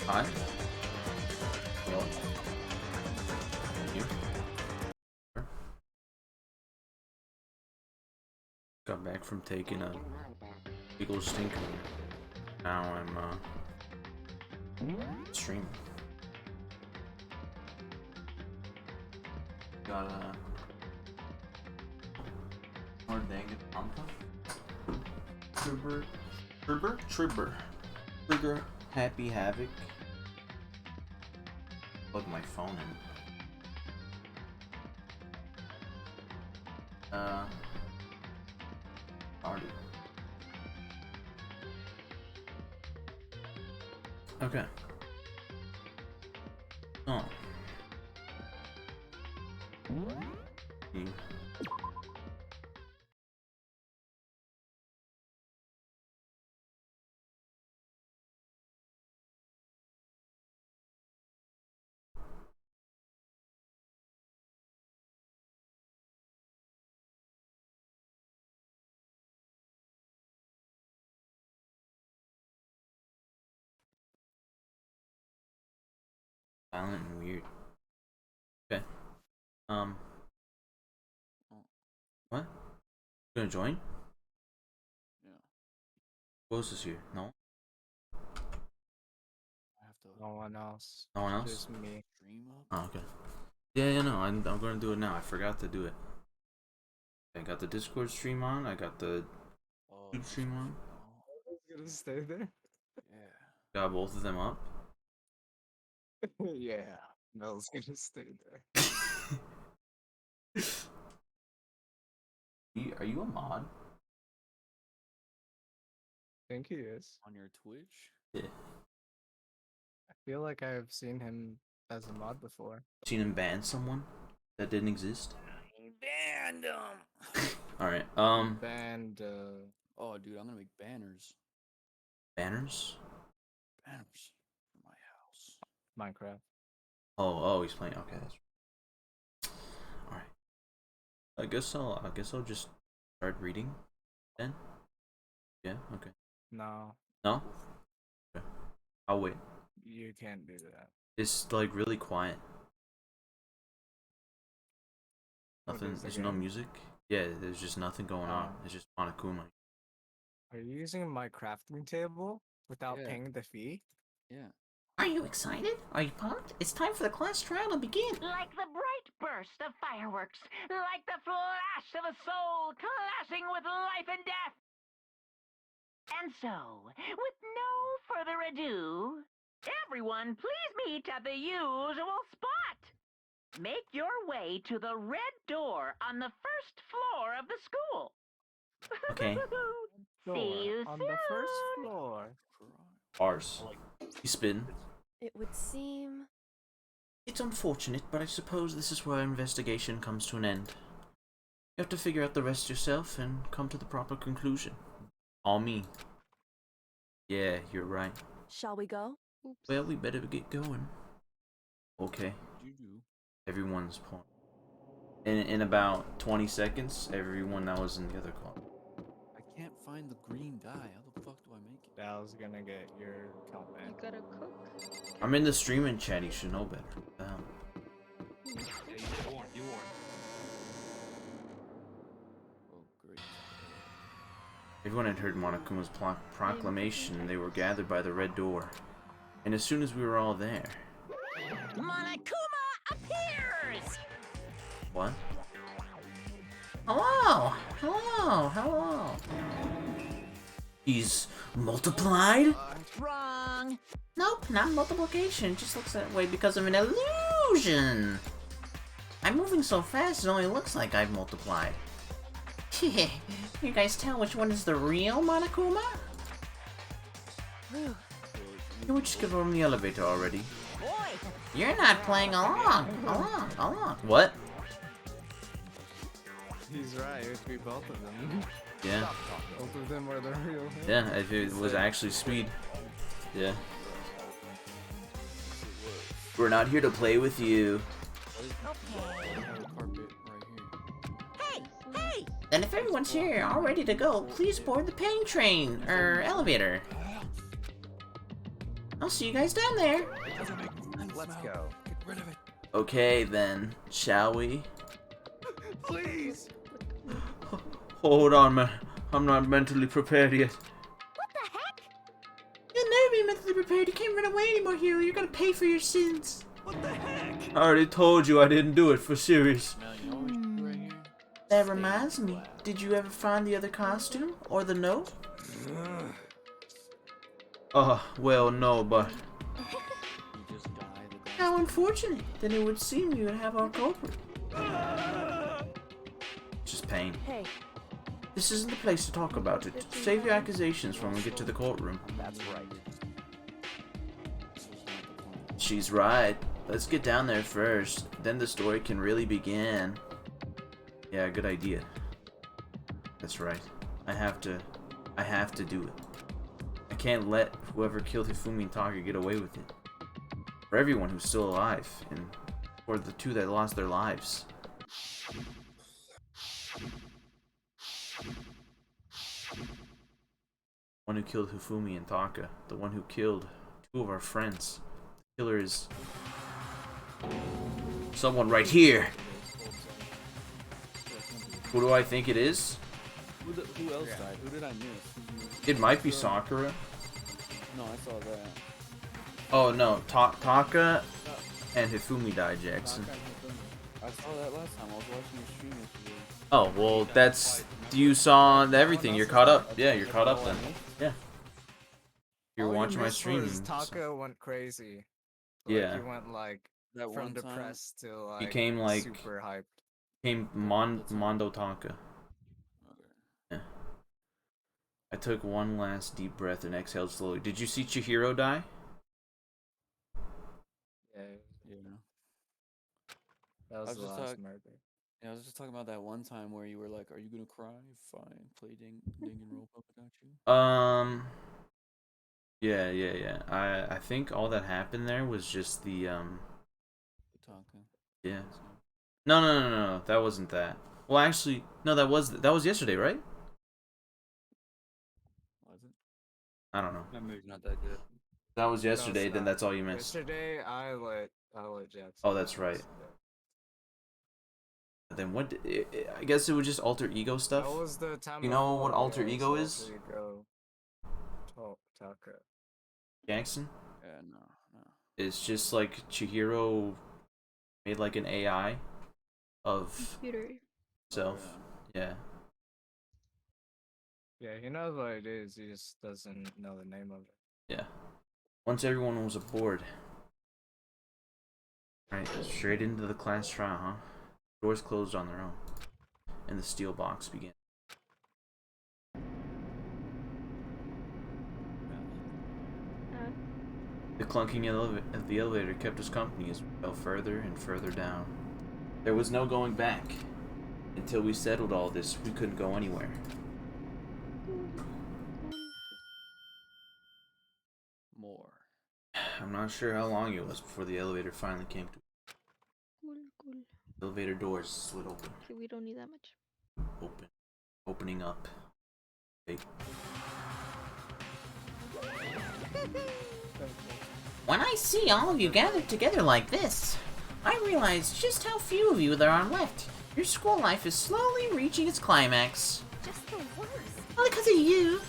Hi. Hello. You. Got back from taking a big old stinker. Now I'm streaming. Got more Danganronpa. Trigger. Happy Havoc. Plug my phone in. Already. Okay. Oh. Violent and weird. Okay. What? You gonna join? Yeah. Who else is here? No? I have to. No one else. No one else? Just me. Stream up? Oh, okay. Yeah, no, I'm gonna do it now. I forgot to do it. I got the Discord stream on. I got the YouTube stream on. I was gonna stay there. Yeah. Got both of them up. Yeah. Mel's gonna stay there. Are you a mod? I think he is. On your Twitch? Yeah. I feel like I've seen him as a mod before. Seen him ban someone that didn't exist? Banned him! Alright, And Oh, dude, I'm gonna make banners. banners? Banners for my house. Minecraft. Oh, he's playing. Okay, that's alright. I guess I'll just start reading then. Yeah, okay. No, No? Okay. I'll wait. you can't do that. It's like really quiet. What Nothing, is the there's no game? music. Yeah, there's just nothing going on. Oh. It's just Monokuma. Are you using my crafting table without Yeah. paying the fee? Yeah. Are you excited? Are you pumped? It's time for the class trial to begin. Like the bright burst of fireworks, like the flash of a soul clashing with life and death. And so, with no further ado, everyone please meet at the usual spot. Make your way to the red door on the first floor of the school. Okay. See you on the first soon. floor. Ours. He's spitting. It would seem. It's unfortunate, but I suppose this is where our investigation comes to an end. You have to figure out the rest yourself and come to the proper conclusion. All me. Yeah, you're right. Shall we go? Well, we better get going. Okay. Juju. Everyone's point. In about 20 seconds, everyone that was in the other call. I can't find the green dye. How the fuck do I make it? Dal's gonna get your count You back. gotta cook. I'm in the streaming chat, you should know better. What the hell? Yeah, you warned. Oh, great. Everyone had heard Monokuma's proclamation and they were gathered by the red door. And as soon as we were all there... Monokuma appears! What? Hello! Hello! Hello! He's multiplied? Wrong. Nope, not multiplication. It just looks that way because of an illusion. I'm moving so fast it only looks like I've multiplied. You guys tell which one is the real Monokuma? You would just give him the elevator already. Boy, You're not playing along. What? He's right. It would be both of them. Yeah. Both of them are the real. Yeah, if it was actually speed. Yeah. We're not here to play with you. okay. I have a carpet right here. Hey! Then if everyone's here all ready to go, please board the pain train, or elevator. I'll see you guys down there. Let's go. Get rid of it. Okay, then, shall we? Please. Hold on, man. I'm not mentally prepared yet. What the heck? You'll never be mentally prepared. You can't run away anymore, hero. You're gonna pay for your sins. What the heck? I already told you I didn't do it for serious. Now you know what we should do right here? That reminds me. Did you ever find the other costume? Or the note? Well, no, but... You just die. How unfortunate. Then it would seem you would have our culprit. Just pain. Hey, This isn't the place to talk about it. Save your accusations when we get to the courtroom. That's right. She's right. Let's get down there first. Then the story can really begin. Yeah, good idea. That's right. I have to do it. I can't let whoever killed Hifumi and Taka get away with it. For everyone who's still alive, and for the two that lost their lives. One who killed Hifumi and Taka. The one who killed two of our friends. The killer is... someone right here! Who do I think it is? Who else died? Who did I miss? It might be Sakura. No, I saw that. Oh no, Taka and Hifumi died, Jackson. I saw that last time. I was watching your stream yesterday. Oh, well, that's... You saw everything. You're caught up. Yeah, you're caught up then. Yeah. You're All you watching my missed stream. was Taka went crazy. Like, Yeah. He went like That from one time. depressed to like Became like... super hyped. Came Mondo Taka. Yeah. I took one last deep breath and exhaled slowly. Did you see Chihiro die? Yeah, Yeah. that was was the just last talking- murder. Yeah, I was just talking about that one time where you were like, "Are you gonna cry? Fine, play Danganronpa without you." Yeah. I think all that happened there was just the Taka. yeah. No. That wasn't that. Well, actually, no. That was yesterday, right? Was it? I don't know. Memory's not that good. That was yesterday. it's Then not. that's all you missed. Yesterday, I let Jackson. Oh, that's right. Then what? I guess it was just alter ego stuff. That was the time. You know what before, alter yeah, it ego was is? Alter ego. Taka. Jackson. Yeah, no. It's just like Chihiro made like an AI of computer. self. Yeah. Yeah, he knows what it is. He just doesn't know the name of it. Yeah. Once everyone was aboard. Alright, straight into the class trial, huh? Doors closed on their own. And the steel box began. The clunking of the elevator kept us company as we fell further and further down. There was no going back. Until we settled all this, we couldn't go anywhere. More. I'm not sure how long it was before the elevator finally came to. Cool. The elevator doors slid open. Okay, we don't need that much. Opening up. Okay. When I see all of you gathered together like this, I realize just how few of you there are left. Your school life is slowly reaching its climax. Just the worst. All because of you.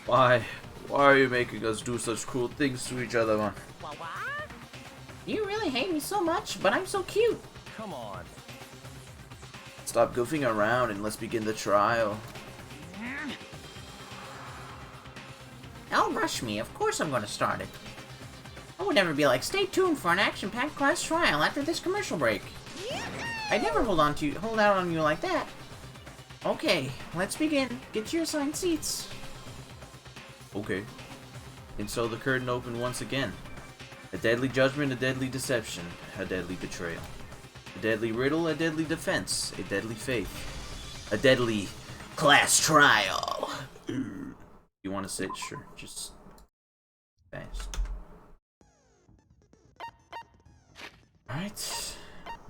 Why are you making us do such cruel things to each other, man? What? You really hate me so much, but I'm so cute. Come on. Stop goofing around and let's begin the trial. Don't rush me. Of course I'm going to start it. I would never be like, stay tuned for an action-packed class trial after this commercial break. I'd never hold out on you like that. Okay, let's begin. Get to your assigned seats. Okay. And so the curtain opened once again. A deadly judgment, a deadly deception, a deadly betrayal. A deadly riddle, a deadly defense, a deadly faith. A deadly class trial. You want to say it? Sure. Just fast. Alright.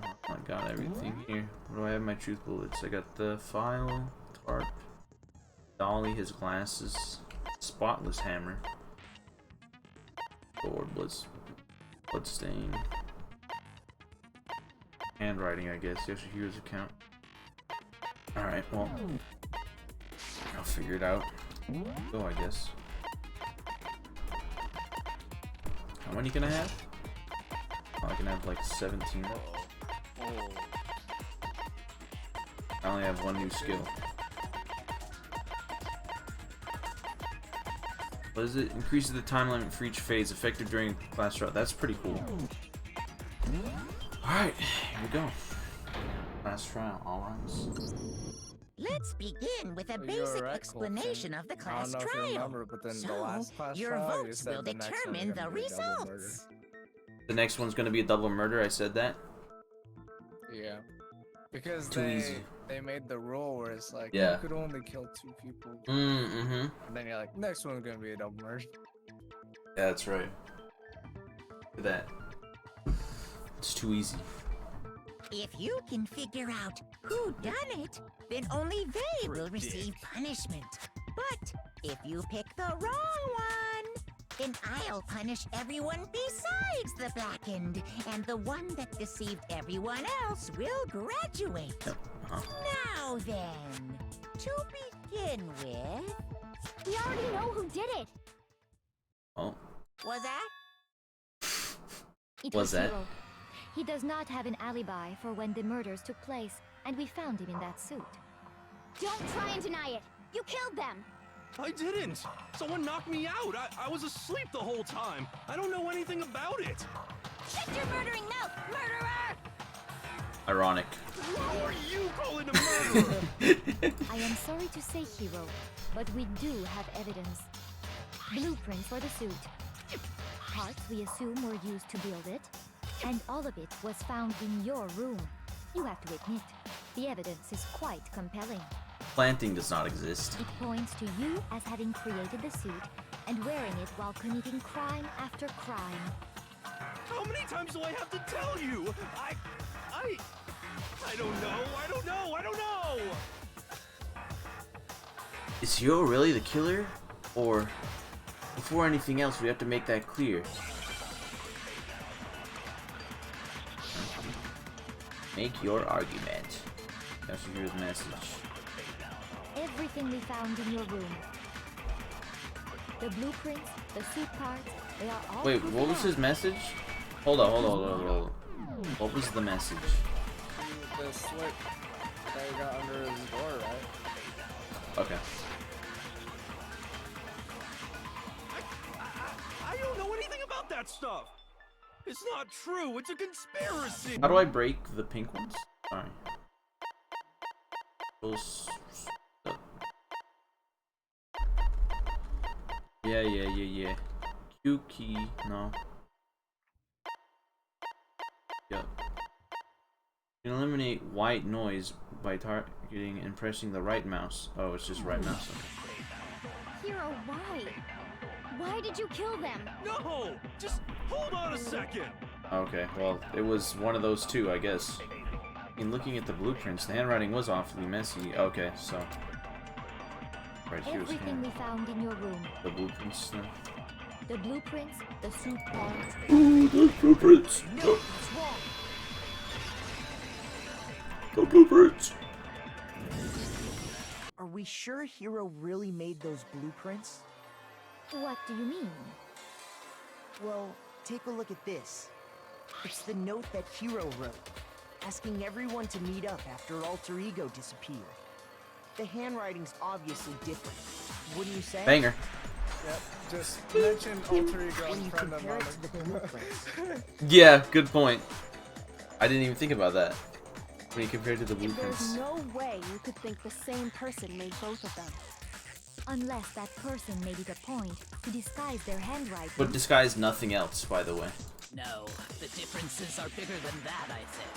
I got everything here. What do I have in my truth bullets? I got the file, tarp, Dolly, his glasses, spotless hammer, Or bloodstain. Handwriting, I guess. Yes, here's a count. Alright, well. I'll figure it out. Go, I guess. How many can I have? Oh, I can have like 17. I only have one new skill. What is it? Increases the time limit for each phase, effective during class trial. That's pretty cool. Alright, here we go. Class trial, alright. Let's begin with a You're basic right, explanation of the I class don't know if you trial. remember, but then the So, last class your trial, you votes said will the next one's determine gonna the be a double murder. results. The next one's gonna be a double murder, I said that? Yeah. Because Too easy. they made the rule where it's like, Yeah. you could only kill 2 people. Mm-hmm. And then you're like, next one's gonna be a double murder. Yeah, that's right. Look at that. It's too easy. If you can figure out who done it, then only they will receive punishment. But if you pick the wrong one, then I'll punish everyone besides the blackened, and the one that deceived everyone else will graduate. Yep. Now then, to begin with, We already know who did it. Oh, was that? It Was that? Hiro. He does not have an alibi for when the murders took place, and we found him in that suit. Don't try and deny it. You killed them. I didn't! Someone knocked me out! I was asleep the whole time! I don't know anything about it! Shut your murdering mouth, murderer! ironic. Who are you calling a murderer? I am sorry to say, Hiro, but we do have evidence. Blueprints for the suit. Parts we assume were used to build it. And all of it was found in your room. You have to admit, the evidence is quite compelling. Planting does not exist. It points to you as having created the suit and wearing it while committing crime after crime. How many times do I have to tell you? I don't know! Is Hiro really the killer? Or, before anything else, we have to make that clear. Make your argument. That's Hiro's message. Everything we found in your room. The blueprints, the suit parts, they are all Wait, proof what was enough. his message? Hold on. What was the message? The slip that you got under his door, right? Okay. I don't know anything about that stuff! It's not true, it's a conspiracy! How do I break the pink ones? Sorry. Yeah. Q key, no. Yep. You can eliminate white noise by targeting and pressing the right mouse. Oh, it's just right mouse. Hiro, why? Why did you kill them? No! Just hold on a second! Okay, well, it was one of those two, I guess. In looking at the blueprints, the handwriting was awfully messy. Okay, so... Right here's Everything we found in your room. the blueprints then. The blueprints, the suit parts. Ooh, the blueprints! No, what's wrong? The blueprints! Are we sure Hiro really made those blueprints? What do you mean? Well, take a look at this. It's the note that Hiro wrote, asking everyone to meet up after Alter Ego disappeared. The handwriting's obviously different, wouldn't you say? Banger. Yep, just mention Alter Ego When in you front of compare it to the Mama. blueprints. Yeah, good point. I didn't even think about that. When you compare it to the There's blueprints. no way you could think the same person made both of them. Unless that person made it a point to disguise their handwriting. But disguise nothing else, by the way. No, the differences are bigger than that, I think.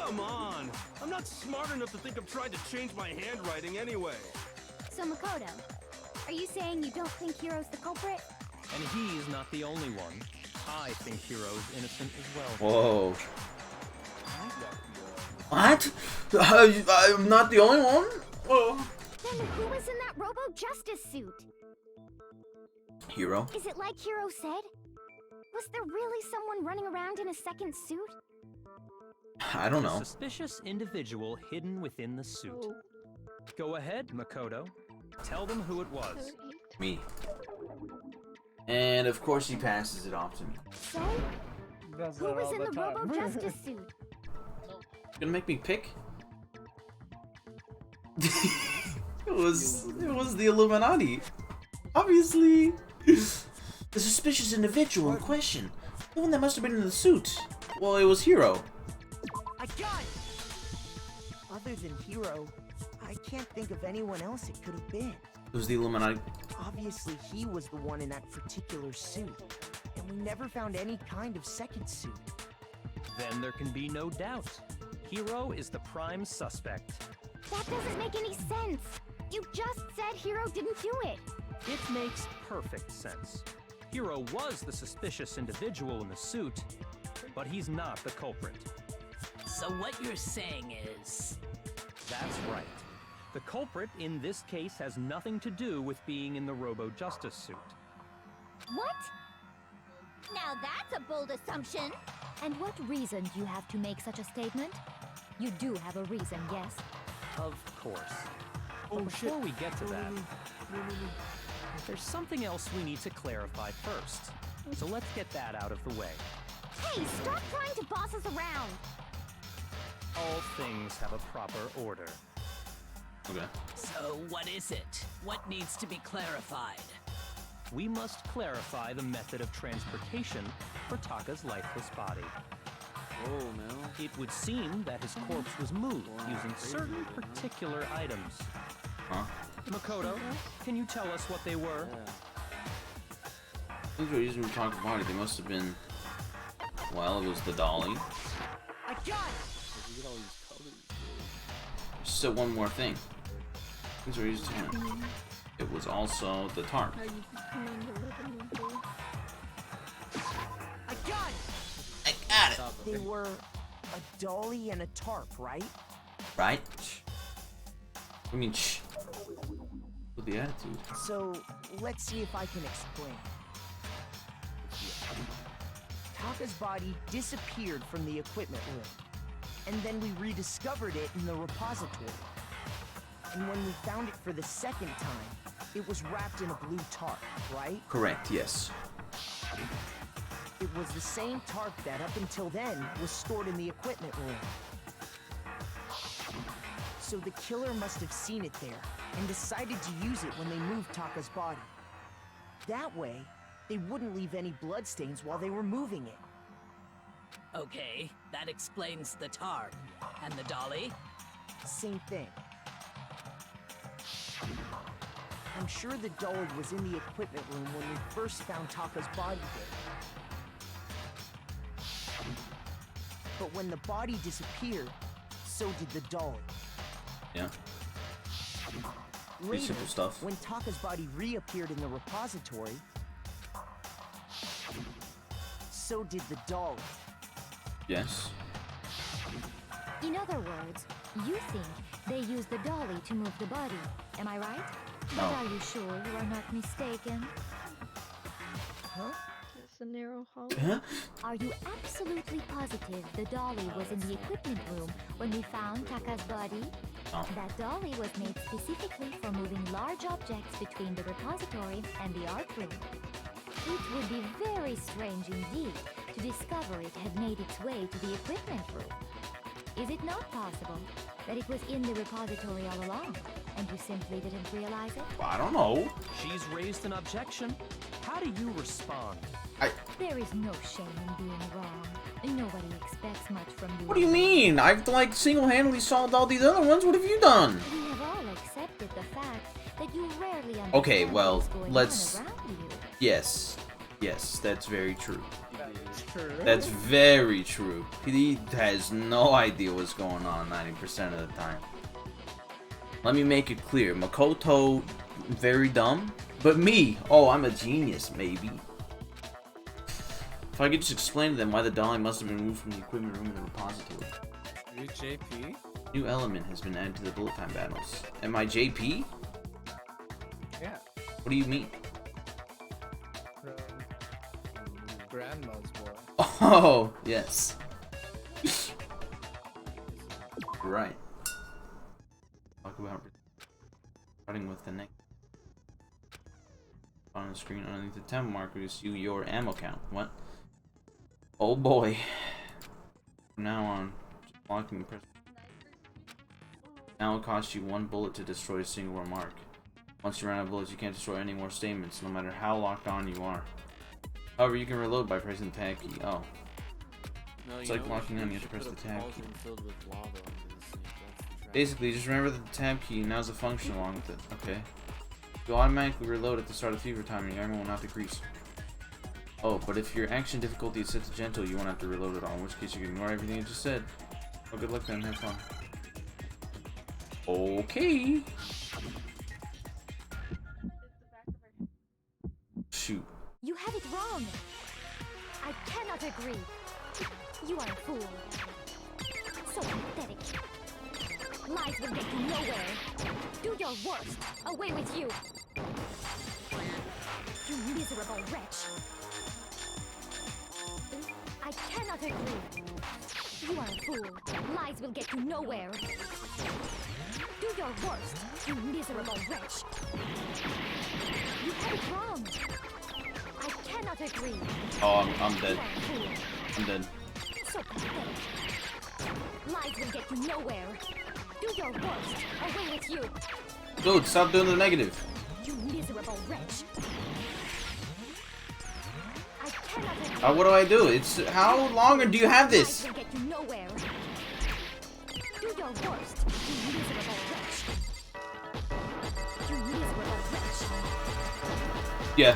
Come on! I'm not smart enough to think I've tried to change my handwriting anyway. So Makoto, are you saying you don't think Hiro's the culprit? And he's not the only one. I think Hiro's innocent as well. Whoa. What? I'm not the only one? Oh. Then who was in that Robo Justice suit? Hiro? Is it like Hiro said? Was there really someone running around in a second suit? I don't know. Suspicious individual hidden within the suit. Oh. Go ahead, Makoto. Tell them who it was. Me. And of course he passes it off to me. So? Who was in the Robo-Justice suit? Gonna make me pick? it was the Illuminati. Obviously. The suspicious individual in question. The one that must have been in the suit. Well, it was Hiro. I got it! Other than Hiro, I can't think of anyone else it could have been. It was the Illuminati. Obviously, he was the one in that particular suit, and we never found any kind of second suit. Then there can be no doubt. Hiro is the prime suspect. That doesn't make any sense. You just said Hiro didn't do it. It makes perfect sense. Hiro was the suspicious individual in the suit, but he's not the culprit. So what you're saying is... That's right. The culprit in this case has nothing to do with being in the Robo-Justice suit. What? Now that's a bold assumption. And what reason do you have to make such a statement? You do have a reason, yes? Of course. But before we get to that, there's something else we need to clarify first. So let's get that out of the way. Hey, stop trying to boss us around! All things have a proper order. Okay. So what is it? What needs to be clarified? We must clarify the method of transportation for Taka's lifeless body. Oh, man. It would seem that his corpse was moved using certain particular items. Huh? Makoto, can you tell us what they were? Things were using Taka's body. They must have been. Well, it was the dolly. I got it! So one more thing. Things were used to him. It was also the tarp. I got it! I got it! They were a dolly and a tarp, right? Right? I mean, shh. With the attitude. So, let's see if I can explain. Taka's body disappeared from the equipment room, and then we rediscovered it in the repository. And when we found it for the second time, it was wrapped in a blue tarp, right? Correct, yes. It was the same tarp that, up until then, was stored in the equipment room. So the killer must have seen it there, and decided to use it when they moved Taka's body. That way, they wouldn't leave any bloodstains while they were moving it. Okay, that explains the tarp. And the dolly? Same thing. I'm sure the dolly was in the equipment room when we first found Taka's body there. But when the body disappeared, so did the dolly. Yeah. Pretty Later, simple stuff. when Taka's body reappeared in the repository, so did the dolly. Yes. In other words, you think they used the dolly to move the body, am I right? No. But are you sure you are not mistaken? Huh? It's a narrow hall. Huh? Are you absolutely positive the dolly was in the equipment room when we found Taka's body? No. That dolly was made specifically for moving large objects between the repository and the art room. It would be very strange indeed to discover it had made its way to the equipment room. Is it not possible that it was in the repository all along, and you simply didn't realize it? I don't know. She's raised an objection. How do you respond? There is no shame in being wrong. Nobody expects much from you. What do you mean? I've, like, single-handedly solved all these other ones. What have you done? We have all accepted the fact that you rarely understand Okay, well, what's going let's... on around you. Yes. Yes, that's very true. True. That's very true. He has no idea what's going on 90% of the time. Let me make it clear. Makoto, very dumb. But me, oh, I'm a genius, maybe. If I could just explain to them why the dolly must have been moved from the equipment room in the repository. Are you JP? New element has been added to the bullet time battles. Am I JP? Yeah. What do you mean? Grandma. Oh, yes. Right. Talk about starting with the next. On the screen underneath the tab marker, you see your ammo count. What? Oh boy. From now on, just locking the press. Now it costs you 1 bullet to destroy a single remark. Once you run out of bullets, you can't destroy any more statements, no matter how locked on you are. However, you can reload by pressing the tab key. Oh. No, It's like locking on, you have to press the tab key. Filled with lava under the sink. That's the trap. Basically, just remember that the tab key now has a function along with it. Okay. You automatically reload at the start of fever time and your ammo will not decrease. Oh, but if your action difficulty is set to gentle, you won't have to reload at all, in which case you can ignore everything I just said. Well, good luck then, have fun. Okay. Shoot. You have it wrong. I cannot agree. You are a fool. So pathetic. Lies will get you nowhere. Do your worst. Away with you. You miserable wretch. I cannot agree. You are a fool. Lies will get you nowhere. Do your worst, you miserable wretch. You have it wrong. I cannot agree. Oh, I'm dead. I'm dead. So pathetic. Lies will get you nowhere. Do your worst. Away with you. Dude, stop doing the negative. You miserable wretch. I cannot agree. What do I do? It's how long do you have this? Lies will get you nowhere. Do your worst, you miserable wretch. You miserable wretch. Yeah,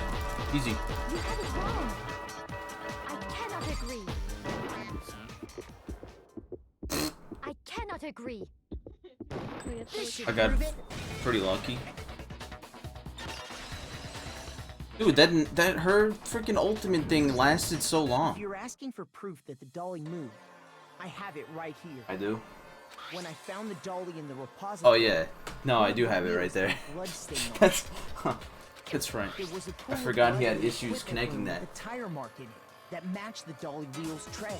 easy. You have it wrong. I cannot agree. I cannot agree. I got pretty lucky. Dude, that her freaking ultimate thing lasted so If long. you're asking for proof that the dolly moved, I have it right here. I do. When I found the dolly in the repository. Oh yeah. No, I do have it right there. That's that's right. I forgot he had issues connecting that. A tire mark in it that matched the dolly wheel's tread.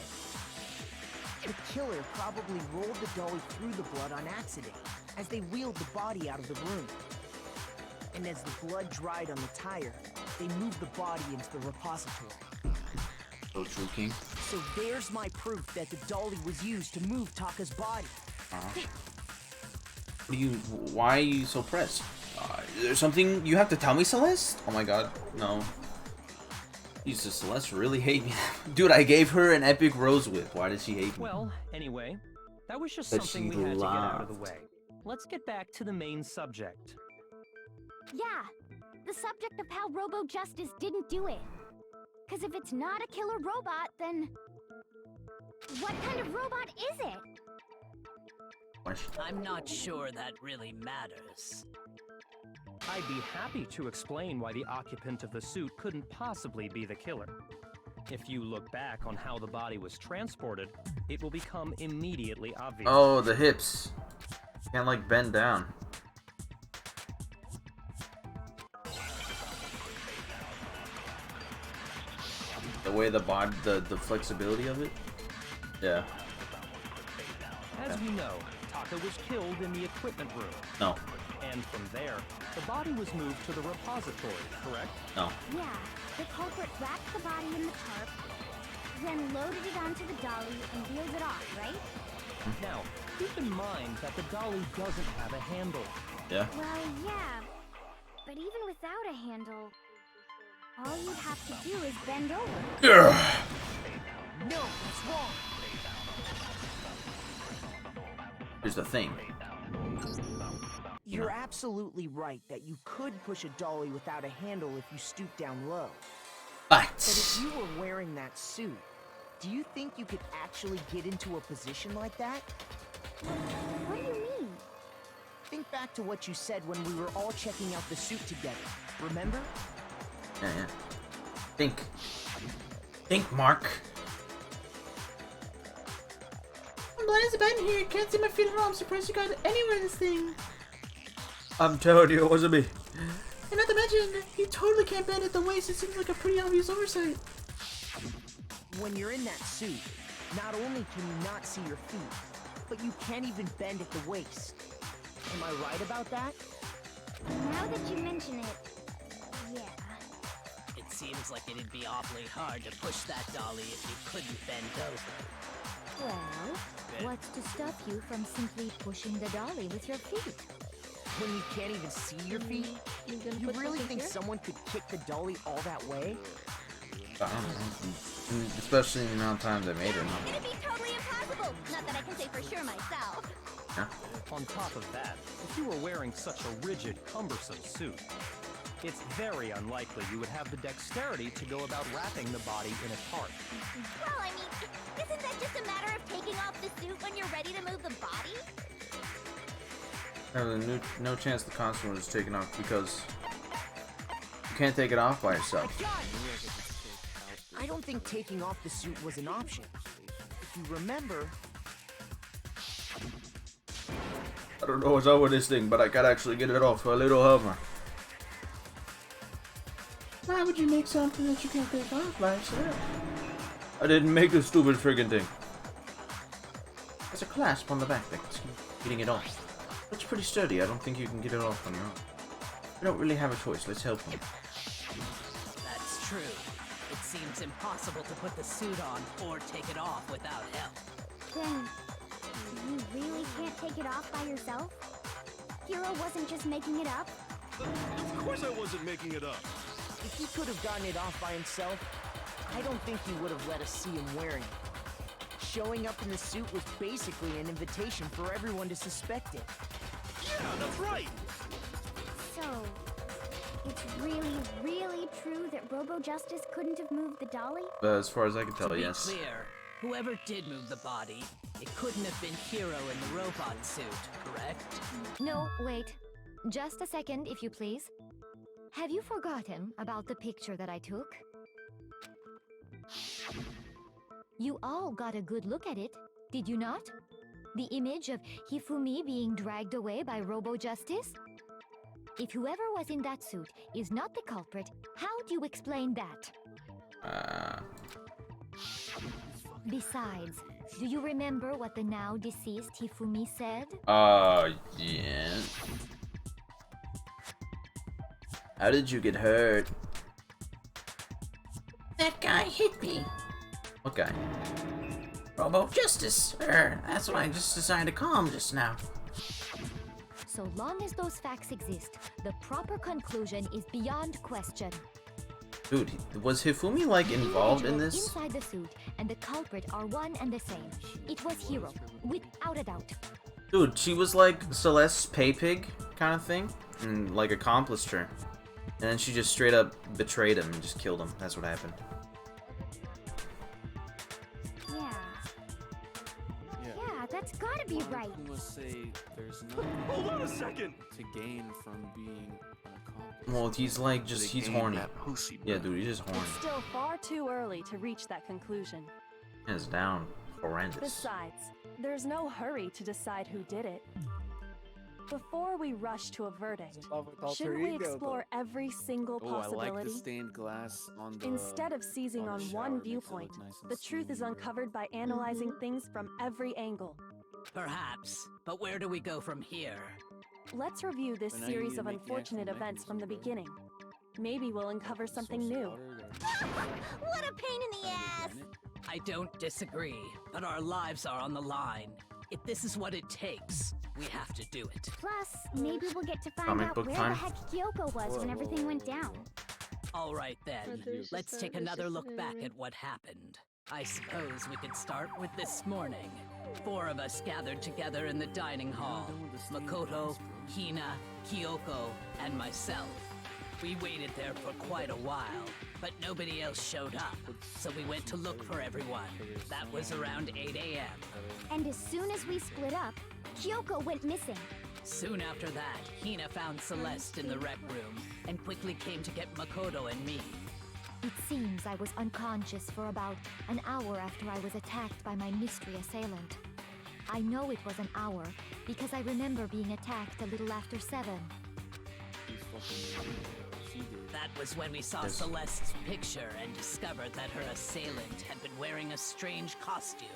The killer probably rolled the dolly through the blood on accident as they wheeled the body out of the room. And as the blood dried on the tire, they moved the body into the repository. So true, King. So there's my proof that the dolly was used to move Taka's body. Why are you so pressed? Is there something you have to tell me, Celeste? Oh my god, no. Jesus, Celeste really hate me. Dude, I gave her an epic rose whip. Why does she hate me? Well, anyway, that was just But something she we had to get out of the laughed. way. Let's get back to the main subject. Yeah, the subject of how Robo Justice didn't do it. Because if it's not a killer robot, then what kind of robot is it? I'm not sure that really matters. I'd be happy to explain why the occupant of the suit couldn't possibly be the killer. If you look back on how the body was transported, it will become immediately obvious. Oh, the hips. Can't like bend down. The way the body, the flexibility of it. Yeah. As we know, Taka was killed in the equipment room. No. And from there, the body was moved to the repository, correct? No. Yeah, the culprit wrapped the body in the tarp, then loaded it onto the dolly and wheeled it off, right? Now, keep in mind that the dolly doesn't have a handle. Yeah. Well, yeah, but even without a handle, all you'd have to do is bend over. Yeah. No, it's wrong. Here's the thing. You're absolutely right that you could push a dolly without a handle if you stoop down low. But if you were wearing that suit, do you think you could actually get into a position like that? What do you mean? Think back to what you said when we were all checking out the suit together. Remember? Yeah. Think, Mark. I'm blind as a bat in here. Can't see my feet at all. I'm surprised you got anywhere in this thing. I'm telling you, it wasn't me. And not to mention, he totally can't bend at the waist. It seems like a pretty obvious oversight. When you're in that suit, not only can you not see your feet, but you can't even bend at the waist. Am I right about that? Now that you mention it, yeah. It seems like it'd be awfully hard to push that dolly if you couldn't bend over. Well, what's to stop you from simply pushing the dolly with your feet? When you can't even see your feet? You really think someone could kick the dolly all that way? I don't know. Especially the amount of times I made it. It'd be totally impossible! Not that I can say for sure myself. Yeah. On top of that, if you were wearing such a rigid, cumbersome suit, it's very unlikely you would have the dexterity to go about wrapping the body in a tarp. Well, I mean, isn't that just a matter of taking off the suit when you're ready to move the body? No chance the costume was taken off because you can't take it off by yourself. I don't think taking off the suit was an option. If you remember... I don't know what's up with this thing, but I gotta actually get it off for a little hover. Why would you make something that you can't take off by yourself? I didn't make the stupid friggin' thing. There's a clasp on the back that's getting it off. It's pretty sturdy. I don't think you can get it off on your own. We don't really have a choice. Let's help him. That's true. It seems impossible to put the suit on or take it off without help. Then, you really can't take it off by yourself? Hero wasn't just making it up? Of course I wasn't making it up. If he could have gotten it off by himself, I don't think he would have let us see him wearing it. Showing up in the suit was basically an invitation for everyone to suspect it. Yeah, that's right! So, it's really, really true that Robo Justice couldn't have moved the dolly? As far as I can tell, To be yes. clear, whoever did move the body, it couldn't have been Hero in the robot suit, correct? No, wait. Just a second, if you please. Have you forgotten about the picture that I took? You all got a good look at it, did you not? The image of Hifumi being dragged away by Robo Justice? If whoever was in that suit is not the culprit, how do you explain that? Besides, do you remember what the now deceased Hifumi said? Yeah. How did you get hurt? That guy hit me. What guy? Robo Justice. That's what I just decided to call him just now. So long as those facts exist, the proper conclusion is beyond question. Dude, was Hifumi like involved in this? Inside the suit and the culprit are one and the same. It was Hero, without a doubt. Dude, she was like Celeste's pay pig kind of thing, and like accomplished her. And then she just straight up betrayed him and just killed him. That's what happened. Yeah, that's gotta be right. You must say there's nothing Hold on a second! to gain from being an accomplice. Well, he's like just, he's horny. Yeah, dude, he's just horny. It's still far too early to reach that conclusion. Hands down, horrendous. Besides, there's no hurry to decide who did it. Before we rush to a verdict, shouldn't we explore every single Oh, I possibility? like the stained glass on the... Instead of seizing on the shower, one makes it look viewpoint, nice and the truth is smooth. uncovered by analyzing things from every angle. Perhaps, but where do we go from here? Let's review this But now you series need of to make the unfortunate actual events from the mechanism, beginning. Maybe we'll uncover something new. What a pain in the ass! I don't disagree, but our lives are on the line. If this is what it takes, we have to do it. Plus, maybe we'll get to find Comic out book where time. the heck Kyoko was when everything went down. All right then, let's take another look back at what happened. I suppose we could start with this morning. 4 of us gathered together in the dining hall. Makoto, Hina, Kyoko, and myself. We waited there for quite a while, but nobody else showed up, so we went to look for everyone. That was around 8 a.m. And as soon as we split up, Kyoko went missing. Soon after that, Hina found Celeste in the rec room and quickly came to get Makoto and me. It seems I was unconscious for about an hour after I was attacked by my mystery assailant. I know it was an hour because I remember being attacked a little after 7. That was when we saw Celeste's picture and discovered that her assailant had been wearing a strange costume.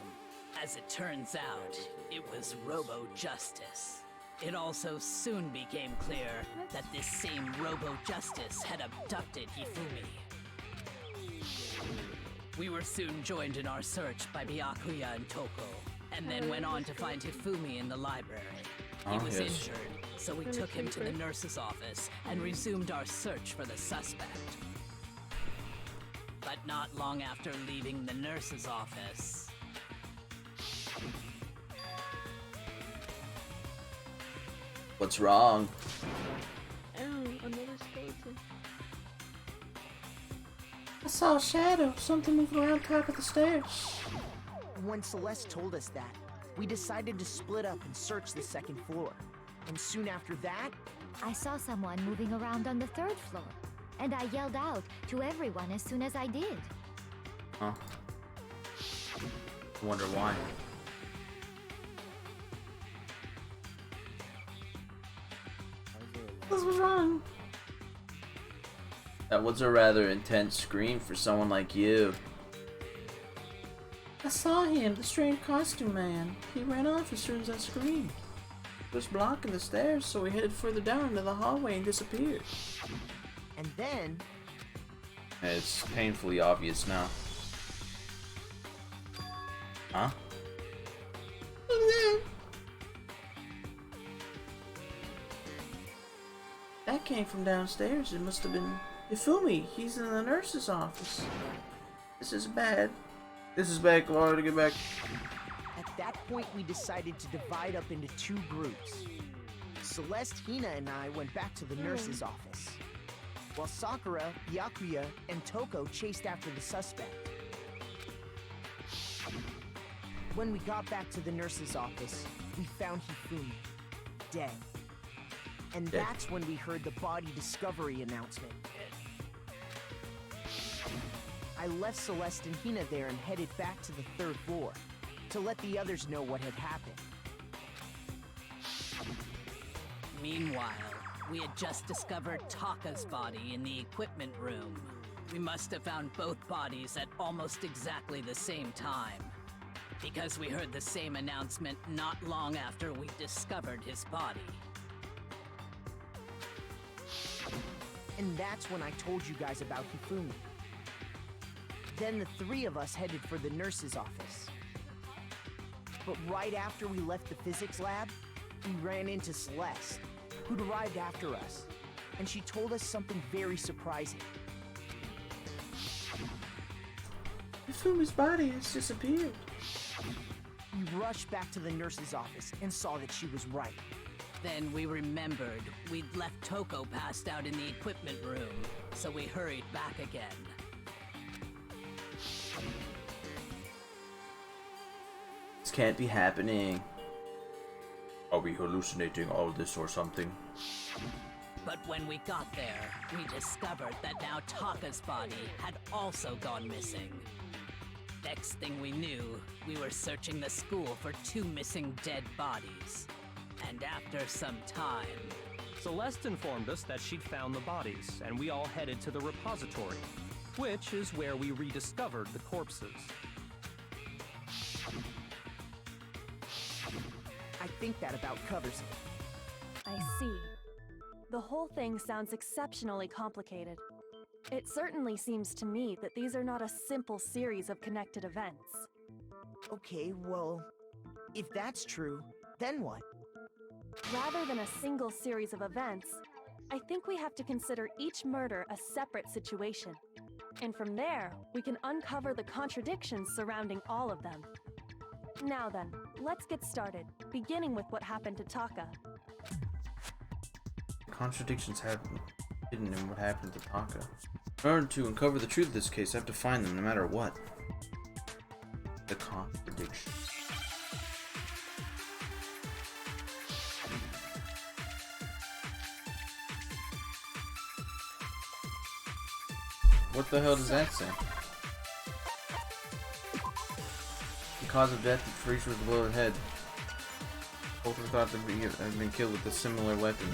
As it turns out, it was Robo-Justice. It also soon became clear that this same Robo-Justice had abducted Hifumi. We were soon joined in our search by Byakuya and Toko, and then went on to find Hifumi in the library. He was injured, so we took him to the nurse's office and resumed our search for the suspect. But not long after leaving the nurse's office... What's wrong? Oh, another skeleton. I saw a shadow, something moving around top of the stairs. When Celeste told us that, we decided to split up and search the second floor. And soon after that, I saw someone moving around on the third floor, and I yelled out to everyone as soon as I did. Huh. I wonder why. This was wrong. That was a rather intense scream for someone like you. I saw him, the strange costume man. He ran off as soon as I screamed. He was blocking the stairs, so we headed further down into the hallway and disappeared. and then... It's painfully obvious now. Huh? That came from downstairs. It must have been Hifumi. He's in the nurse's office. This is bad. This is bad, Clara, to get back. At that point, we decided to divide up into two groups. Celeste, Hina, and I went back to the nurse's office, while Sakura, Byakuya, and Toko chased after the suspect. When we got back to the nurse's office, we found Hifumi, dead. And that's when we heard the body discovery announcement. I left Celeste and Hina there and headed back to the third floor to let the others know what had happened. Meanwhile, we had just discovered Taka's body in the equipment room. We must have found both bodies at almost exactly the same time, because we heard the same announcement not long after we discovered his body. And that's when I told you guys about Hifumi. Then the three of us headed for the nurse's office. But right after we left the physics lab, we ran into Celeste, who'd arrived after us, and she told us something very surprising. Hifumi's body has disappeared. We rushed back to the nurse's office and saw that she was right. Then we remembered we'd left Toko passed out in the equipment room, so we hurried back again. This can't be happening. Are we hallucinating all this or something? But when we got there, we discovered that now Taka's body had also gone missing. Next thing we knew, we were searching the school for 2 missing dead bodies. And after some time... Celeste informed us that she'd found the bodies, and we all headed to the repository, which is where we rediscovered the corpses. I think that about covers it. I see. The whole thing sounds exceptionally complicated. It certainly seems to me that these are not a simple series of connected events. Okay, well, if that's true, then what? Rather than a single series of events, I think we have to consider each murder a separate situation. And from there, we can uncover the contradictions surrounding all of them. Now then, let's get started, beginning with what happened to Taka. Contradictions hidden in what happened to Taka. In order to uncover the truth of this case, I have to find them no matter what. The contradictions. What the hell does that say? The cause of death freeze with a blow to the head. Both were thought to have been killed with a similar weapon.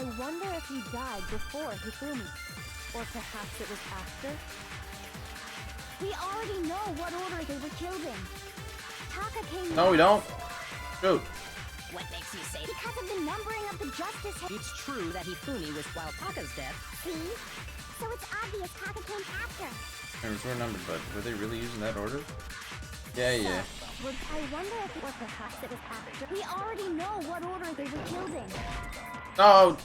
I wonder if he died before Hifumi. Or perhaps it was after? We already know what order they were killed in. Taka came. No, we don't. Shoot. What makes you say Because of the numbering of the justice. It's true that Hifumi was while Taka's death. See? So it's obvious Taka came after. It was numbered, but were they really using that order? Yeah, yeah. I wonder if or perhaps it was after. We already know what order they were killed in. Oh.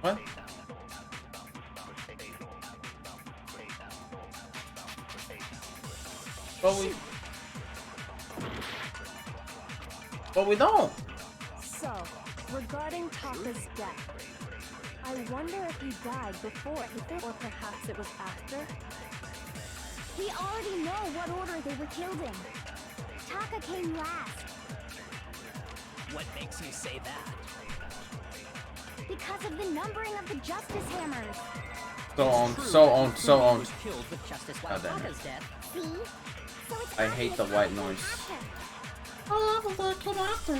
What? But we don't. So, regarding Taka's death, I wonder if he died before Hifumi, or perhaps it was after? We already know what order they were killed in. Taka came last. What makes you say that? Because of the numbering of the justice hammers. So on. Killed with justice while God damn it. Taka's death. See? So it's I hate the white noise. after.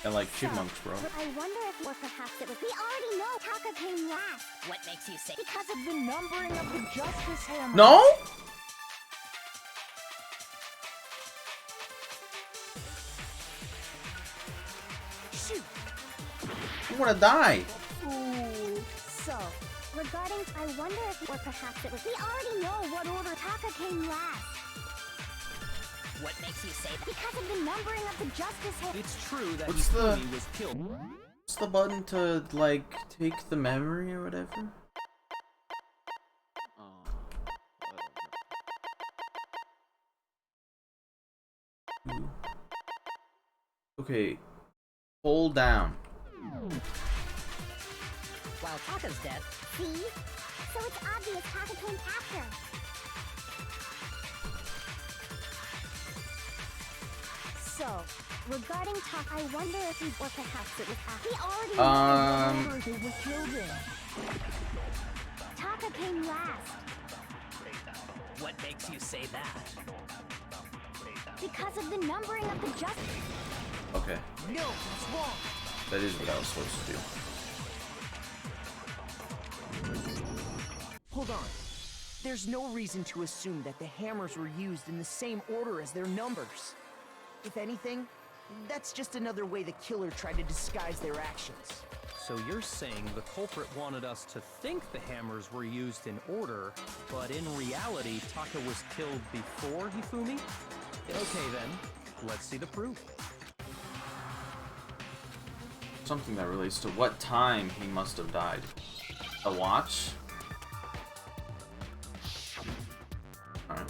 I like chipmunks, bro. I wonder if or perhaps it was. We already know Taka came last. what makes you say Because of the numbering of the justice hammers. No? Shoot. I wanna die. Ooh. So, regarding, I wonder if or perhaps it was. We already know what order Taka came last. what makes you say that? Because of the numbering of the justice hammers. It's true that What's the- Hifumi was killed. What's the button to, like, take the memory or whatever? Ooh. Okay. Hold down. While Taka's death. See? So it's obvious Taka came after. So, regarding Taka, I wonder if he, or perhaps it was after. He already knew what order they were killed in. Taka came last. What makes you say that? Because of the numbering of the justice. Okay. No, that's wrong. That is what I was supposed to do. Hold on. There's no reason to assume that the hammers were used in the same order as their numbers. If anything, that's just another way the killer tried to disguise their actions. So you're saying the culprit wanted us to think the hammers were used in order, but in reality, Taka was killed before Hifumi? Okay then, let's see the proof. Something that relates to what time he must have died. A watch? Alright.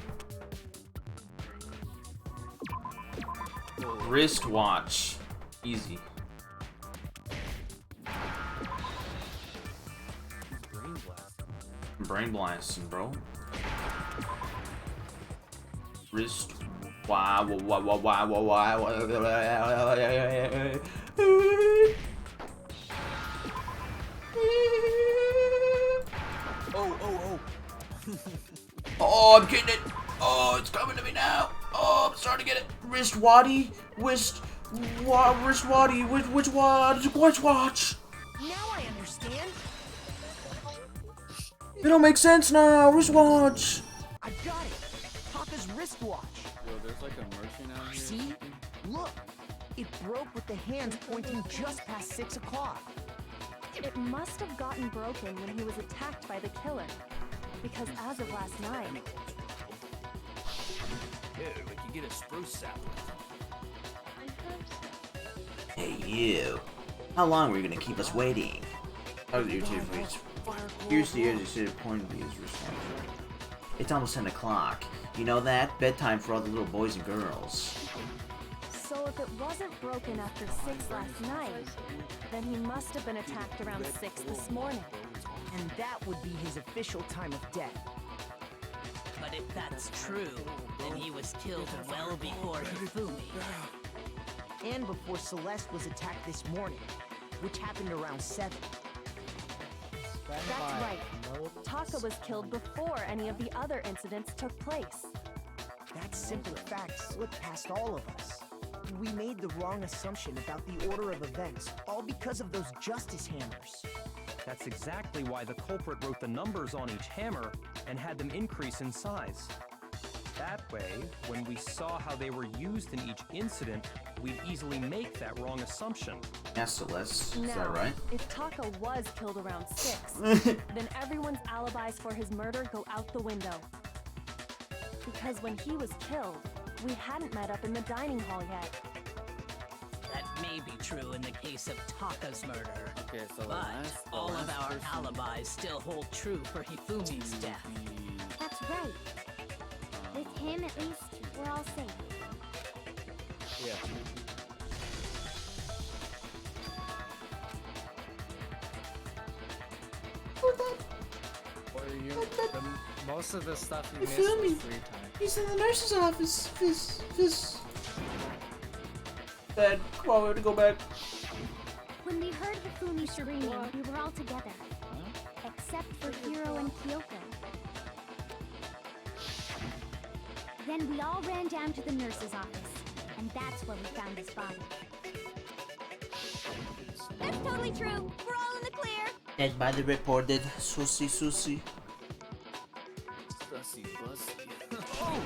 Wristwatch. Easy. Brain blasting, bro. Wrist. Wow. Oh, I'm getting it. Oh, it's coming to me now. Oh, I'm starting to get it. Wrist waddy. Wrist waddy. Which watch? Now I understand. It don't make sense now. Wristwatch. I got it. Taka's wristwatch. Yo, there's like a merchant out here. See? Look. It broke with the hands pointing just past 6 o'clock. It must have gotten broken when he was attacked by the killer. Because as of last night, Here, we can get a spruce sap. Hey, you. How long were you gonna keep us waiting? How's your tip, please? Here's the edge. Instead of pointing to his response. It's almost 10 o'clock. You know that? Bedtime for all the little boys and girls. so if it wasn't broken after 6 last night, then he must have been attacked around 6 this morning. And that would be his official time of death. But if that's true, then he was killed well before Hifumi. And before Celeste was attacked this morning, which happened around 7. That's right. Taka was killed before any of the other incidents took place. That simple fact slipped past all of us. We made the wrong assumption about the order of events, all because of those justice hammers. That's exactly why the culprit wrote the numbers on each hammer and had them increase in size. That way, when we saw how they were used in each incident, we'd easily make that wrong assumption. Yes, Celeste. Now, Is that right? if Taka was killed around 6, then everyone's alibis for his murder go out the window. Because when he was killed, we hadn't met up in the dining hall yet. That may be true in the case of Taka's murder. Okay, so But all of our alibis still hold true for Hifumi's death. That's right. With him, at least, we're all safe. Yeah. What are you? Most of the stuff you missed was free time. He's in the nurse's office. Fizz. Dad, come on, we have to go back. When we heard Hifumi screaming, we were all together. Except for Hiro and Kyoko. Then we all ran down to the nurse's office. And that's where we found his body. That's totally true. We're all in the clear. Dead by the reported Susie. Sussy bussy.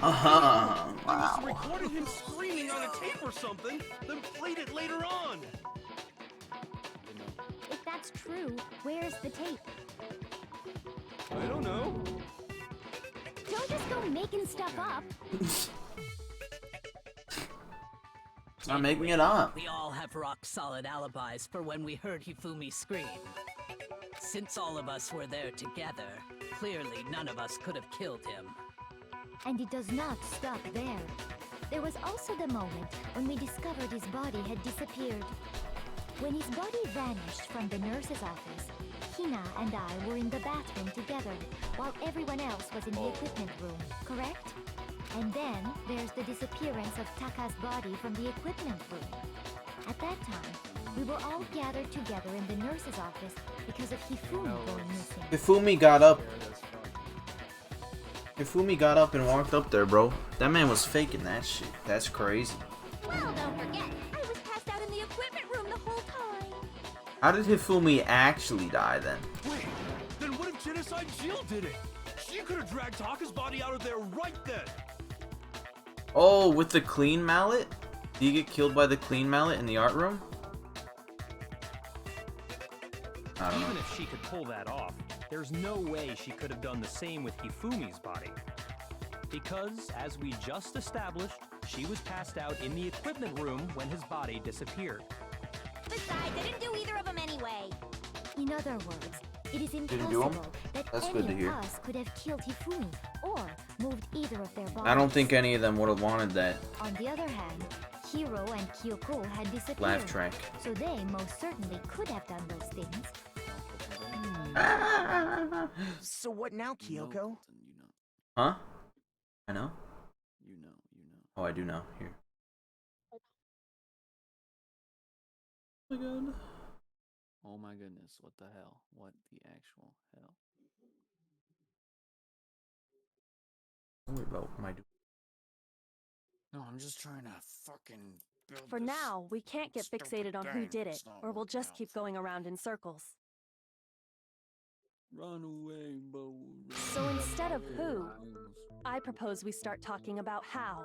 Wow. I must have recorded him screaming on a tape or something, then played it later on. If that's true, where's the tape? I don't know. Don't just go making stuff up. Not making it up. We all have rock-solid alibis for when we heard Hifumi scream. Since all of us were there together, clearly none of us could have killed him. And it does not stop there. There was also the moment when we discovered his body had disappeared. When his body vanished from the nurse's office, Hina and I were in the bathroom together, while everyone else was in the equipment room, correct? And then there's the disappearance of Taka's body from the equipment room. At that time, we were all gathered together in the nurse's office because of Hifumi going missing. Hifumi got up. Hifumi got up and walked up there, bro. That man was faking that shit. That's crazy. Well, don't forget, I was passed out in the equipment room the whole time. How did Hifumi actually die then? Wait, then what if Genocide Jill did it? She could have dragged Taka's body out of there right then. Oh, with the clean mallet? Did he get killed by the clean mallet in the art room? I don't know. Even if she could pull that off, there's no way she could have done the same with Hifumi's body. Because, as we just established, she was passed out in the equipment room when his body disappeared. Besides, I didn't do either of them anyway. In other words, it is Didn't do 'em? impossible that That's any good to of hear. us could have killed Hifumi or moved either of their bodies. I don't think any of them would have wanted that On the other hand, Hiro and Kyoko had disappeared. laugh track. So they most certainly could have done those things. So what now, Kyoko? Huh? I know? You know. Oh, I do know. Here. Oh my god. Oh my goodness, what the hell? What the actual hell? Don't worry about my... No, I'm just trying to fucking build For this now, we can't get fixated on who thing. did it, It's not or we'll working just keep going around in circles. Run away, Bo. So instead of who, I propose we start talking about how.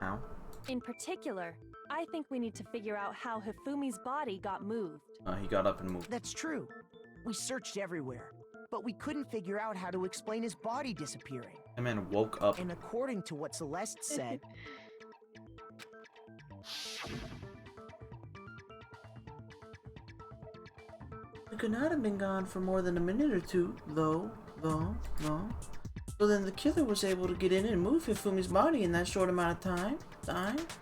How? In particular, I think we need to figure out how Hifumi's body got moved. He got up and moved. That's true. We searched everywhere, but we couldn't figure out how to explain his body disappearing. That man woke up. And according to what Celeste said, He could not have been gone for more than a minute or two, though. So then the killer was able to get in and move Hifumi's body in that short amount of time.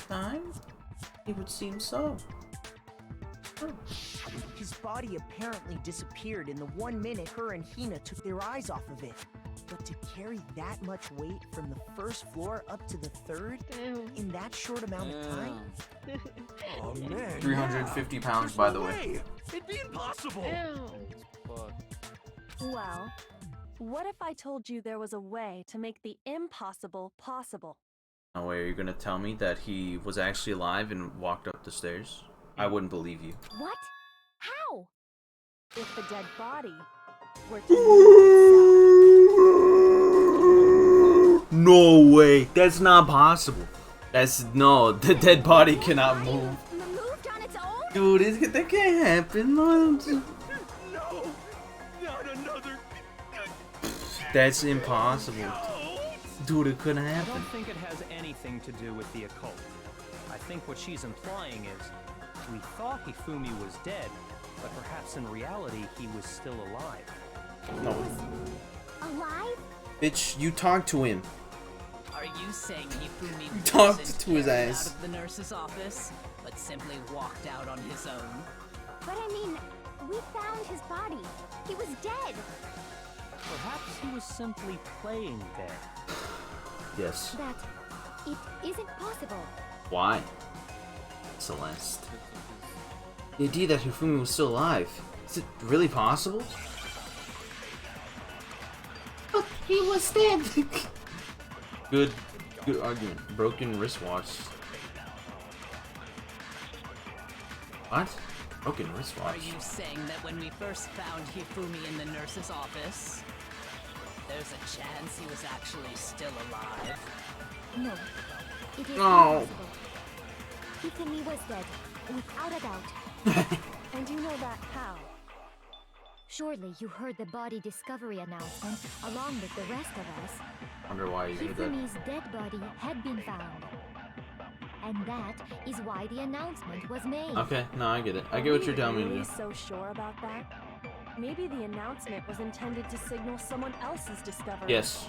Time? It would seem so. Oh. his body apparently disappeared in the 1 minute her and Hina took their eyes off of it. But to carry that much weight from the first floor up to the third in that short amount of time? Oh man, 350 pounds, by the way. It'd be impossible. Well, what if I told you there was a way to make the impossible possible? No way, are you gonna tell me that he was actually alive and walked up the stairs? I wouldn't believe you. What? How? If the dead body were to move No way, that's not possible. No, the dead body cannot move. Moved on its own? Dude, that can't happen. No, not another. That's impossible. Dude, it couldn't I happen. don't think it has anything to do with the occult. I think what she's implying is, we thought Hifumi was dead, but perhaps in reality he was still alive. No. Alive? Bitch, you talked to him. Are you saying Hifumi Talked wasn't to his carried ass. out of the nurse's office, but simply walked out on his own? But I mean, we found his body. He was dead. Perhaps he was simply playing dead. Yes. That it isn't possible. Why? Celeste. The idea that Hifumi was still alive. Is it really possible? But he was dead. Good argument. Broken wristwatch. What? Broken Are wristwatch? you saying that when we first found Hifumi in the nurse's office, there's a chance he was actually still alive? No. It is No. impossible. Hifumi was dead, without a doubt. And you know that how? Surely you heard the body discovery announcement along with the rest of us. Wonder why you did that. Hifumi's dead body had been found. And that is why the announcement was made. Okay, no, I get it. I get what you're telling me to Really do. so sure about that? Maybe the announcement was intended to signal someone else's discovery. Yes.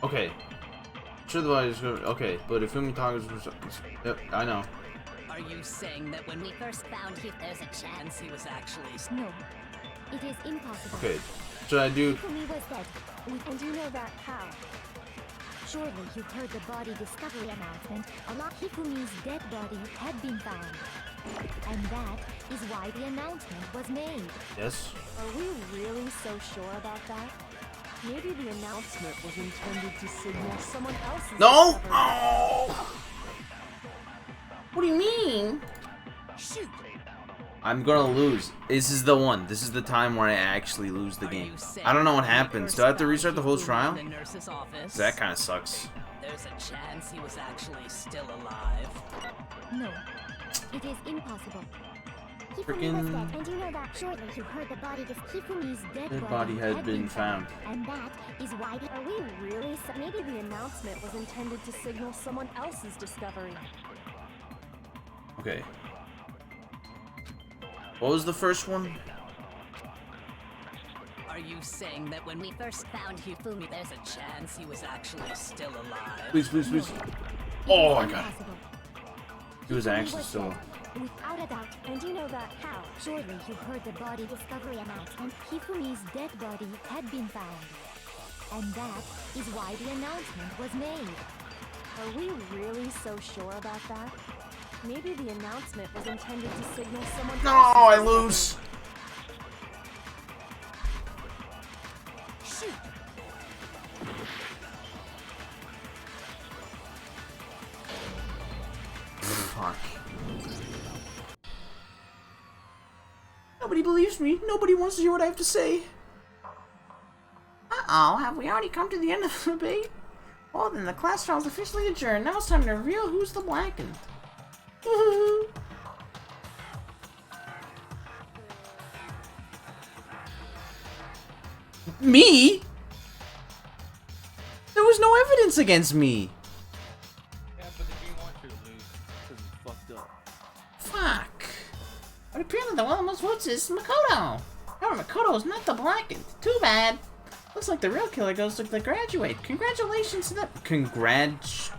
Okay. Sure, the body's good. Okay, but if Hifumi talks, yep, I know. Are you saying that when we first found him, there's a chance he was actually No. It is impossible. Okay, should I do? Hifumi was dead. And you know that how? Surely you heard the body discovery announcement. Hifumi's dead body had been found. And that is why the announcement was made. Yes. Are we really so sure about that? Maybe the announcement was intended to signal someone else's No! discovery. Oh! What do you mean? Shoot! I'm gonna lose. This is the one. This is the time where I actually lose the game. I don't know what happens. Do I have to restart the whole trial? In the nurse's office, That kind of sucks. there's a chance he was actually still alive. No. It is impossible. Hifumi Frickin' was dead, and you know that. Surely you heard the body Hifumi's dead Dead body had been found. And that is why the... Are we really so? Maybe the announcement was intended to signal someone else's discovery. Okay. What was the first one? Are you saying that when we first found Hifumi, there's a chance he was actually still alive? Please, please, please. Oh, I got it. He was actually still. Without a doubt. And you know that how? Surely you heard the body discovery announcement. Hifumi's dead body had been found. And that is why the announcement was made. Are we really so sure about that? Maybe the announcement was intended to signal someone No, else's I discovery. lose. Shoot! Fuck. Nobody believes me. Nobody wants to hear what I have to say. Uh-oh, have we already come to the end of the debate? Well then, the class trial is officially adjourned. Now it's time to reveal who's the blackened. Me? There was no evidence against me. Yeah, but the game wants you to lose because it's fucked up. Fuck. But apparently the one with most votes is Makoto. However, Makoto is not the blackened. Too bad. Looks like the real killer goes to the graduate. Congratulations to them. Congratulations.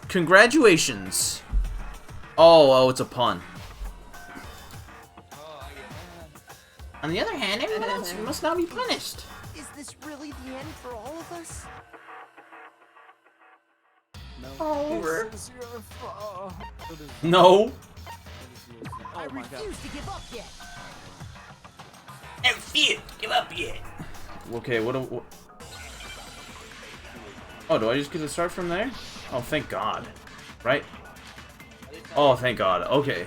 Congratulations. Oh, it's a pun. On the other hand, everyone else must now be punished. Is this really the end for all of us? Over. This is your fault. No. I refuse to give up yet. Give up yet. Okay, what? Oh, do I just get to start from there? Oh, thank God. Right? Oh, thank God. Okay.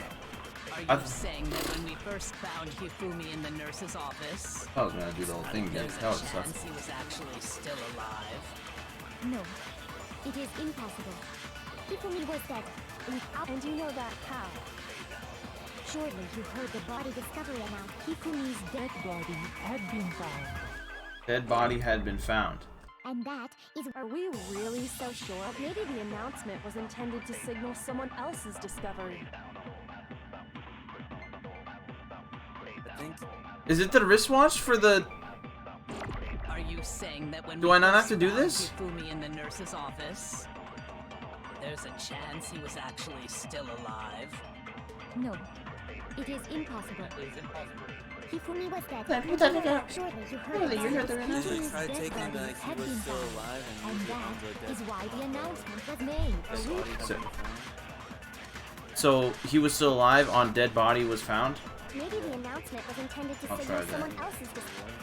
Are you saying that when we first found Hifumi in the nurse's office, I was gonna do the whole thing again. there's That a was tough. chance he was actually still alive? No, it is impossible. Hifumi was dead without... And you know that how? Surely you heard the body discovery announced. Hifumi's dead body had been found. Dead body had been found. And that is... Are we really so sure? Maybe the announcement was intended to signal someone else's discovery. I think. Is it the wristwatch for the... Are you saying that when Do we I not have first to do found this? Hifumi in the nurse's office, there's a chance he was actually still alive? No, it is impossible. Hifumi was dead. Surely you heard Surely you heard the They Hifumi's tried dead taking body that had he was been still found. alive and And used it onto a that dead is why the body. announcement was made. His body had So- been found. So, he was still alive on dead body was found? Maybe the announcement was intended to I'll signal try that. someone else's discovery.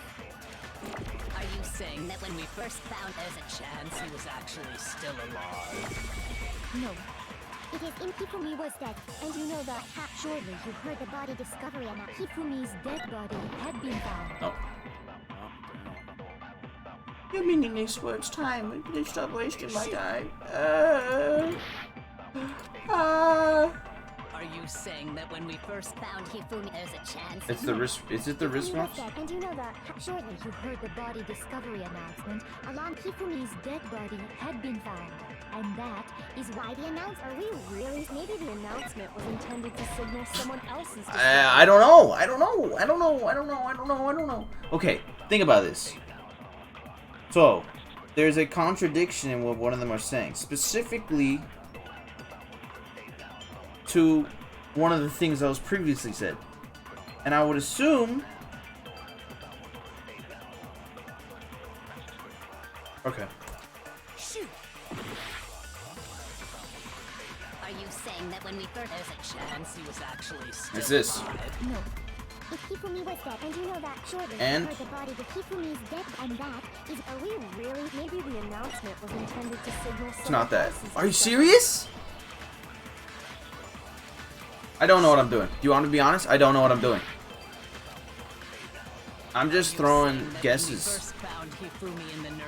Are you saying that when we first found there's a chance he was actually still alive? No. It is in Hifumi was dead, and you know that surely you heard the body discovery and that Hifumi's dead body had been found. Oh. You're meaningless words, time. Please stop wasting my time. Are you saying that when we first found Hifumi there's a chance? It's the wrist... Is it the Hifumi wristwatch? was dead, and you know that surely you heard the body discovery announcement along Hifumi's dead body had been found. And that is why the announcement... Are we really? Maybe the announcement was intended to signal someone else's discovery. I don't know. I don't know. I don't know. I don't know. I don't know. I don't know. Okay, think about this. So, there's a contradiction in what one of them are saying. Specifically to one of the things that was previously said. And I would assume... Okay. Shoot! Are you saying that when we first there's a chance he was actually still What's this? alive? No. If Hifumi was dead, and you know that surely And? you heard the body of Hifumi's dead, and that is... Are we really? Maybe the announcement was intended to signal It's someone not that. else's Are you discovery. serious? I don't know what I'm doing. Do you want to be honest? I don't know what I'm doing. I'm just throwing guesses.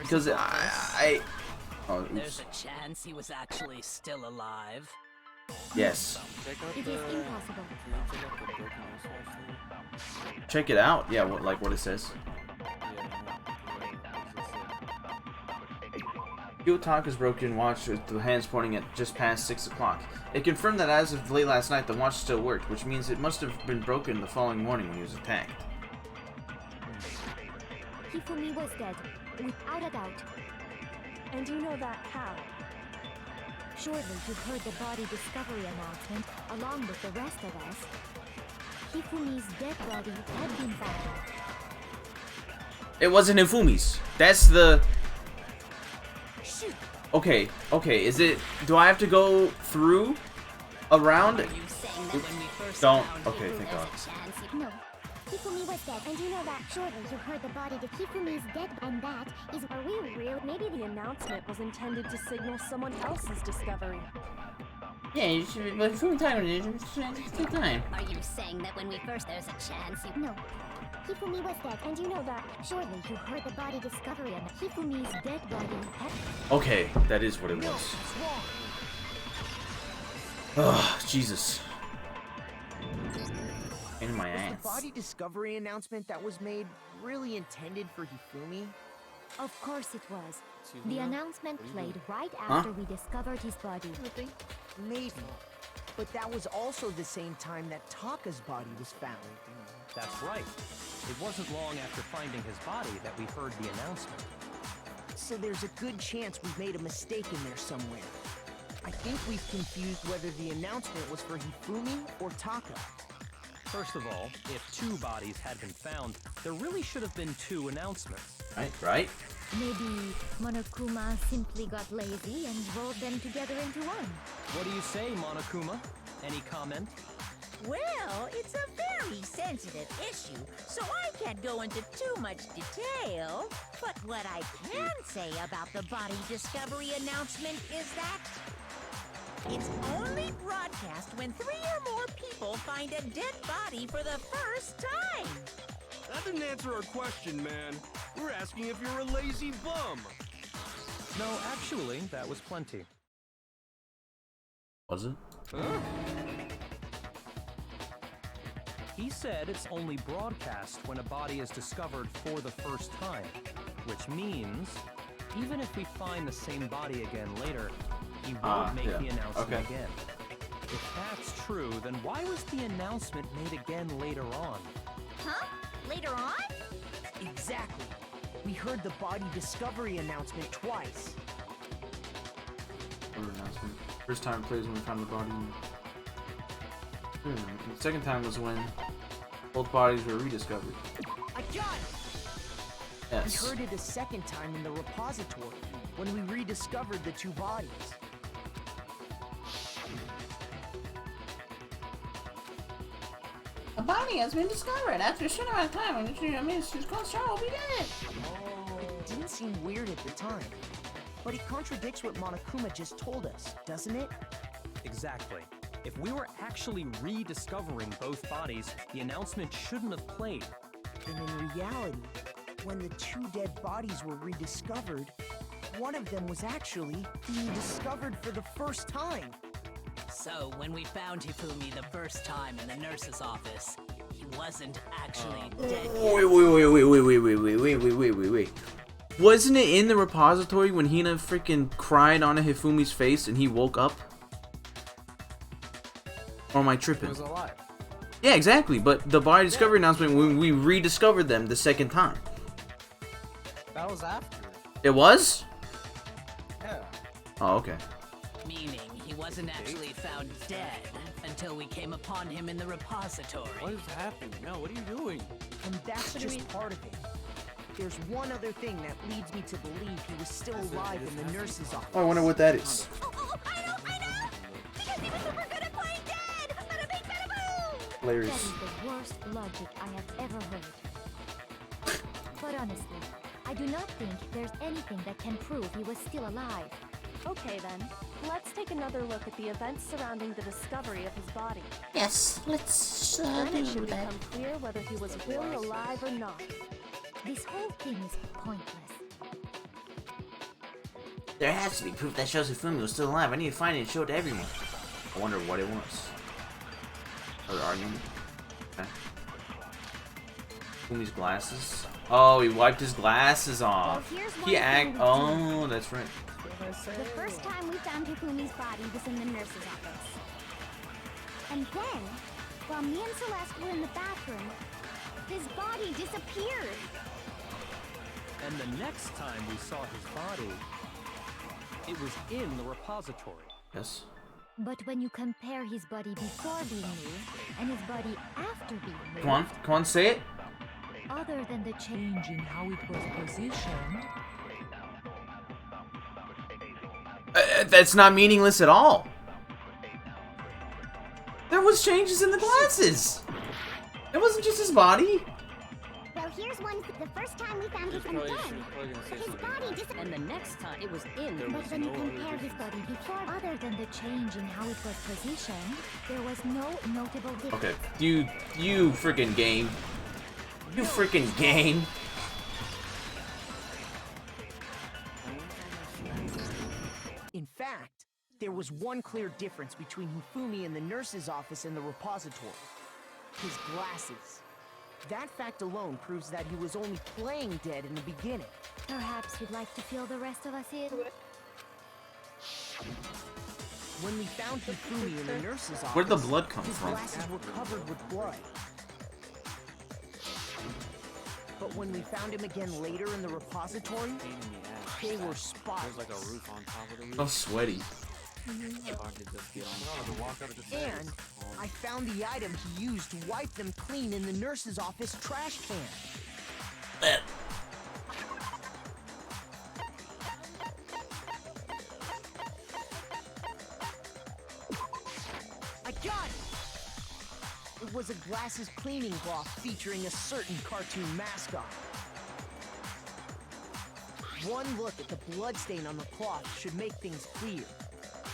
Because I oh, There's oops. a chance he was actually still alive. Yes. It is impossible. Check it out. Yeah, like what it says. Taka's broken watch with the hands pointing at just past 6 o'clock. It confirmed that as of late last night, the watch still worked, which means it must have been broken the following morning when he was attacked. Hifumi was dead, without a doubt. And you know that how? Surely you heard the body discovery announcement along with the rest of us. Hifumi's dead body had been found. It wasn't Hifumi's. That's the... Okay, okay, is it... Do I have to go through? Around? Oops. Don't. Okay, thank God. No. Hifumi was dead, and you know that surely you heard the body of Hifumi's dead, and that is... Are we real? Maybe the announcement was intended to signal someone else's discovery. Yeah, you should be... But who time it is? It's time. Are you saying that when we first there's a chance you... No. Hifumi was dead, and you know that surely you heard the body discovery and Hifumi's dead body had... Okay, that is what it was. Ugh, Jesus. In my Was ass. the body discovery announcement that was made really intended for Hifumi? Of course it was. The announcement played right Huh? after we discovered his body. Maybe. But that was also the same time that Taka's body was found. That's right. It wasn't long after finding his body that we heard the announcement. So there's a good chance we've made a mistake in there somewhere. I think we've confused whether the announcement was for Hifumi or Taka. First of all, if 2 bodies had been found, there really should have been 2 announcements. Right? Maybe Monokuma simply got lazy and rolled them together into one. What do you say, Monokuma? Any comment? Well, it's a very sensitive issue, so I can't go into too much detail. But what I can say about the body discovery announcement is that it's only broadcast when 3 or more people find a dead body for the first time. That didn't answer our question, man. We're asking if you're a lazy bum. No, actually, that was plenty. Was it? Huh? He said it's only broadcast when a body is discovered for the first time, which means even if we find the same body again later, he won't make the announcement again. If that's true, then why was the announcement made again later on? Huh? Later on? Exactly. We heard the body discovery announcement twice. Announcement. First time players when we found the body. The second time was when both bodies were rediscovered. I got it! Yes. We heard it a second time in the repository, when we rediscovered the 2 bodies. A body has been discovered after a certain amount of time, and Mr. Construct will be dead. It didn't seem weird at the time, but it contradicts what Monokuma just told us, doesn't it? Exactly. If we were actually rediscovering both bodies, the announcement shouldn't have played. And in reality, when the 2 dead bodies were rediscovered, one of them was actually being discovered for the first time. So, when we found Hifumi the first time in the nurse's office, he wasn't actually dead. Wait. Wasn't it in the repository when Hina freaking cried on Hifumi's face and he woke up? Or am I tripping? He was alive. Yeah, exactly. But the body discovery announcement when we rediscovered them the second time. That was after. It was? Yeah. Oh, okay. Meaning he wasn't actually found dead until we came upon him in the repository. What is happening? No, what are you doing? And that's just part of it. There's one other thing that leads me to believe he was still alive in the nurse's office. Oh, I wonder what that is. I know! Because he was super good at playing dead! Bada bing, bada boom! Hilarious. That is the worst logic I have ever heard. But honestly, I do not think there's anything that can prove he was still alive. Okay then, let's take another look at the events surrounding the discovery of his body. Yes, let's Then it do should that. become clear whether he was really alive or not. This whole thing is pointless. There has to be proof that shows Hifumi was still alive. I need to find it and show it to everyone. I wonder what it was. Another argument. Okay. Hifumi's glasses. Oh, he wiped his glasses off. Well, here's He one act. thing we Oh, that's right. The first time we found Hifumi's body was in the nurse's office. And then, while me and Celeste were in the bathroom, his body disappeared. And the next time we saw his body, it was in the repository. Yes. But when you compare his body before being moved and his body after being moved, Come on, say it. other than the change in how it was positioned, That's not meaningless at all. There was changes in the glasses. It wasn't just his body. well, here's one. The first time we found him again, his body disappeared. And the next time it was in the But when you compare his body before, other than the change in how it was positioned, there was no notable difference. Okay, you freaking game. You freaking game. In fact, there was one clear difference between Hifumi in the nurse's office and the repository. His glasses. That fact alone proves that he was only playing dead in the beginning. Perhaps you'd like to fill the rest of us in? When we found Hifumi in the nurse's office, Where'd the blood come his from? glasses were covered with blood. But when we found him again later in the repository, they were spotless. There's like a roof on top of the roof. Oh, sweaty. And I found the item he used to wipe them clean in the nurse's office trash can. I got it! was a glasses cleaning cloth featuring a certain cartoon mascot. One look at the bloodstain on the cloth should make things clear.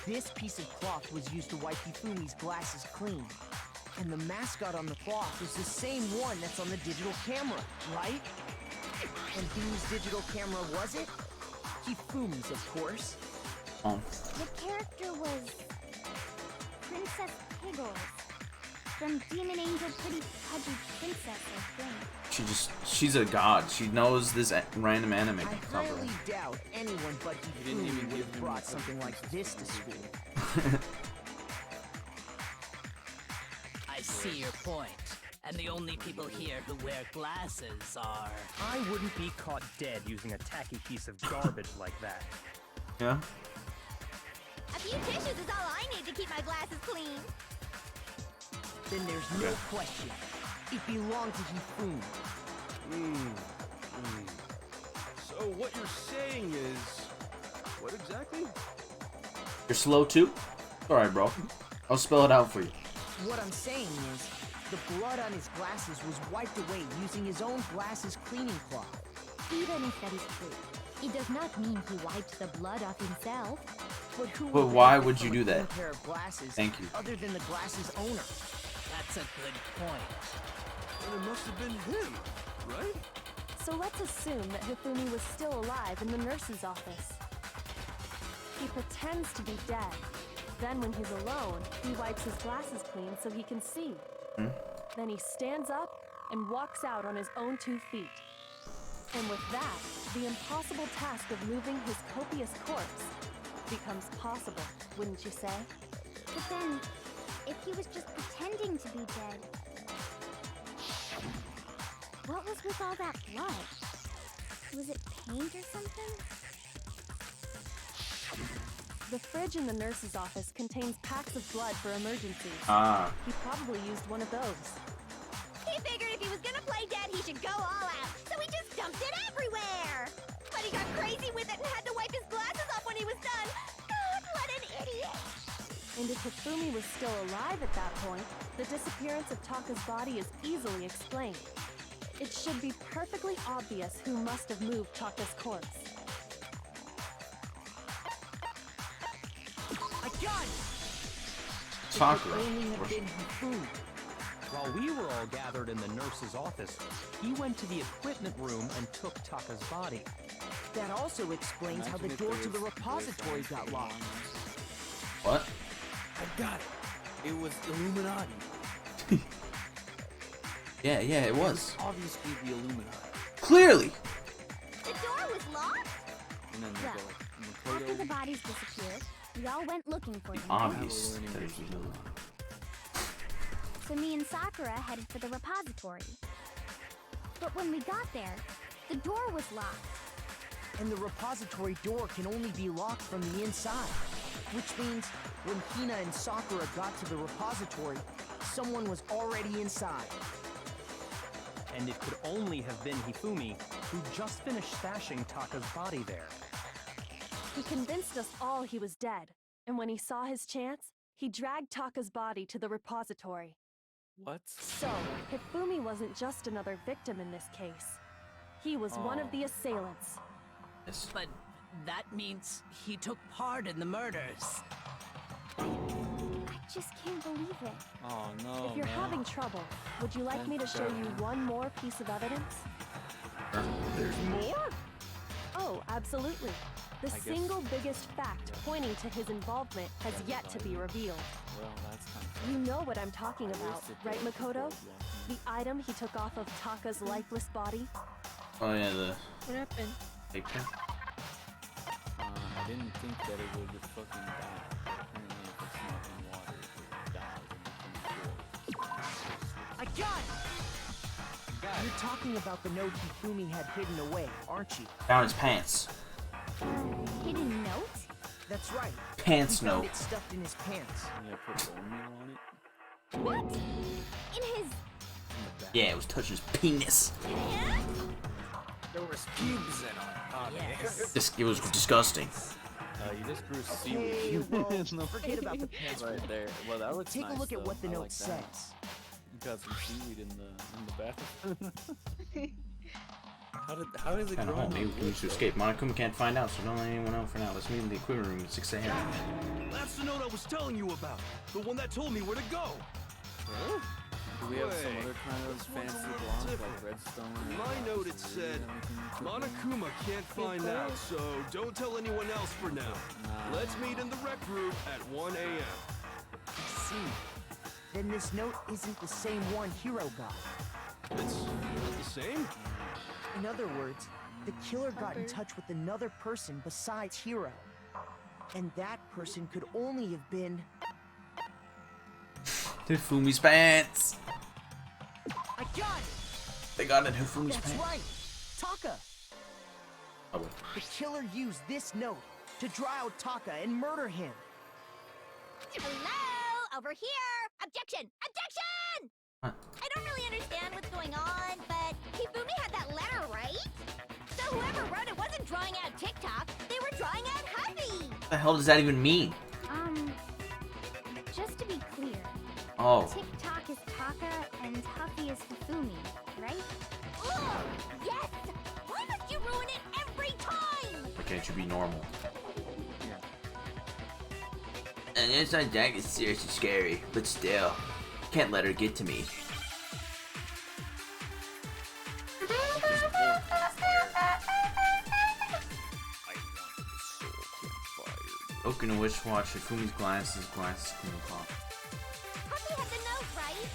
This piece of cloth was used to wipe Hifumi's glasses clean. And the mascot on the cloth is the same one that's on the digital camera, right? And whose digital camera was it? Hifumi's, of course. Oh. The character was Princess Piggles from Demon Angel Pretty Pudgy Princess, I think. She's a god. She knows this random anime. I highly doubt anyone but Hifumi would have brought something like this to school. I see your point. And the only people here who wear glasses are... I wouldn't be caught dead using a tacky piece of garbage like that. Yeah? A few tissues is all I need to keep my glasses clean. Then there's no question. It belonged to Hifumi. So what you're saying is... What exactly? You're slow too? Alright, bro. I'll spell it out for you. What I'm saying is, the blood on his glasses was wiped away using his own glasses cleaning cloth. Even if that is true, it does not mean he wiped the blood off himself. But why would you do that? Pair of glasses Thank you. Other than the glasses owner. That's a good point. Well, it must have been him, right? So let's assume that Hifumi was still alive in the nurse's office. He pretends to be dead. Then when he's alone, he wipes his glasses clean so he can see. Then he stands up and walks out on his own 2 feet. And with that, the impossible task of moving his copious corpse becomes possible, wouldn't you say? But then, if he was just pretending to be dead, what was with all that blood? Was it paint or something? The fridge in the nurse's office contains packs of blood for emergencies. He probably used one of those. He figured if he was gonna play dead, he should go all out, so he just dumped it everywhere. But he got crazy with it and had to wipe his glasses off when he was done. God, what an idiot! And if Hifumi was still alive at that point, the disappearance of Taka's body is easily explained. It should be perfectly obvious who must have moved Taka's corpse. Sakura. While we were all gathered in the nurse's office, he went to the equipment room and took Taka's body. That also explains how the door to the repository got locked. What? I got it. It was Illuminati. Yeah, it was. Obviously the Illuminati. Clearly! The door was locked? And then Well, they go like, after the bodies disappeared, we all went looking for them. Obvious. So me and Sakura headed for the repository. But when we got there, the door was locked. And the repository door can only be locked from the inside. Which means, when Hina and Sakura got to the repository, someone was already inside. And it could only have been Hifumi, who just finished stashing Taka's body there. He convinced us all he was dead, and when he saw his chance, he dragged Taka's body to the repository. What? So, Hifumi wasn't just another victim in this case. He was one of the assailants. Yes. But that means he took part in the murders. I just can't believe it. Oh no. If you're having trouble, would you like me to show you one more piece of evidence? There's more? Oh, absolutely. The single biggest fact pointing to his involvement has yet to be revealed. Well, that's kind of... You know what I'm talking about, right, Makoto? The item he took off of Taka's lifeless body? Oh yeah, the What happened? paper. I didn't think that it would just fucking die. But apparently if it's not in water, it dies and becomes I got it! You're talking about the note Hifumi had hidden away, aren't you? Down his pants. Hidden note? That's right. Pants He found note. it stuffed in his pants. Yeah, put bone meal on it. What? In his... Yeah, it was touching his penis. There was pubes in it. Yes. It was disgusting. You just grew Okay, seaweed. well, forget about the pants. Right there. Well, that looks Take nice, a look at though. what the I note like that. says. got some seaweed in the bathroom. How does it Kinda grow? home. Maybe we can use to escape. Monokuma can't find out, so don't let anyone know for now. Let's meet in the equipment room at 6 a.m. That's the note I was telling you about. The one that told me where to go. Huh? Do we have some Wait, other kind of this one's fancy a little block different. like redstone? In my note it said, Monokuma can't find out, so don't tell anyone else for now. Let's meet in the rec room at 1 a.m. I see. Then this note isn't the same one Hiro got. It's not the same? In other words, the killer got in touch with another person besides Hiro. And that person could only have been... Hifumi's pants! I got it! They got it in Hifumi's That's pants. right! Taka! Oh, wait. The killer used this note to draw out Taka and murder him. Hello? Over here! Objection! Objection! Huh. I don't really understand what's going on, but Hifumi had that letter, right? So whoever wrote it wasn't drawing out TikTok, they were drawing out Huffy! What the hell does that even mean? Just to be clear, Oh. TikTok is Taka and Huffy is Hifumi, right? Oh, yes! Why must you ruin it every time? Why can't you be normal? And it's not that it's seriously scary, but still, can't let her get to me. Broken a wish watch, Hifumi's glasses clean cloth. Huffy had the note, right?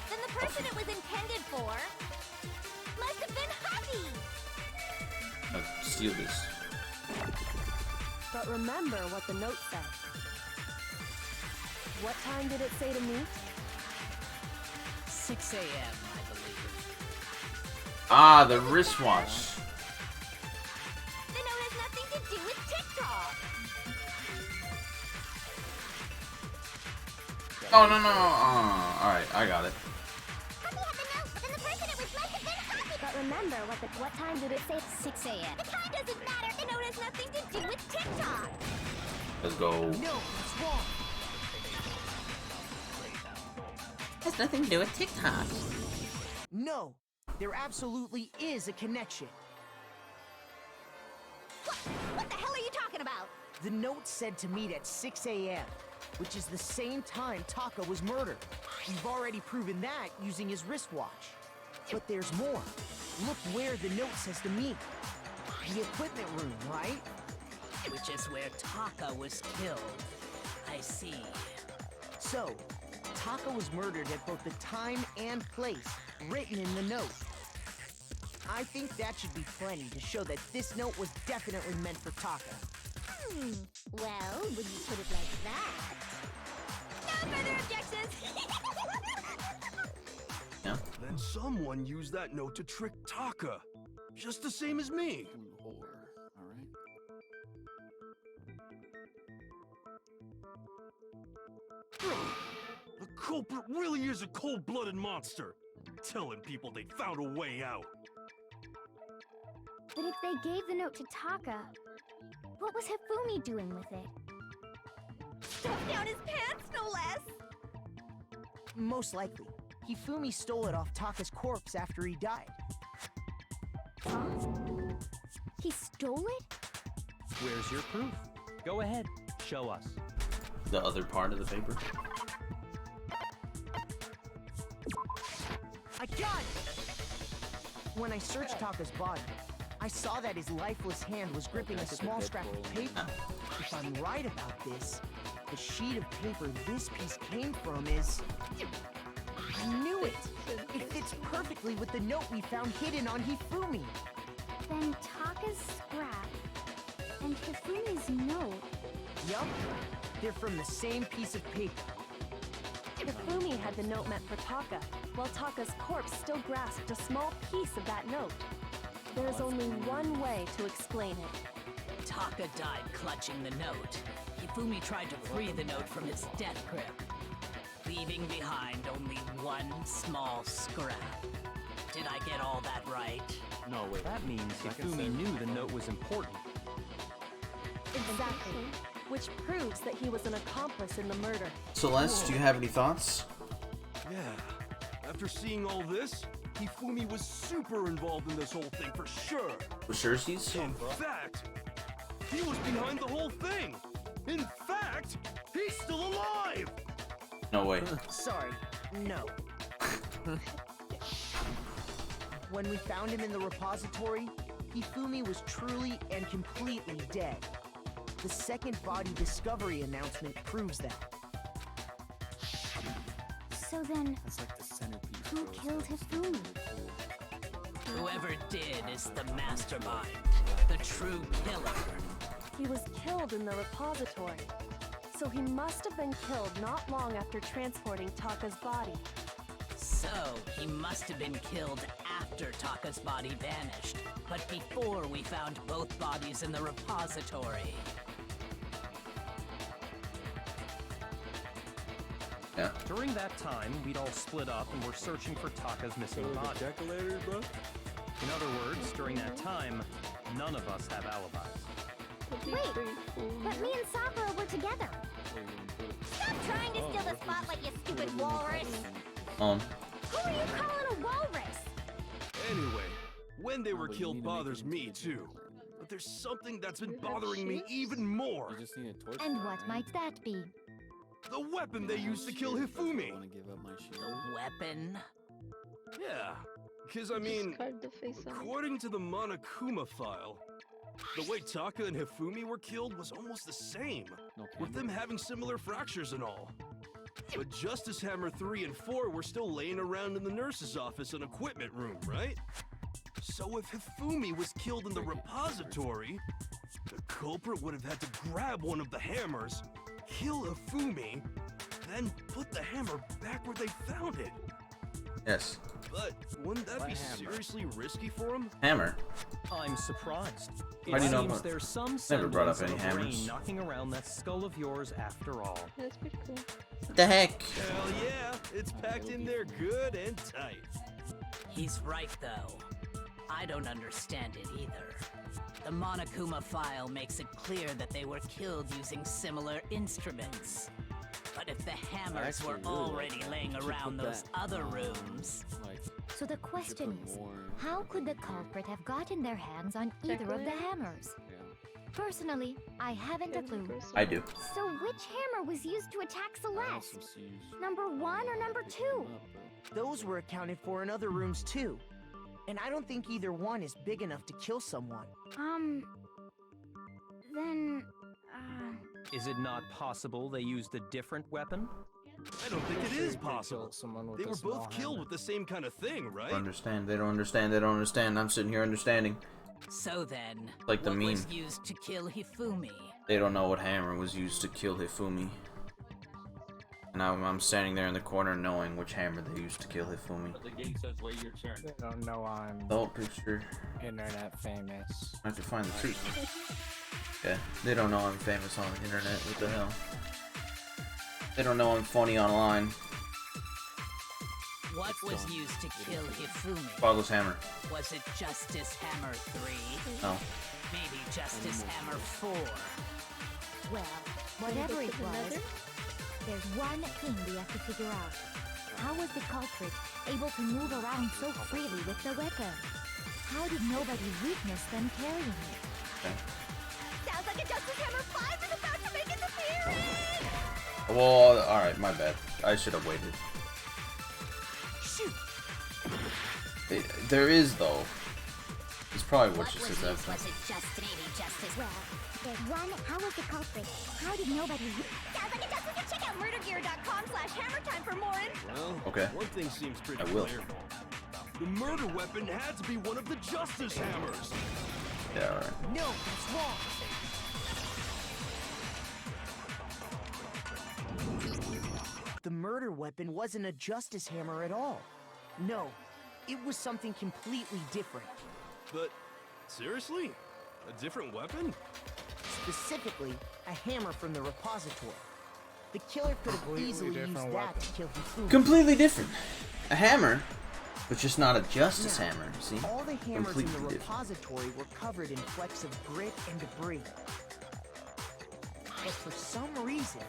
Then the person it was intended for must have been Huffy! Steal this. But remember what the note said. What time did it say to meet? 6 a.m., I believe. Ah, the wristwatch. The note has nothing to do with TikTok! Oh, no, no. Alright, I got it. Huffy had the note, but then the person it was must have been Huffy! But remember, what time did it say? 6 a.m. The time doesn't matter! The note has nothing to do with TikTok! Let's go. No, it's wrong. Has nothing to do with TikTok. No, there absolutely is a connection. What the hell are you talking about? The note said to meet at 6 a.m., which is the same time Taka was murdered. We've already proven that using his wristwatch. But there's more. Look where the note says to meet. The equipment room, right? Which is where Taka was killed. I see. So, Taka was murdered at both the time and place written in the note. I think that should be plenty to show that this note was definitely meant for Taka. Well, when you put it like that... No further objections! Yeah. Then someone used that note to trick Taka. Just the same as me. The culprit really is a cold-blooded monster. Telling people they found a way out. But if they gave the note to Taka, what was Hifumi doing with it? Stuffed down his pants, no less! Most likely, Hifumi stole it off Taka's corpse after he died. Huh? He stole it? Where's your proof? Go ahead, show us. The other part of the paper. I got it! When I searched Taka's body, I saw that his lifeless hand was gripping a small scrap of paper. If I'm right about this, the sheet of paper this piece came from is... I knew it! It fits perfectly with the note we found hidden on Hifumi. Then Taka's scrap and Hifumi's note... Yup, they're from the same piece of paper. Hifumi had the note meant for Taka, while Taka's corpse still grasped a small piece of that note. There's only one way to explain it. Taka died clutching the note. Hifumi tried to free the note from its death grip, leaving behind only one small scrap. Did I get all that right? No, wait. That means Hifumi knew the note was important. Exactly. Which proves that he was an accomplice in the murder. Celeste, do you have any thoughts? Yeah. After seeing all this, Hifumi was super involved in this whole thing for sure. For sure, she's. In fact, he was behind the whole thing. In fact, he's still alive. No way. Sorry, no. When we found him in the repository, Hifumi was truly and completely dead. The second body discovery announcement proves that. So then, That's like the centerpiece. who killed Hifumi? Whoever did is the mastermind, the true killer. He was killed in the repository. So he must have been killed not long after transporting Taka's body. So, he must have been killed after Taka's body vanished, but before we found both bodies in the repository. Yeah. During that time, we'd all split up and were searching for Taka's missing body. Decolators, bro? In other words, during that time, none of us have alibis. Wait, but me and Sakura were together. Stop trying to steal the spotlight, you stupid walrus! Who are you calling a walrus? Anyway, when they were killed bothers me too. But there's something that's been bothering me even more. You just need a torch. And what might that be? The weapon they used to kill Hifumi. I want to give up my shield. The weapon? Yeah, because I mean, according to the Monokuma file, the way Taka and Hifumi were killed was almost the same, with them having similar fractures and all. But Justice Hammer 3 and 4 were still laying around in the nurse's office and equipment room, right? So if Hifumi was killed in the repository, the culprit would have had to grab one of the hammers, kill Hifumi, then put the hammer back where they found it. Yes. But wouldn't that be seriously risky for him? Hammer. I'm surprised. How It do you know seems about- there's some Never brought up semblance any of a brain hammers. knocking around that skull of yours after all. That's pretty cool. What the heck? Hell yeah, it's packed in there good and tight. He's right, though. I don't understand it either. The Monokuma file makes it clear that they were killed using similar instruments. But if the hammers were already laying around those other rooms... So the question is, how could the culprit have gotten their hands on either of the hammers? Personally, I haven't a clue. I do. So which hammer was used to attack Celeste? Number 1 or number 2? Those were accounted for in other rooms too. And I don't think either one is big enough to kill someone. Then, Is it not possible they used a different weapon? I don't think it is possible. They were both killed with the same kind of thing, Don't right? understand. They don't understand. They don't understand. I'm sitting here understanding. So then, Like the what meme. was used to kill Hifumi? They don't know what hammer was used to kill Hifumi. And I'm standing there in the corner knowing which hammer they used to kill Hifumi. But the game says wait your turn. They don't know I'm The whole picture. internet famous. I have to find the truth. Yeah, they don't know I'm famous on the internet. What the hell? They don't know I'm funny online. What was used to kill Hifumi? Boggle's hammer. Was it Justice Hammer 3? No. Maybe Justice Hammer 4? Well, whatever it was, there's one thing we have to figure out. How was the culprit able to move around so freely with the weapon? How did nobody witness them carrying it? Okay. sounds like a Justice Hammer 5 is about to make its appearance! Well, alright, my bad. I should have waited. Shoot! There is, though. It's probably what she says Was after. it just maybe Justice? Well, there's one. How was the culprit? How did nobody? Sounds like a Justice. Check out murdergear.com/hammertime for more info. Well, Okay. one thing seems pretty I will. clear. The murder weapon had to be one of the Justice Hammers. Yeah, alright. No, that's wrong. The murder weapon wasn't a justice hammer at all. No, it was something completely different. But, seriously? A different weapon? Specifically, a hammer from the repository. The killer could have easily used that to kill Hifumi. Completely different. A hammer, but just not a justice hammer, see? All the hammers in the Completely different. repository were covered in flecks of grit and debris. But for some reason,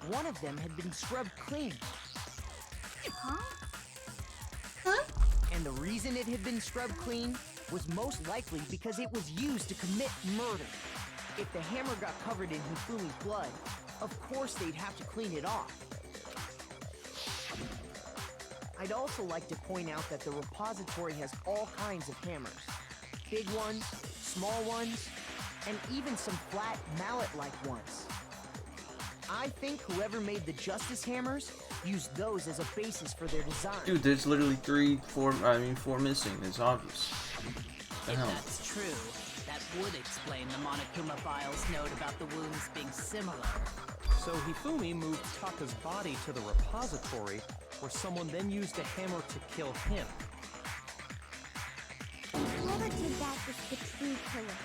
one of them had been scrubbed clean. Huh? And the reason it had been scrubbed clean was most likely because it was used to commit murder. If the hammer got covered in Hifumi's blood, of course they'd have to clean it off. I'd also like to point out that the repository has all kinds of hammers. Big ones, small ones, and even some flat mallet-like ones. I think whoever made the Justice Hammers used those as a basis for their design. Dude, there's literally four missing. It's obvious. If that's true, that would explain the Monokuma file's note about the wounds being similar. So Hifumi moved Taka's body to the repository, where someone then used a hammer to kill him. Whoever did that is the true killer.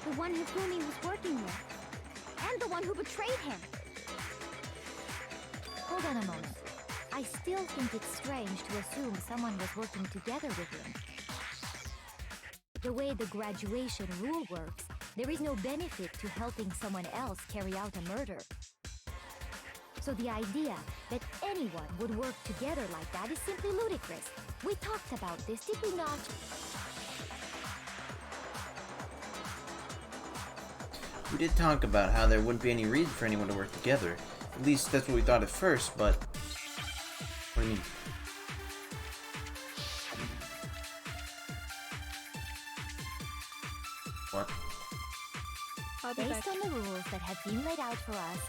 The one Hifumi was working with. And the one who betrayed him. Hold on a moment. I still think it's strange to assume someone was working together with him. The way the graduation rule works, there is no benefit to helping someone else carry out a murder. So the idea that anyone would work together like that is simply ludicrous. We talked about this, did we not? We did talk about how there wouldn't be any reason for anyone to work together. At least that's what we thought at first, but... What do you mean? What? Based on the rules that have been laid out for us,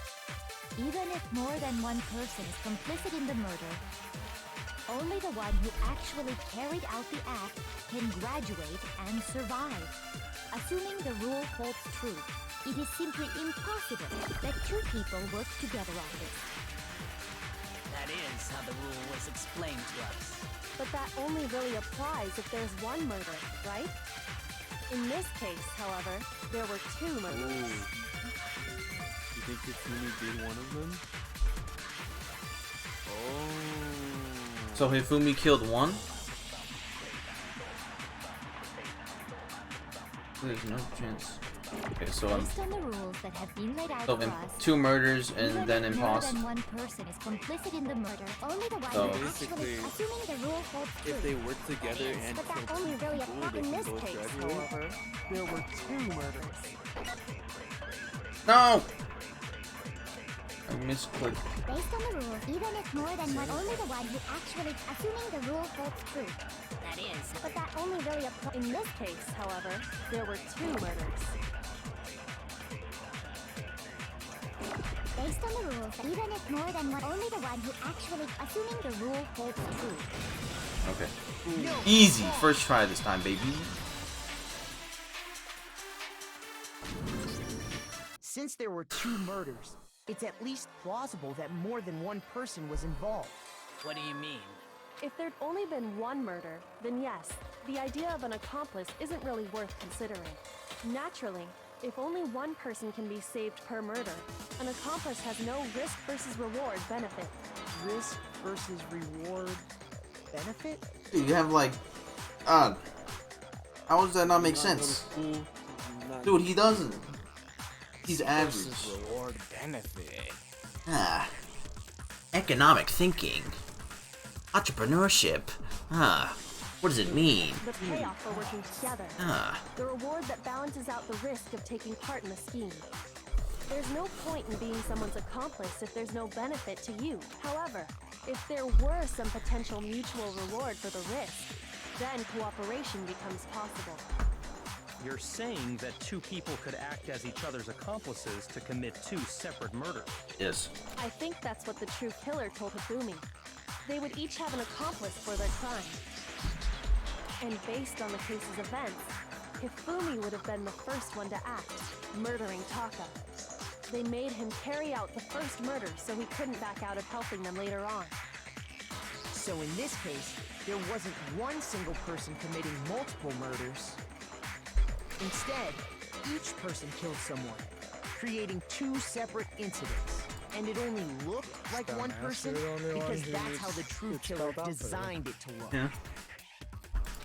even if more than one person is complicit in the murder, only the one who actually carried out the act can graduate and survive. Assuming the rule holds true, it is simply impossible that two people work together on this. That is how the rule was explained to us. But that only really applies if there's one murder, right? In this case, however, there were two murders. You think Hifumi did one of them? Oh. So Hifumi killed one? There's no chance. Okay, so based on the rules that have been laid out so for us, two murders and then impossible. More than one person is complicit in the murder. Only the one So who actually, assuming the rule holds true. If they work together and but that only really applies in this case, however. There were two murders. No! I misclicked. Based on the rules, even if more than one, only the one who actually, assuming the rule holds true. That is. But that only really applies in this case, however. There were two murders. Based on the rules, even if more than one, only the one who actually, assuming the rule holds true. Okay. Easy. First try this time, baby. Since there were two murders, it's at least plausible that more than one person was involved. What do you mean? If there'd only been one murder, then yes, the idea of an accomplice isn't really worth considering. Naturally, if only one person can be saved per murder, an accomplice has no risk versus reward benefit. Risk versus reward benefit? Dude, you have like... how does that not make sense? Dude, he doesn't. He's average. Reward benefit. Economic thinking. Entrepreneurship. What does it mean? The payoff for working together. The reward that balances out the risk of taking part in the scheme. There's no point in being someone's accomplice if there's no benefit to you. However, if there were some potential mutual reward for the risk, then cooperation becomes possible. You're saying that two people could act as each other's accomplices to commit two separate murders? Yes. I think that's what the true killer told Hifumi. They would each have an accomplice for their crime. And based on the case's events, Hifumi would have been the first one to act, murdering Taka. They made him carry out the first murder so he couldn't back out of helping them later on. So in this case, there wasn't one single person committing multiple murders. Instead, each person killed someone, creating two separate incidents. And it only looked like one person because that's how the true killer designed it to look. Yeah.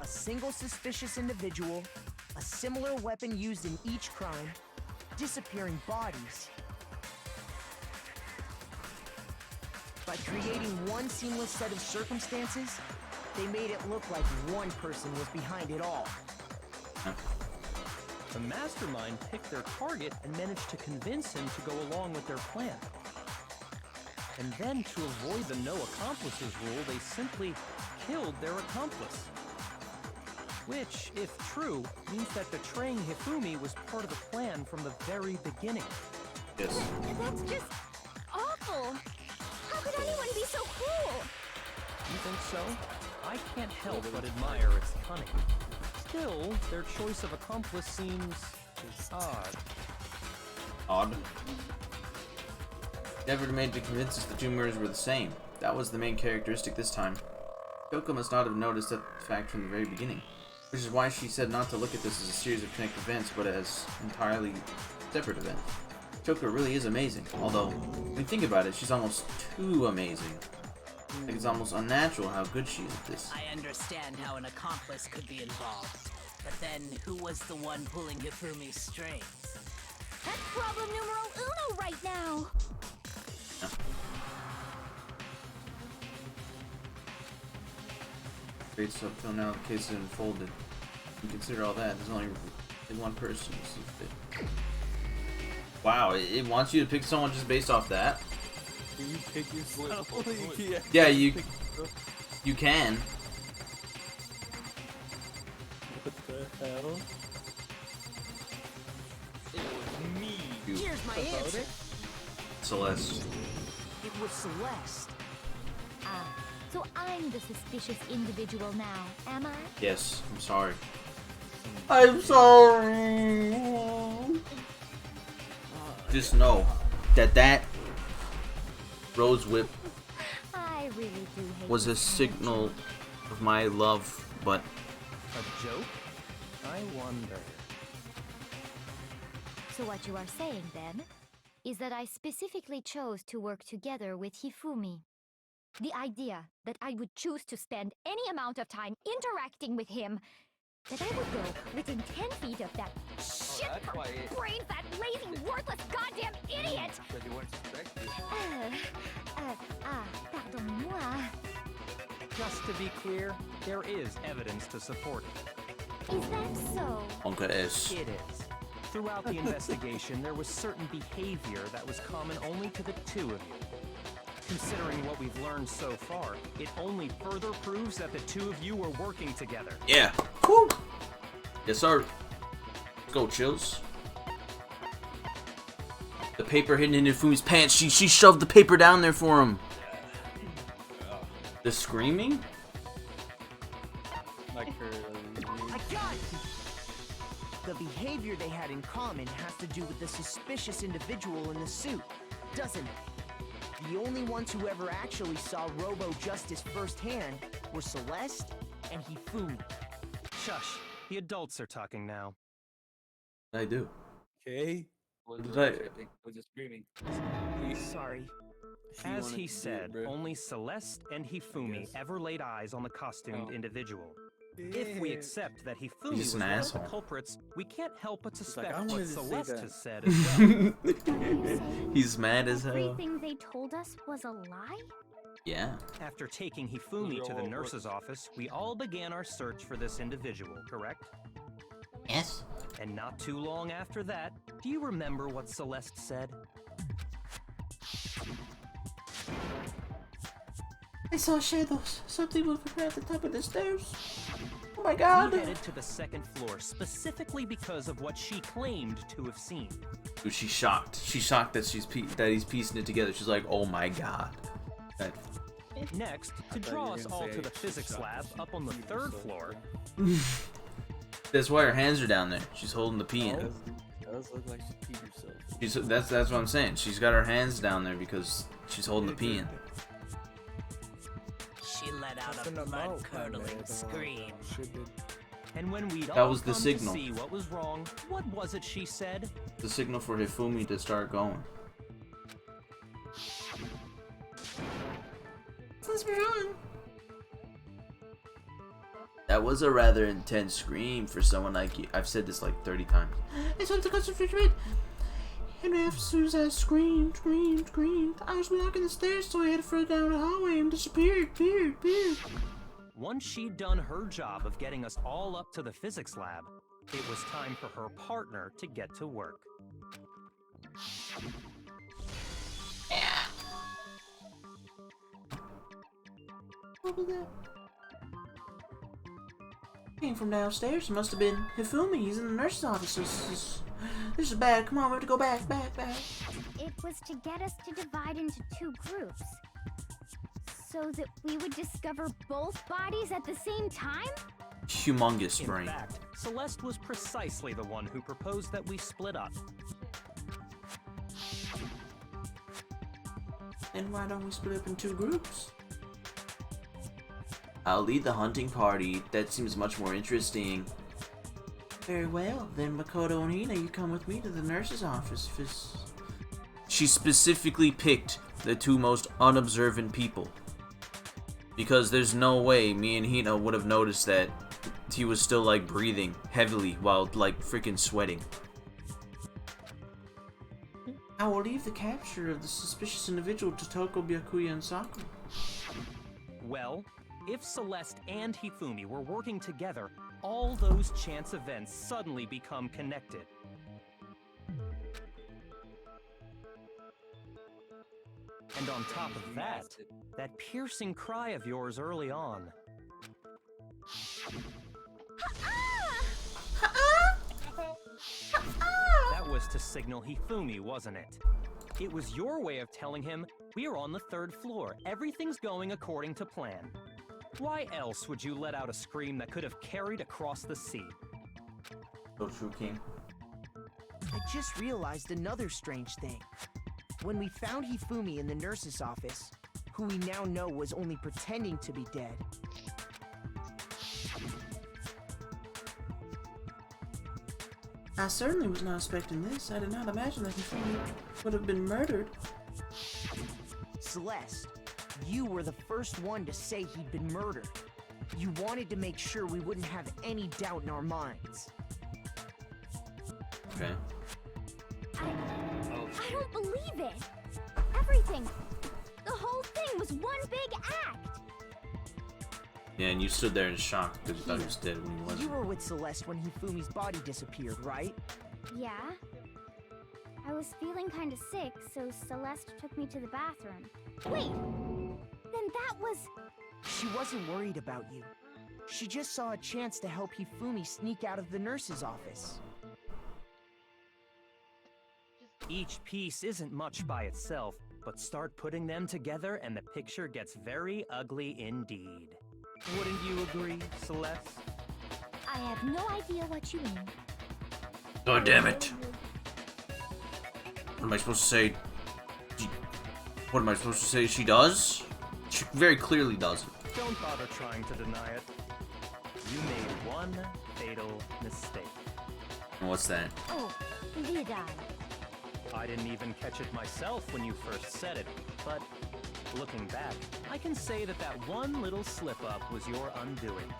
A single suspicious individual, a similar weapon used in each crime, disappearing bodies. By creating one seamless set of circumstances, they made it look like one person was behind it all. The mastermind picked their target and managed to convince him to go along with their plan. And then, to avoid the no accomplices rule, they simply killed their accomplice. Which, if true, means that betraying Hifumi was part of the plan from the very beginning. Yes. That's just awful. How could anyone be so cruel? You think so? I can't help but admire its cunning. Still, their choice of accomplice seems odd. Odd. Never made to convince us the two murders were the same. That was the main characteristic this time. Kyoko must not have noticed that fact from the very beginning. Which is why she said not to look at this as a series of connected events, but as entirely separate events. Kyoko really is amazing, although, when you think about it, she's almost too amazing. Like, it's almost unnatural how good she is at this. I understand how an accomplice could be involved, but then who was the one pulling Hifumi's strings? That's problem numero uno right now. Great, so up till now the case is unfolded. You consider all that, there's only one person who sees fit. Wow, it wants you to pick someone just based off that? Can you pick yourself? Yeah, you can. What the hell? It was me. Here's my answer. Celeste. It was Celeste. Ah, so I'm the suspicious individual now, am I? Yes, I'm sorry. I'm sorry. Just know that Rose Whip I really do hate was a this signal of my love, but A joke? I wonder. So what you are saying, then, is that I specifically chose to work together with Hifumi. The idea that I would choose to spend any amount of time interacting with him, that I would go within 10 feet of that brain-fat, lazy, worthless, goddamn idiot! Because you weren't suspected. Pardon-moi. Just to be clear, there is evidence to support it. Is that so? Uncle S. It is. Throughout the investigation, there was certain behavior that was common only to the two of you. Considering what we've learned so far, it only further proves that the two of you were working together. Yeah. Woo. Yes, sir. Let's go, Chills. The paper hidden in Hifumi's pants. She shoved the paper down there for him. The screaming? Like her. I got it! The behavior they had in common has to do with the suspicious individual in the suit, doesn't it? The only ones who ever actually saw Robo-Justice firsthand were Celeste and Hifumi. Shush. The adults are talking now. I do. Okay. Was just screaming. Sorry. As he said, only Celeste and Hifumi ever laid eyes on the costumed individual. If we accept that Hifumi was one of the culprits, we can't help but suspect what Celeste has said as well. He's mad as hell. Everything they told us was a lie? Yeah. After taking Hifumi to the nurse's office, we all began our search for this individual, correct? Yes. And not too long after that, do you remember what Celeste said? I saw shadows. Something moved at the top of the stairs. Oh my god. We headed to the second floor specifically because of what she claimed to have seen. Dude, she's shocked. She's shocked that he's piecing it together. She's like, oh my god. Next, to draw us all to the physics lab up on the third floor. That's why her hands are down there. She's holding the pee in. It does look like she peed herself. That's what I'm saying. She's got her hands down there because she's holding the pee in. She let out a blood-curdling scream. And when we'd That all was the come signal. to see what was wrong, what was it she said? The signal for Hifumi to start going. That was a rather intense scream for someone like you. I've said this like 30 times. I just want to concentrate. And after Susan screamed. I was walking the stairs, so I had to throw down the hallway and disappeared. Once she'd done her job of getting us all up to the physics lab, it was time for her partner to get to work. What was that? Came from downstairs. It must have been Hifumi. He's in the nurse's office. This is bad. Come on, we have to go back. It was to get us to divide into 2 groups, so that we would discover both bodies at the same time? Humongous brain. In fact, Celeste was precisely the one who proposed that we split up. And why don't we split up in 2 groups? I'll lead the hunting party. That seems much more interesting. Very well, then Makoto and Hina, you come with me to the nurse's office. She specifically picked the 2 most unobservant people. Because there's no way me and Hina would have noticed that he was still like breathing heavily while like freaking sweating. I will leave the capture of the suspicious individual to Toko, Byakuya, and Sakura. Well, if Celeste and Hifumi were working together, all those chance events suddenly become connected. And on top of that, that piercing cry of yours early on. That was to signal Hifumi, wasn't it? It was your way of telling him, we're on the 3rd floor, everything's going according to plan. Why else would you let out a scream that could have carried across the sea? So true, King. I just realized another strange thing. When we found Hifumi in the nurse's office, who we now know was only pretending to be dead, I certainly was not expecting this. I did not imagine that Hifumi would have been murdered. Celeste, you were the first one to say he'd been murdered. You wanted to make sure we wouldn't have any doubt in our minds. Okay. I don't believe it! Everything, the whole thing was one big act! Yeah, and you stood there in shock because you thought he was dead when he wasn't. You were with Celeste when Hifumi's body disappeared, right? Yeah. I was feeling kinda sick, so Celeste took me to the bathroom. Wait! Then that was... She wasn't worried about you. She just saw a chance to help Hifumi sneak out of the nurse's office. Each piece isn't much by itself, but start putting them together and the picture gets very ugly indeed. Wouldn't you agree, Celeste? I have no idea what you mean. God damn it. What am I supposed to say? What am I supposed to say she does? She very clearly doesn't. Don't bother trying to deny it. You made one fatal mistake. And what's that? Oh, did I? I didn't even catch it myself when you first said it, but looking back, I can say that that one little slip-up was your undoing.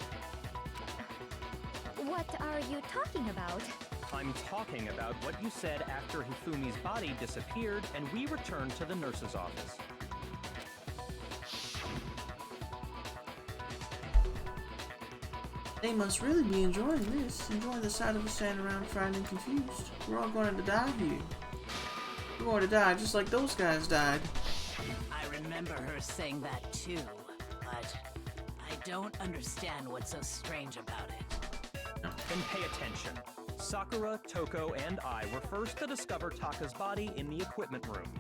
What are you talking about? I'm talking about what you said after Hifumi's body disappeared and we returned to the nurse's office. They must really be enjoying this. Enjoying the sight of us standing around frightened and confused. We're all going to die here. We're going to die just like those guys died. I remember her saying that too, but I don't understand what's so strange about it. Then pay attention. Sakura, Toko, and I were first to discover Taka's body in the equipment room.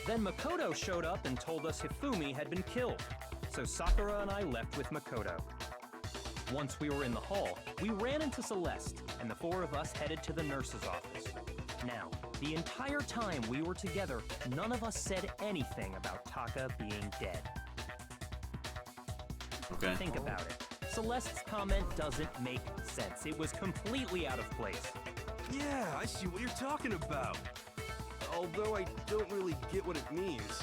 Then Makoto showed up and told us Hifumi had been killed, so Sakura and I left with Makoto. Once we were in the hall, we ran into Celeste, and the 4 of us headed to the nurse's office. Now, the entire time we were together, none of us said anything about Taka being dead. Okay. Think about it. Celeste's comment doesn't make sense. It was completely out of place. Yeah, I see what you're talking about. Although I don't really get what it means.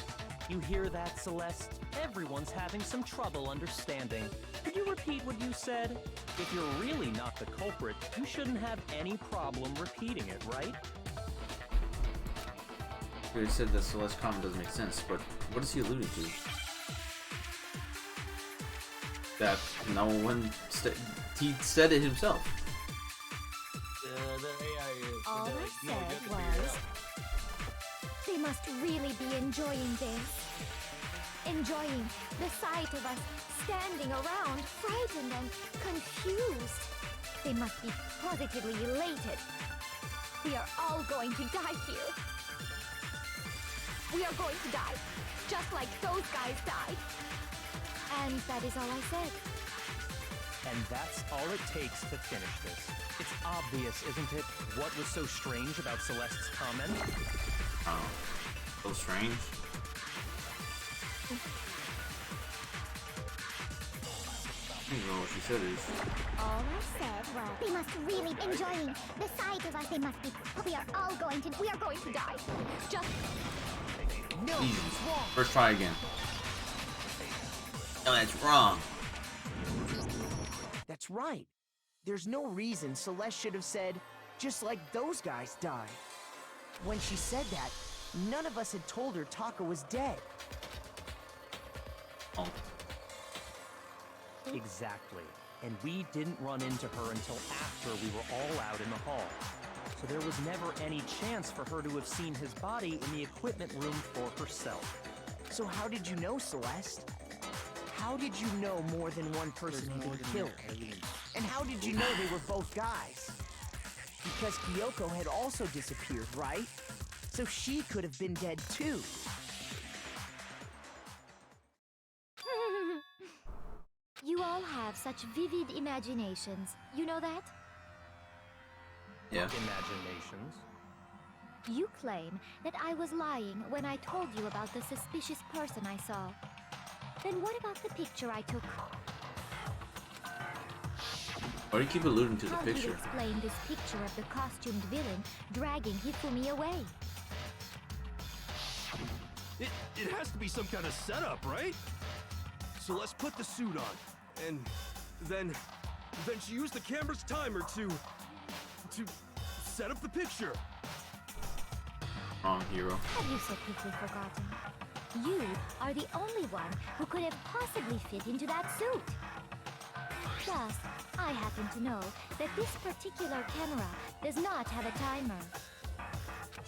You hear that, Celeste? Everyone's having some trouble understanding. Could you repeat what you said? If you're really not the culprit, you shouldn't have any problem repeating it, right? You already said that Celeste's comment doesn't make sense, but what is he alluding to? That no one he said it himself. All I said was, they must really be enjoying this. Enjoying the sight of us standing around, frightened and confused. They must be positively elated. We are all going to die here. We are going to die, just like those guys died. And that is all I said. And that's all it takes to finish this. It's obvious, isn't it? What was so strange about Celeste's comment? Oh, so strange. I don't know what she said is. All I said was, they must really be enjoying the sight of us. They must be. We are going to die. Just. No, Easy. it's wrong. First try again. No, that's wrong. That's right. There's no reason Celeste should have said, just like those guys died. When she said that, none of us had told her Taka was dead. Oh. Exactly. And we didn't run into her until after we were all out in the hall. So there was never any chance for her to have seen his body in the equipment room for herself. So how did you know, Celeste? How did you know more than one person had been killed? And how did you know they were both guys? Because Kyoko had also disappeared, right? So she could have been dead too. You all have such vivid imaginations. You know that? Yeah. Imaginations. You claim that I was lying when I told you about the suspicious person I saw. Then what about the picture I took? Why do you keep alluding to the How do you picture? explain this picture of the costumed villain dragging Hifumi away? It has to be some kind of setup, right? So let's put the suit on, and then she used the camera's timer to set up the picture. Wrong, hero. Have you so quickly forgotten? You are the only one who could have possibly fit into that suit. Plus, I happen to know that this particular camera does not have a timer.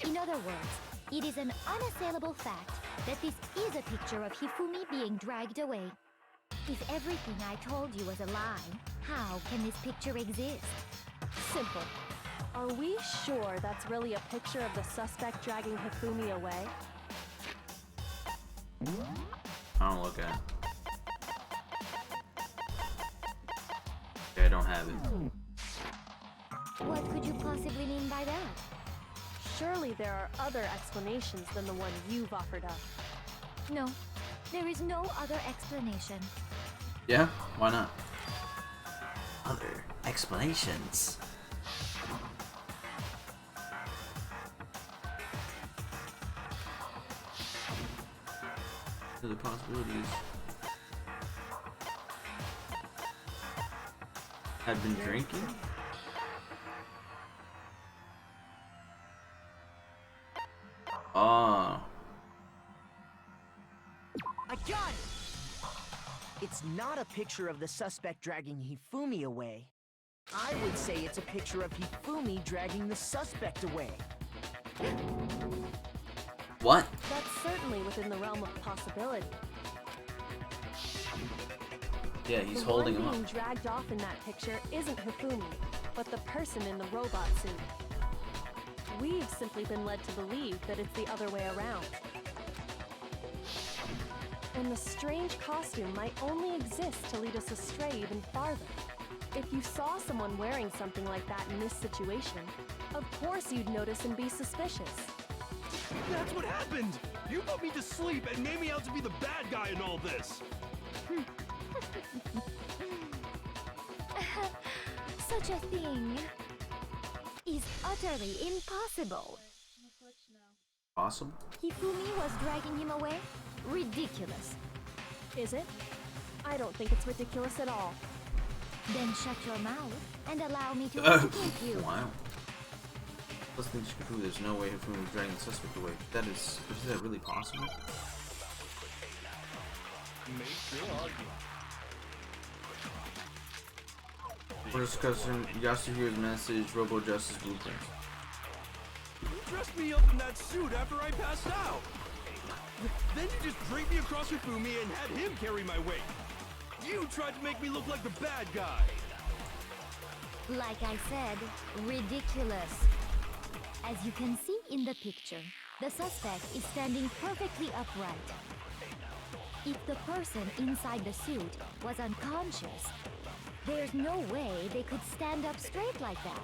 In other words, it is an unassailable fact that this is a picture of Hifumi being dragged away. If everything I told you was a lie, how can this picture exist? Simple. Are we sure that's really a picture of the suspect dragging Hifumi away? I don't look at it. Okay, I don't have it. What could you possibly mean by that? Surely there are other explanations than the one you've offered up. No, there is no other explanation. Yeah? Why not? Other explanations. The possibilities have been drinking. Ah. I got it! It's not a picture of the suspect dragging Hifumi away. I would say it's a picture of Hifumi dragging the suspect away. What? That's certainly within the realm of possibility. Yeah, he's the holding one him being up. dragged off in that picture isn't Hifumi, but the person in the robot suit. We've simply been led to believe that it's the other way around. And the strange costume might only exist to lead us astray even farther. If you saw someone wearing something like that in this situation, of course you'd notice and be suspicious. That's what happened! You put me to sleep and made me out to be the bad guy in all this! Such a thing is utterly impossible. Awesome. Hifumi was dragging him away? Ridiculous. Is it? I don't think it's ridiculous at all. Then shut your mouth and allow me to educate you. Wow. Plus, things you can prove there's no way Hifumi was dragging the suspect away. Is that really possible? We're discussing Yasuhiro's message, Robo Justice Blueprints. You dressed me up in that suit after I passed out. Then you just draped me across Hifumi and had him carry my weight. You tried to make me look like the bad guy. Like I said, ridiculous. As you can see in the picture, the suspect is standing perfectly upright. If the person inside the suit was unconscious, there's no way they could stand up straight like that.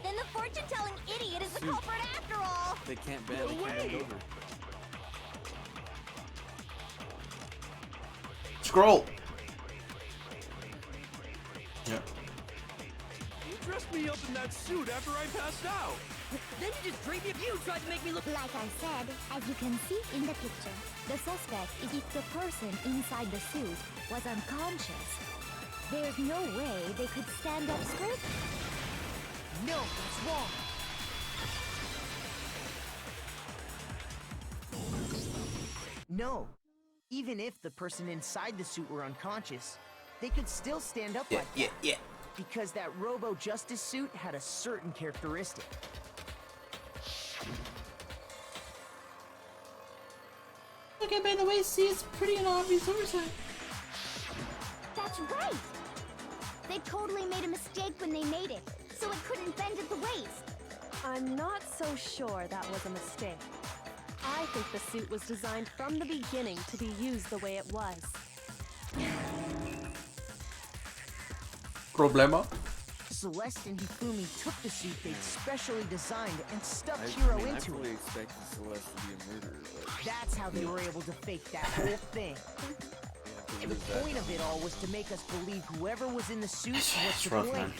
Then the fortune-telling idiot is the culprit after all! They can't bend over. Scroll! Yep. You dressed me up in that suit after I passed out. Then you just draped me. You tried to make me look. Like I said, as you can see in the picture, the suspect, if the person inside the suit was unconscious, there's no way they could stand up straight. No, that's wrong. No. Even if the person inside the suit were unconscious, they could still stand up like that. Yeah. Because that Robo Justice suit had a certain characteristic. Okay, by the way, see, it's pretty an obvious oversight. That's right! They totally made a mistake when they made it, so it couldn't bend at the waist. I'm not so sure that was a mistake. I think the suit was designed from the beginning to be used the way it was. Problema? Celeste and Hifumi took the suit they'd specially designed and stuffed Hiro into I fully it. expected Celeste to be a murderer, but That's how they were able to fake that whole thing. The point of it all was to make us believe whoever was in the suit was to blame.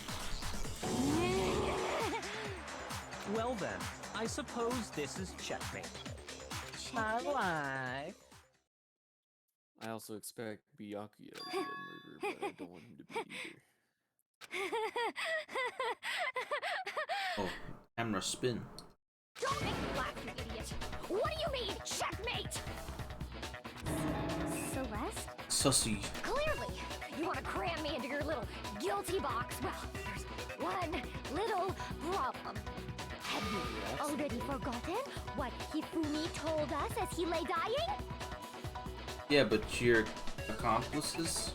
Well then, I suppose this is checkmate. My life. I also expect Byakuya to be a murderer, but I don't want him to be either. Oh, camera spin. Don't make me laugh, you idiot! What do you mean, checkmate? Celeste? Sussy. Clearly, you want to cram me into your little guilty box. Well, there's one little problem. Have you already forgotten what Hifumi told us as he lay dying? Yeah, but your accomplices?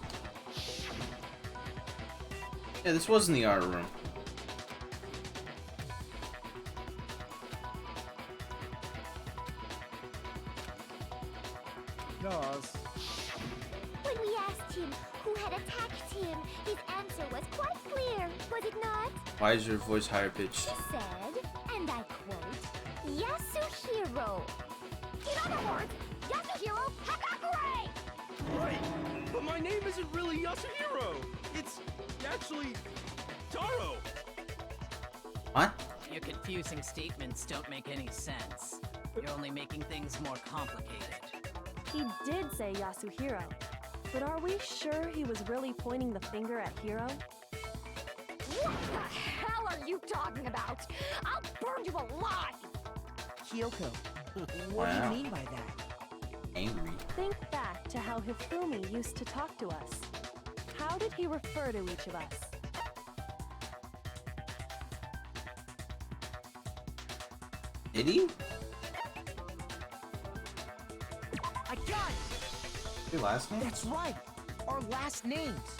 Yeah, this was in the art room. When we asked him who had attacked him, his answer was quite clear, was it not? Why is your voice higher pitched? He said, and I quote, Yasuhiro. In other words, Yasuhiro Hagakure! Right, but my name isn't really Yasuhiro. It's actually Taro. What? Your confusing statements don't make any sense. You're only making things more complicated. He did say Yasuhiro, but are we sure he was really pointing the finger at Hiro? What the hell are you talking about? I'll burn you alive! Kyoko, what do you mean by that? Angry. Think back to how Hifumi used to talk to us. How did he refer to each of us? Did he? I got it! Your last name? That's right! Our last names!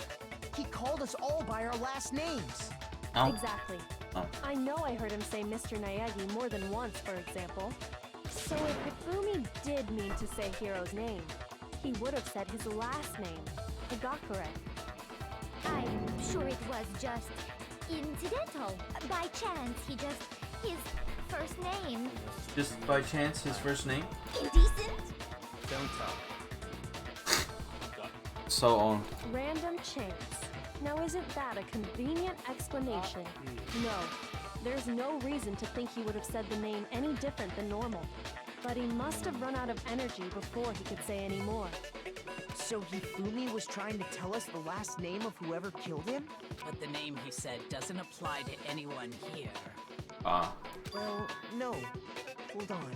He called us all by our last names! Oh. Exactly. Oh. I know I heard him say Mr. Naegi more than once, for example. So if Hifumi did mean to say Hiro's name, he would have said his last name, Hagakure. I'm sure it was just incidental. By chance, his first name. Just by chance, his first name? Indecent? Don't talk. So, Random chance. Now isn't that a convenient explanation? No. There's no reason to think he would have said the name any different than normal. But he must have run out of energy before he could say any more. So Hifumi was trying to tell us the last name of whoever killed him? But the name he said doesn't apply to anyone here. Well, no. Hold on.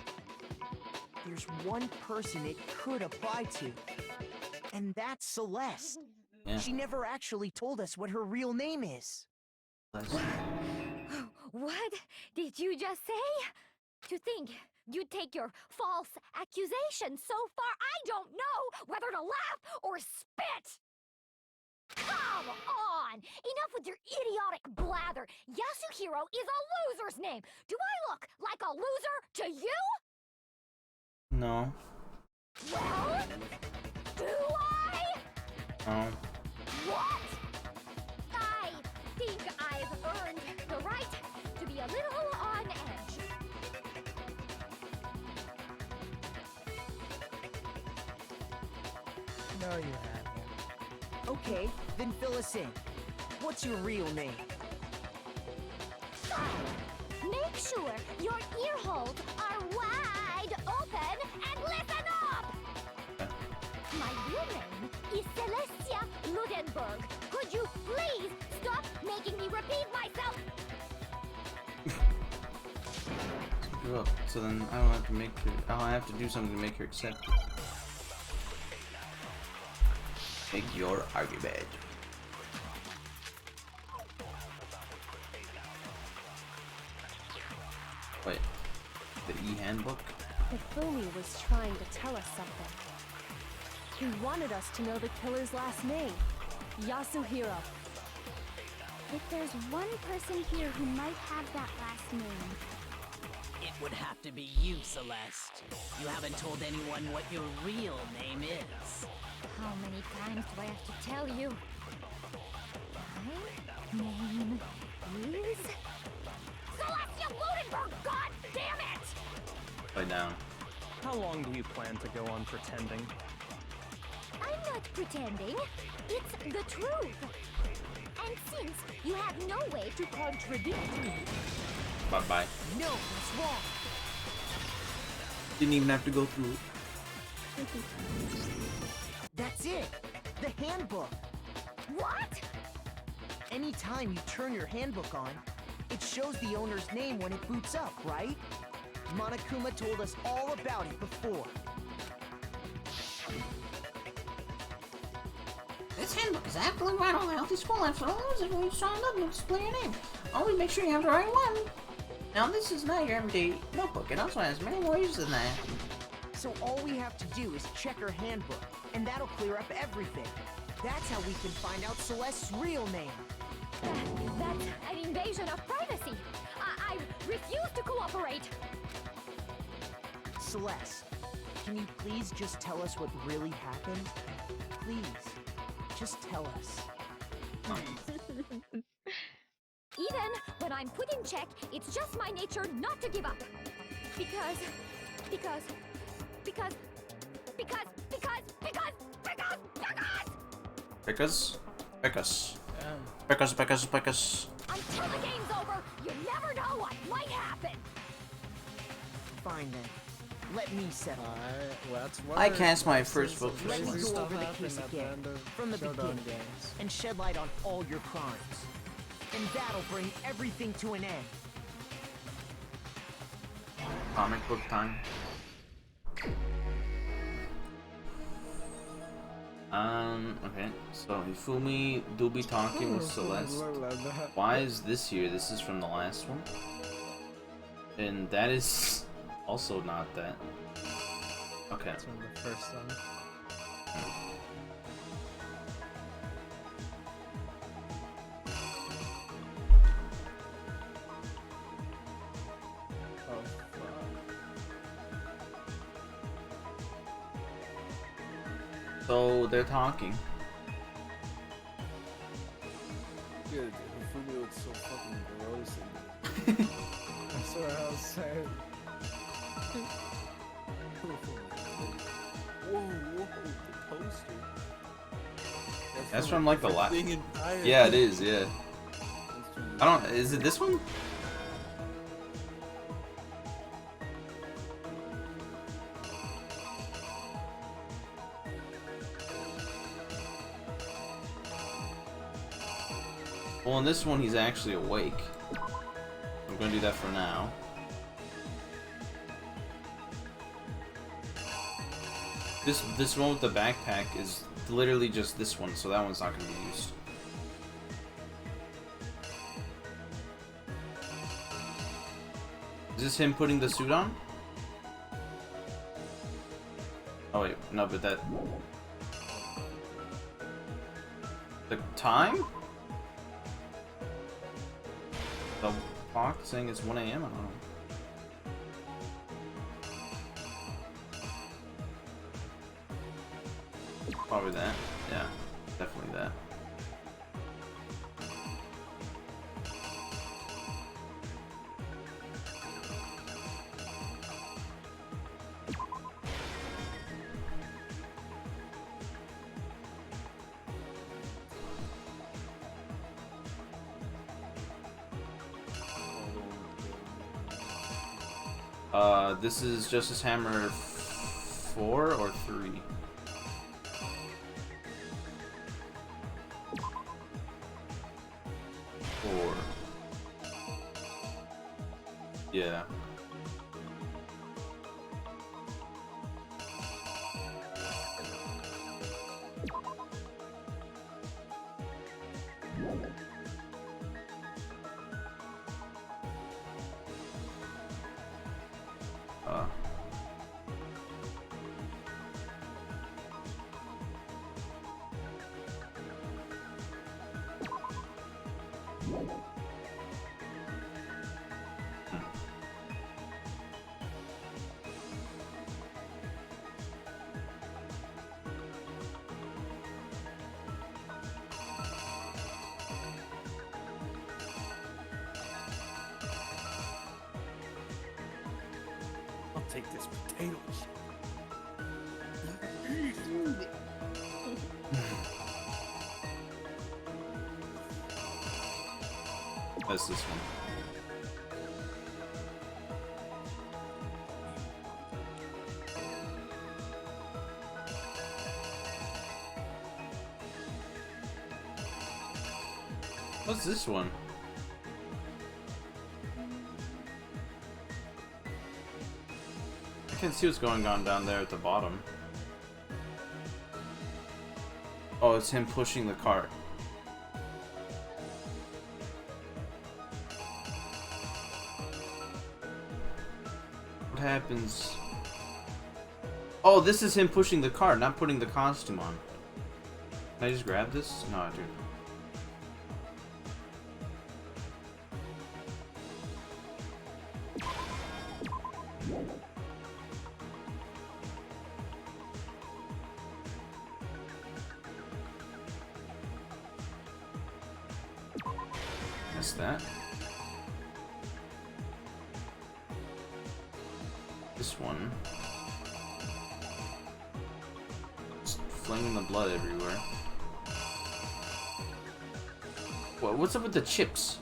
There's one person it could apply to. And that's Celeste. Yeah. She never actually told us what her real name is. What did you just say? To think you'd take your false accusation so far, I don't know whether to laugh or spit! Come on! Enough with your idiotic blather! Yasuhiro is a loser's name! Do I look like a loser to you? No. Well, do I? Oh. What? I think I've earned the right to be a little on edge. No, you haven't. Okay, then fill us in. What's your real name? Make sure your ear holes are wide open and listen up! My real name is Celestia Ludenberg. Could you please stop making me repeat myself? Screw up. So then I don't have to make her. I have to do something to make her accept it. Make your argument. Wait, the e-handbook? Hifumi was trying to tell us something. He wanted us to know the killer's last name, Yasuhiro. If there's one person here who might have that last name, It would have to be you, Celeste. You haven't told anyone what your real name is. How many times do I have to tell you? My name is Celestia Ludenberg! God damn it! Lay down. How long do you plan to go on pretending? I'm not pretending. It's the truth. And since you have no way to contradict me, Bye-bye. No, what's wrong? Didn't even have to go through it. That's it! The handbook! What? Anytime you turn your handbook on, it shows the owner's name when it boots up, right? Monokuma told us all about it before. This handbook is absolutely right on the healthy school life, so long as you signed up and display your name. Always make sure you have the right one. Now, this is not your everyday notebook. It also has many more uses than that. So all we have to do is check her handbook, and that'll clear up everything. That's how we can find out Celeste's real name. That's an invasion of privacy. I refuse to cooperate. Celeste, can you please just tell us what really happened? Please, just tell us. Even when I'm put in check, it's just my nature not to give up. Because... Because. Until the game's over, you never know what might happen. Fine then. Let me settle. I cast my first vote for Let me Celeste. go over the case again, from the beginning, and shed light on all your crimes. And that'll bring everything to an end. Comic book time. Okay, so Hifumi do be talking with Celeste. Why is this here? This is from the last one. And that is also not that. Okay. That's from the first one. Oh, So they're talking. Dude, Hifumi looks so fucking gross. That's what I was saying. Whoa, the poster. That's from like the last. thing entire Yeah, it is. Yeah. I don't. Is it this one? Well, in this one, he's actually awake. I'm gonna do that for now. This one with the backpack is literally just this one, so that one's not gonna be used. Is this him putting the suit on? Oh wait, no, but that... The time? The clock saying it's 1 AM? I don't know. Probably that. Yeah, definitely that. This is Justice Hammer 4 or 3? 4. Yeah. I'll take this potatoes. That's this one. What's this one? I can't see what's going on down there at the bottom. Oh, it's him pushing the cart. What happens? Oh, this is him pushing the cart, not putting the costume on. Can I just grab this? No, I do. That's that. This one. Just flinging the blood everywhere. What's up with the chips?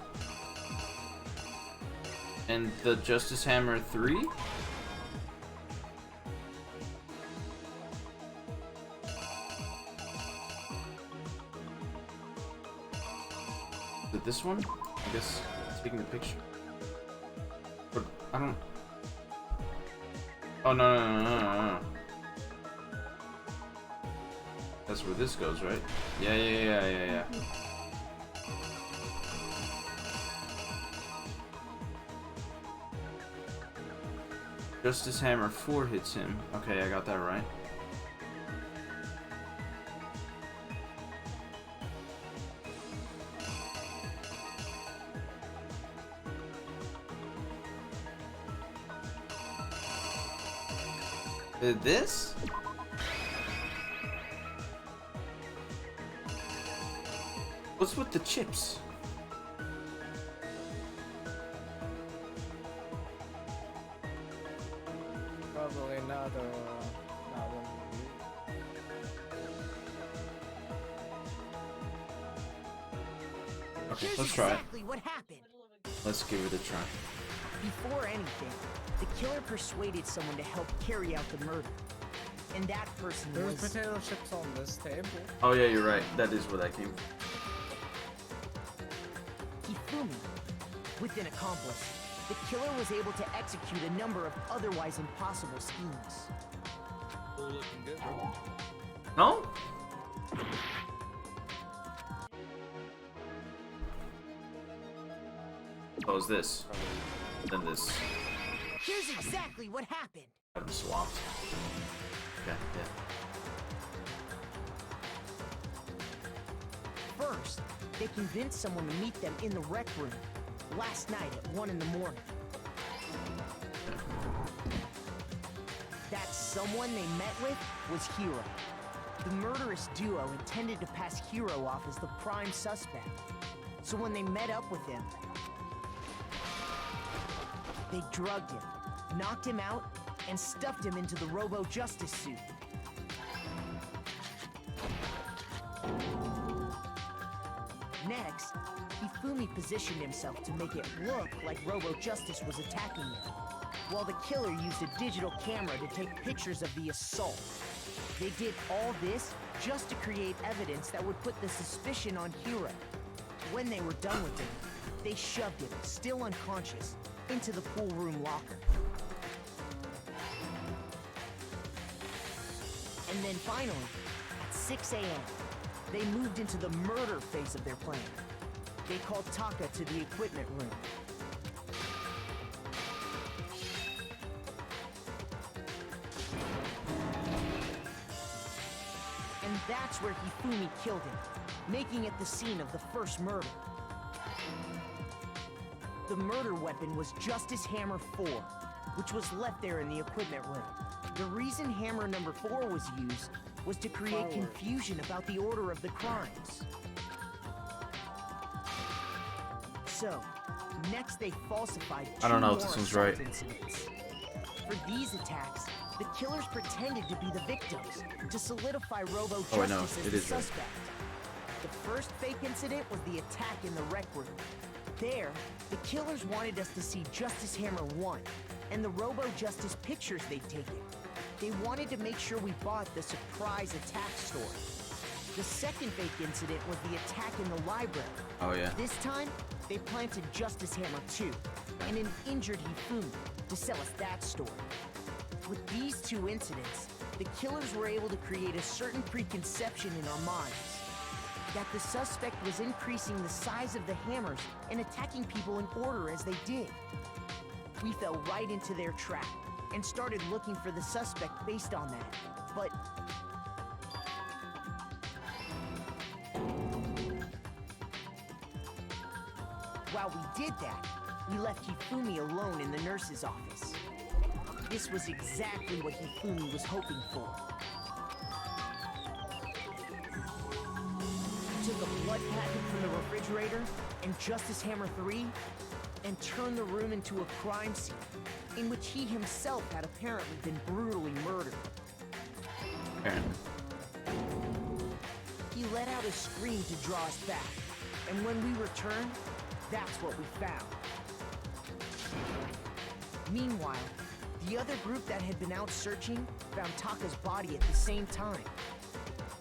And the Justice Hammer 3? Is it this one? I guess taking the picture. But I don't. Oh no. That's where this goes, right? Yeah. Justice Hammer 4 hits him. Okay, I got that right. This? What's with the chips? Probably not one. Okay, Here's let's try it. exactly what happened. Let's give it a try. Before anything, the killer persuaded someone to help carry out the murder. And that person There's was... potato chips on this table. Oh yeah, you're right. That is where that came from. Hifumi, with an accomplice. the killer was able to execute a number of otherwise impossible schemes. We're looking good, bro. No? Oh, it's this. Then this. Here's exactly what happened. Got them swapped. Okay, yeah. First, they convinced someone to meet them in the rec room last night at 1 in the morning. That someone they met with was Hero. The murderous duo intended to pass Hero off as the prime suspect. So when they met up with him, they drugged him, knocked him out, and stuffed him into the Robo-Justice suit. Next, Hifumi positioned himself to make it look like Robo-Justice was attacking them, while the killer used a digital camera to take pictures of the assault. They did all this just to create evidence that would put the suspicion on Hero. When they were done with him, they shoved him, still unconscious, into the pool room locker. And then finally, at 6 a.m., they moved into the murder phase of their plan. They called Taka to the equipment room. And that's where Hifumi killed him, making it the scene of the first murder. The murder weapon was Justice Hammer 4, which was left there in the equipment room. The reason Hammer number 4 was used was to create confusion about the order of the crimes. So, next they falsified I don't know if two this more one's right. assault incidents. For these attacks, the killers pretended to be the victims to solidify Robo-Justice Oh, I know. as It the is right. suspect. The first fake incident was the attack in the rec room. There, the killers wanted us to see Justice Hammer 1 and the Robo-Justice pictures they'd taken. They wanted to make sure we bought the surprise attack story. The second fake incident was the attack in the library. Oh, yeah. This time, they planted Justice Hammer 2 and an injured Hifumi to sell us that story. With these two incidents, the killers were able to create a certain preconception in our minds that the suspect was increasing the size of the hammers and attacking people in order as they did. We fell right into their trap and started looking for the suspect based on that. But while we did that, we left Hifumi alone in the nurse's office. This was exactly what Hifumi was hoping for. He took a blood packet from the refrigerator and Justice Hammer 3 and turned the room into a crime scene in which he himself had apparently been brutally murdered. He let out a scream to draw us back, and when we returned, that's what we found. Meanwhile, the other group that had been out searching found Taka's body at the same time.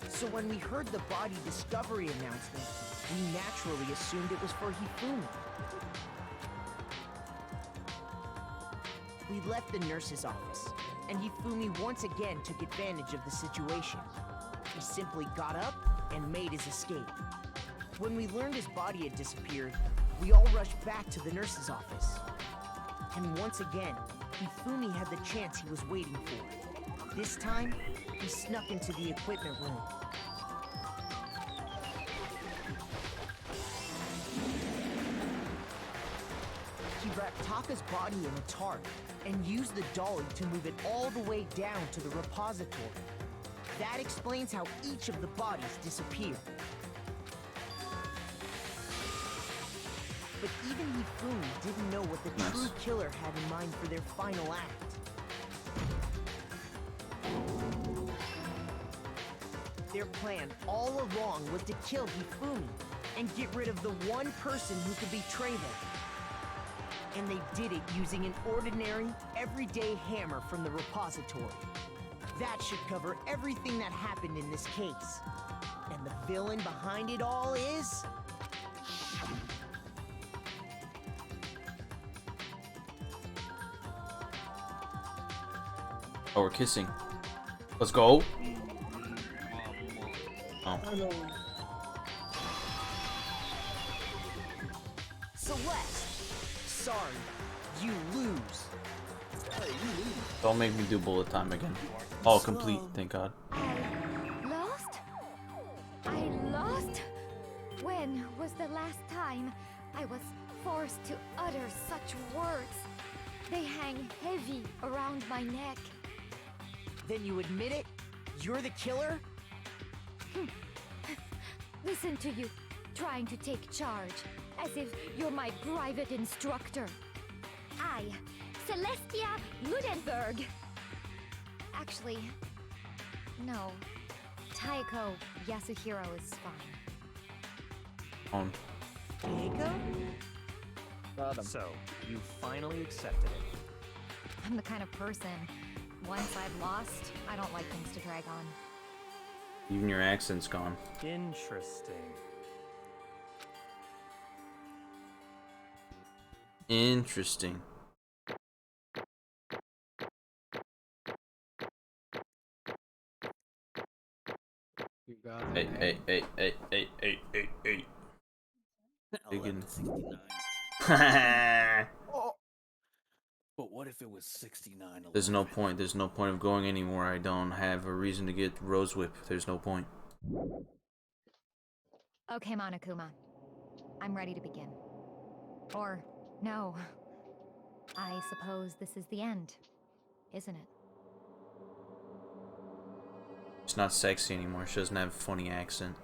So when we heard the body discovery announcement, we naturally assumed it was for Hifumi. We left the nurse's office, and Hifumi once again took advantage of the situation. He simply got up and made his escape. When we learned his body had disappeared, we all rushed back to the nurse's office. And once again, Hifumi had the chance he was waiting for. This time, he snuck into the equipment room. He wrapped Taka's body in a tarp and used the dolly to move it all the way down to the repository. That explains how each of the bodies disappeared. But even Hifumi didn't know what the true killer had in mind for their final act. Their plan all along was to kill Hifumi and get rid of the one person who could betray them. And they did it using an ordinary, everyday hammer from the repository. That should cover everything that happened in this case. And the villain behind it all is... Oh, we're kissing. Let's go. Oh. Celeste, sorry, you lose. Don't make me do bullet time again. Oh, complete, thank God. Lost? I lost? When was the last time I was forced to utter such words? They hang heavy around my neck. Then you admit it? You're the killer? Listen to you, trying to take charge, as if you're my private instructor. I, Celestia Ludenberg. Actually, no. Taiko Yasuhiro is fine. Taiko? So, you finally accepted it. I'm the kind of person, once I've lost, I don't like things to drag on. Even your accent's gone. Interesting. Interesting. You got it. Hey. Digging. But what if it was 69? There's no point. There's no point of going anywhere. I don't have a reason to get Rose Whip. There's no point. Okay, Monokuma. I'm ready to begin. Or, no. I suppose this is the end, isn't it? She's not sexy anymore. She doesn't have a funny accent.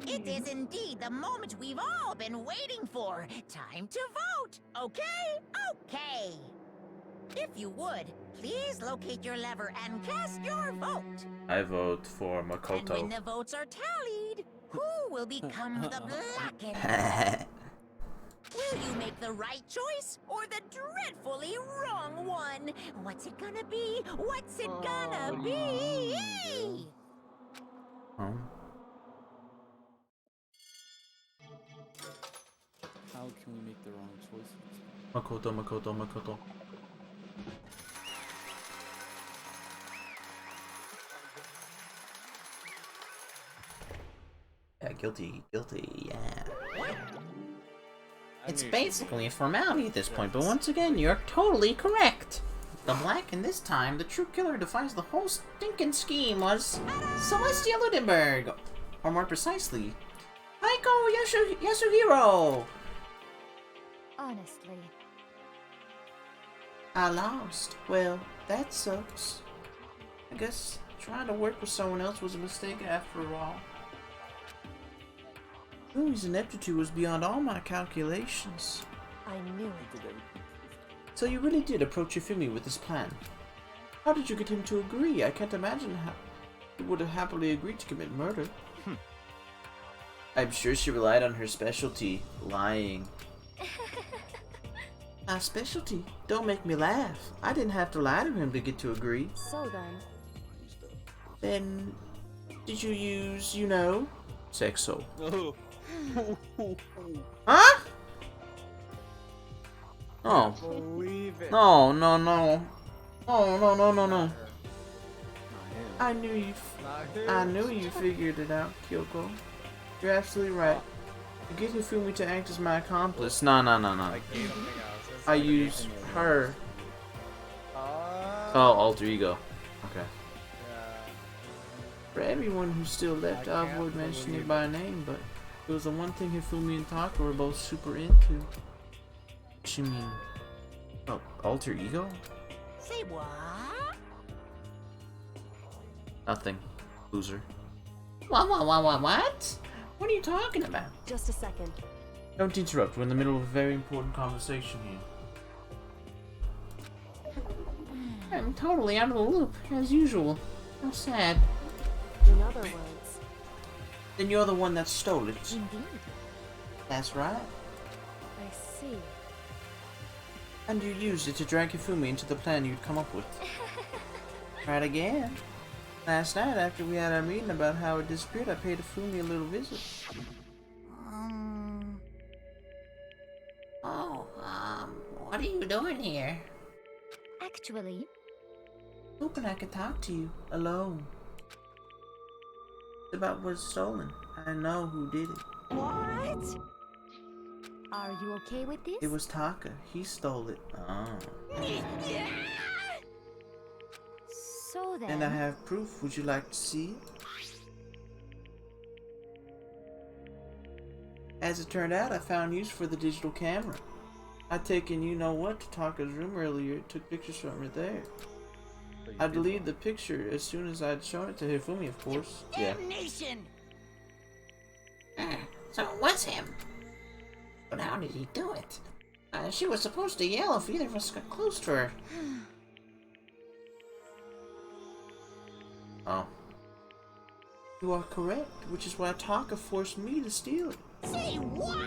It is indeed the moment we've all been waiting for. Time to vote, okay? Okay. If you would, please locate your lever and cast your vote. I vote for And when Makoto. the votes are tallied, who will become the blackened? Will you make the right choice or the dreadfully wrong one? What's it gonna be? What's it gonna be? Oh. How can we make the wrong choices? Makoto. Yeah, guilty, yeah. It's basically a formality at this point, but once again, you're totally correct. The black, and this time, the true killer defies the whole stinking scheme was Celestia Ludenberg. Or more precisely, Taiko Yasuhiro. Honestly. I lost. Well, that sucks. I guess trying to work with someone else was a mistake after all. Fumi's ineptitude was beyond all my calculations. I knew it. So you really did approach Yofumi with this plan. How did you get him to agree? I can't imagine how he would have happily agreed to commit murder. I'm sure she relied on her specialty, lying. My specialty? Don't make me laugh. I didn't have to lie to him to get to agree. So then... Then... did you use, you know... Sexo? Huh? Oh. Believe it. No. I knew you figured it out, Kyoko. You're absolutely right. You get Hifumi to act as my accomplice. No. I used her. Oh, alter ego. Okay. For everyone who's still left, I'll avoid mentioning it by name, but it was the one thing Hifumi and Taka were both super into. What you mean? Oh, alter ego? Say what? Nothing. Loser. What? What are you talking about? Just a second. Don't interrupt. We're in the middle of a very important conversation here. I'm totally out of the loop, as usual. How sad. In other words... Then you're the one that stole it. Indeed. That's right. I see. And you used it to drag Hifumi into the plan you'd come up with. Right again. Last night, after we had our meeting about how it disappeared, I paid Hifumi a little visit. What are you doing here? Actually, Hoping I could talk to you alone. About what's stolen. I know who did it. what? Are you okay with this? It was Taka. He stole it. Oh. So then. And I have proof. Would you like to see it? As it turned out, I found use for the digital camera. I'd taken you-know-what to Taka's room earlier, took pictures from her there. I deleted the picture as soon as I'd shown it to Hifumi, of course. Yeah. Damnation! So it was him. But how did he do it? She was supposed to yell if either of us got close to her. Oh. You are correct, which is why Taka forced me to steal it. Say what?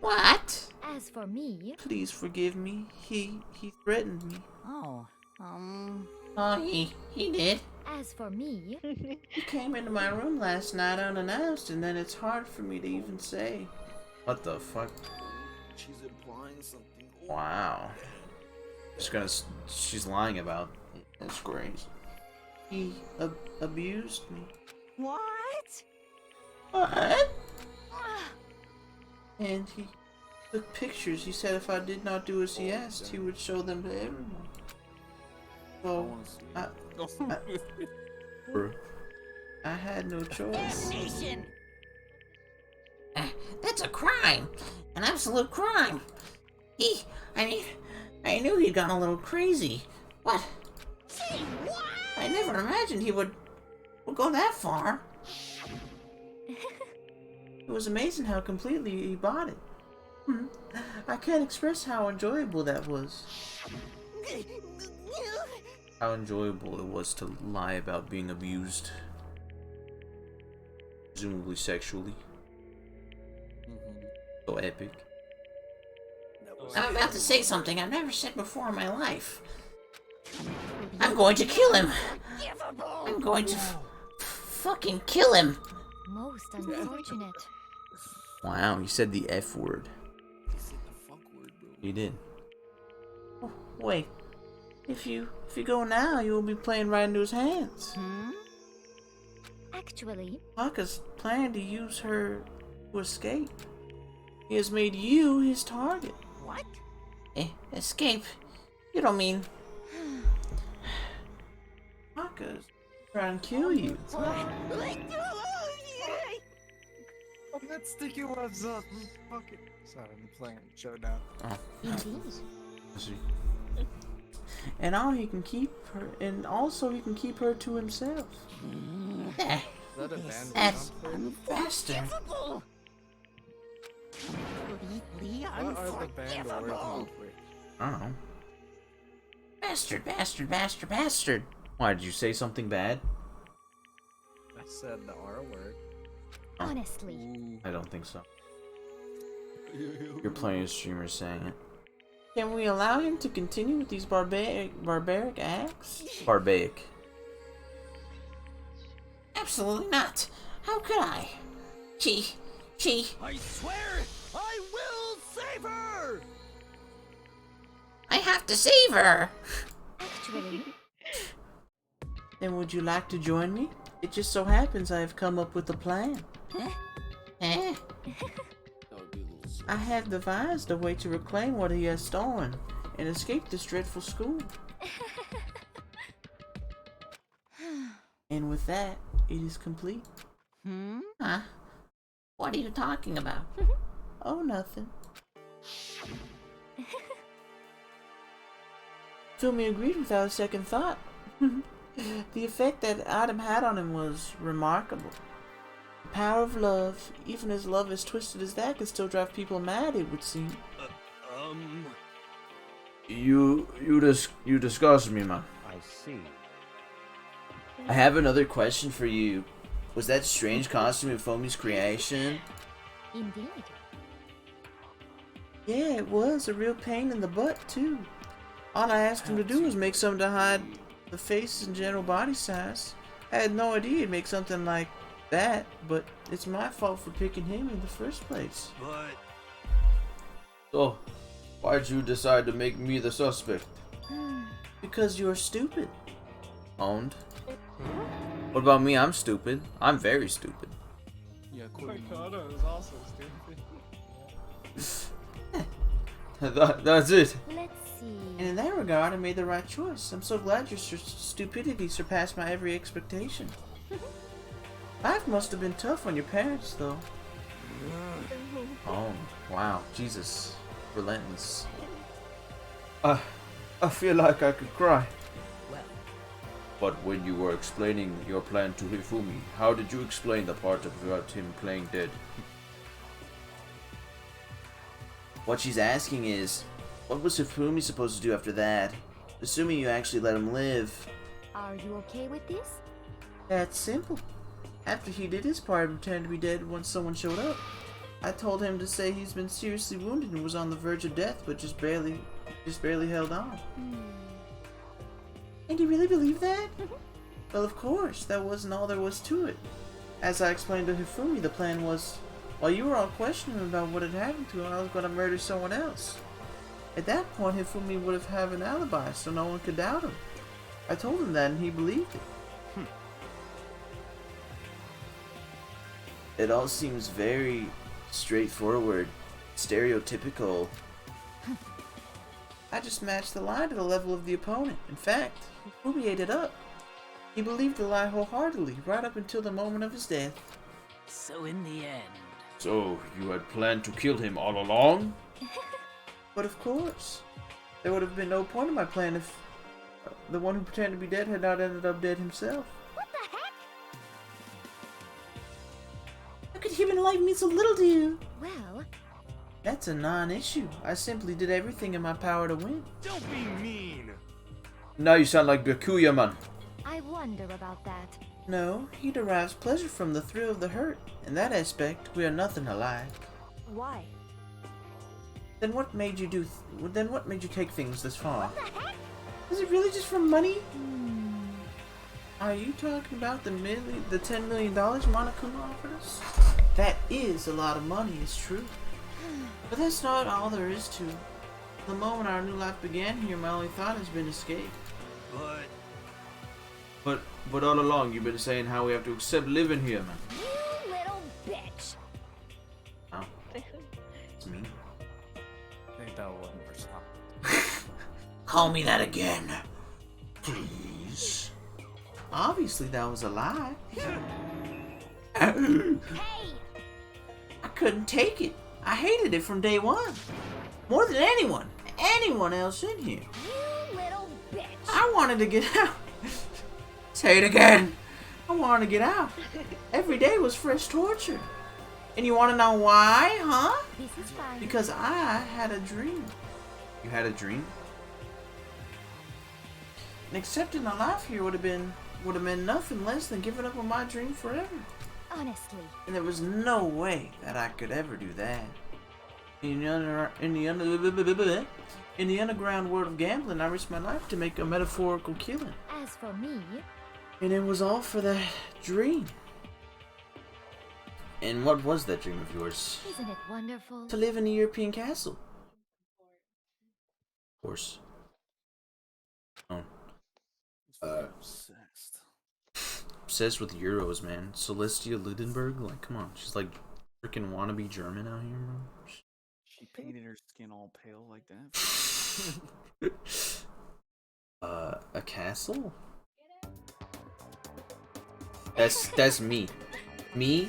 What? As for me. Please forgive me. He threatened me. Oh, Oh, he did. As for me. He came into my room last night unannounced, and then it's hard for me to even say. What the fuck? She's implying something. Wow. She's lying about it. That's crazy. He abused me. what? What? And he took pictures. He said if I did not do as he asked, he would show them to everyone. So, I had no choice. Damnation! That's a crime. An absolute crime. I knew he'd gone a little crazy. What? Say what? I never imagined he would go that far. It was amazing how completely he bought it. I can't express how enjoyable that was. How enjoyable it was to lie about being abused. Presumably sexually. So epic. I'm about to say something I've never said before in my life. I'm going to kill him. I'm going to fucking kill him. Most unfortunate. Wow, he said the F word. He said the fuck word, bro. He did. Oh, wait. If you go now, you will be playing right into his hands. Actually, Taka's planning to use her to escape. He has made you his target. What? Escape? You don't mean... Taka's trying to kill you. Let's stick your webs up. Fuck it. Sorry, I'm playing Showdown. Oh. indeed. And he can keep her to himself. Is that a band? That's faster. What are the band words? I don't know. Bastard, bastard, bastard, bastard. Why, did you say something bad? I said the R word. Honestly. I don't think so. You're plenty of streamers saying it. Can we allow him to continue with these barbaric acts? Barbaric. Absolutely not. How could I? She... I swear, I will save her! I have to save her! Actually. Then would you like to join me? It just so happens I have come up with a plan. I have devised a way to reclaim what he has stolen and escape this dreadful school. And with that, it is complete. Huh? What are you talking about? Oh, nothing. Fumi agreed without a second thought. The effect that Adam had on him was remarkable. The power of love, even as love as twisted as that, can still drive people mad, it would seem. You disgust me, man. I see. I have another question for you. Was that strange costume in Fomi's creation? Indeed. Yeah, it was a real pain in the butt, too. All I asked him to do was make something to hide the face and general body size. I had no idea he'd make something like that, but It's my fault for picking him in the first place. But... So, why'd you decide to make me the suspect? Because you're stupid. Owned. What about me? I'm stupid. I'm very stupid. Yeah, Makoto is also stupid. That's it. Let's see. And in that regard, I made the right choice. I'm so glad your stupidity surpassed my every expectation. Life must have been tough on your parents, though. Oh, wow. Jesus. Relentless. I feel like I could cry. Well. But when you were explaining your plan to Hifumi, how did you explain the part about him playing dead? What she's asking is, what was Hifumi supposed to do after that? Assuming you actually let him live. Are you okay with this? That's simple. After he did his part and pretended to be dead once someone showed up, I told him to say he's been seriously wounded and was on the verge of death, but just barely held on. And you really believe that? Well, of course, that wasn't all there was to it. As I explained to Hifumi, the plan was, while you were all questioning about what had happened to him, I was going to murder someone else. At that point, Hifumi would have had an alibi, so no one could doubt him. I told him that, and he believed it. It all seems very straightforward, stereotypical. I just matched the lie to the level of the opponent. In fact, Hifumi ate it up. He believed the lie wholeheartedly, right up until the moment of his death. So in the end... So, you had planned to kill him all along? But of course. There would have been no point in my plan if the one who pretended to be dead had not ended up dead himself. What the heck? How could human life mean so little to you? Well... That's a non-issue. I simply did everything in my power to win. Don't be mean! Now you sound like Byakuya, man. I wonder about that. No, he derives pleasure from the thrill of the hurt. In that aspect, we are nothing alike. Why? Then what made you take things this far? What the heck? Is it really just for money? Are you talking about the $10 million Monokuma offered us? That is a lot of money, it's true. But that's not all there is to it. The moment our new life began here, my only thought has been escape. But all along, you've been saying how we have to accept living here, man. You little bitch! Oh. It's me. I think that wasn't for Call me that again. Please. Obviously, that was a lie. Hey! I couldn't take it. I hated it from day one. More than anyone else in here. You little bitch! I wanted to get out. Say it again. I wanted to get out. Every day was fresh torture. And you want to know why, huh? This is fine. Because I had a dream. You had a dream? And accepting a life here would have meant nothing less than giving up on my dream forever. Honestly. And there was no way that I could ever do that. In the underground world of gambling, I risked my life to make a metaphorical killing. As for me... And it was all for that dream. And what was that dream of yours? Isn't it wonderful? To live in a European castle. Of course. Oh. Obsessed with Euros, man. Celestia Ludenberg? Like, come on. She's like freaking wannabe German out here, bro. She painted her skin all pale like that. A castle? That's me. Me,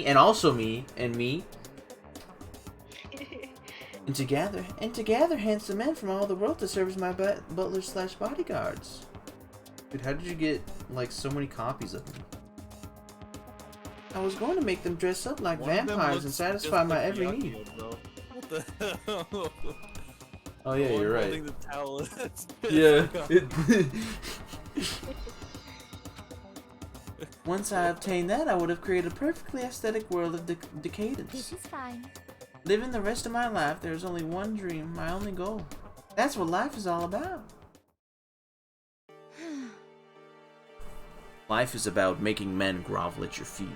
and also me, and me. And together, handsome men from all the world to serve as my butlers/bodyguards. Dude, how did you get, like, so many copies of me? I was going to make them dress up like vampires and satisfy my every need. What the hell? Oh yeah, you're right. The towel. Yeah. Once I obtained that, I would have created a perfectly aesthetic world of decadence. This is fine. Living the rest of my life, there is only one dream, my only goal. That's what life is all about. Life is about making men grovel at your feet.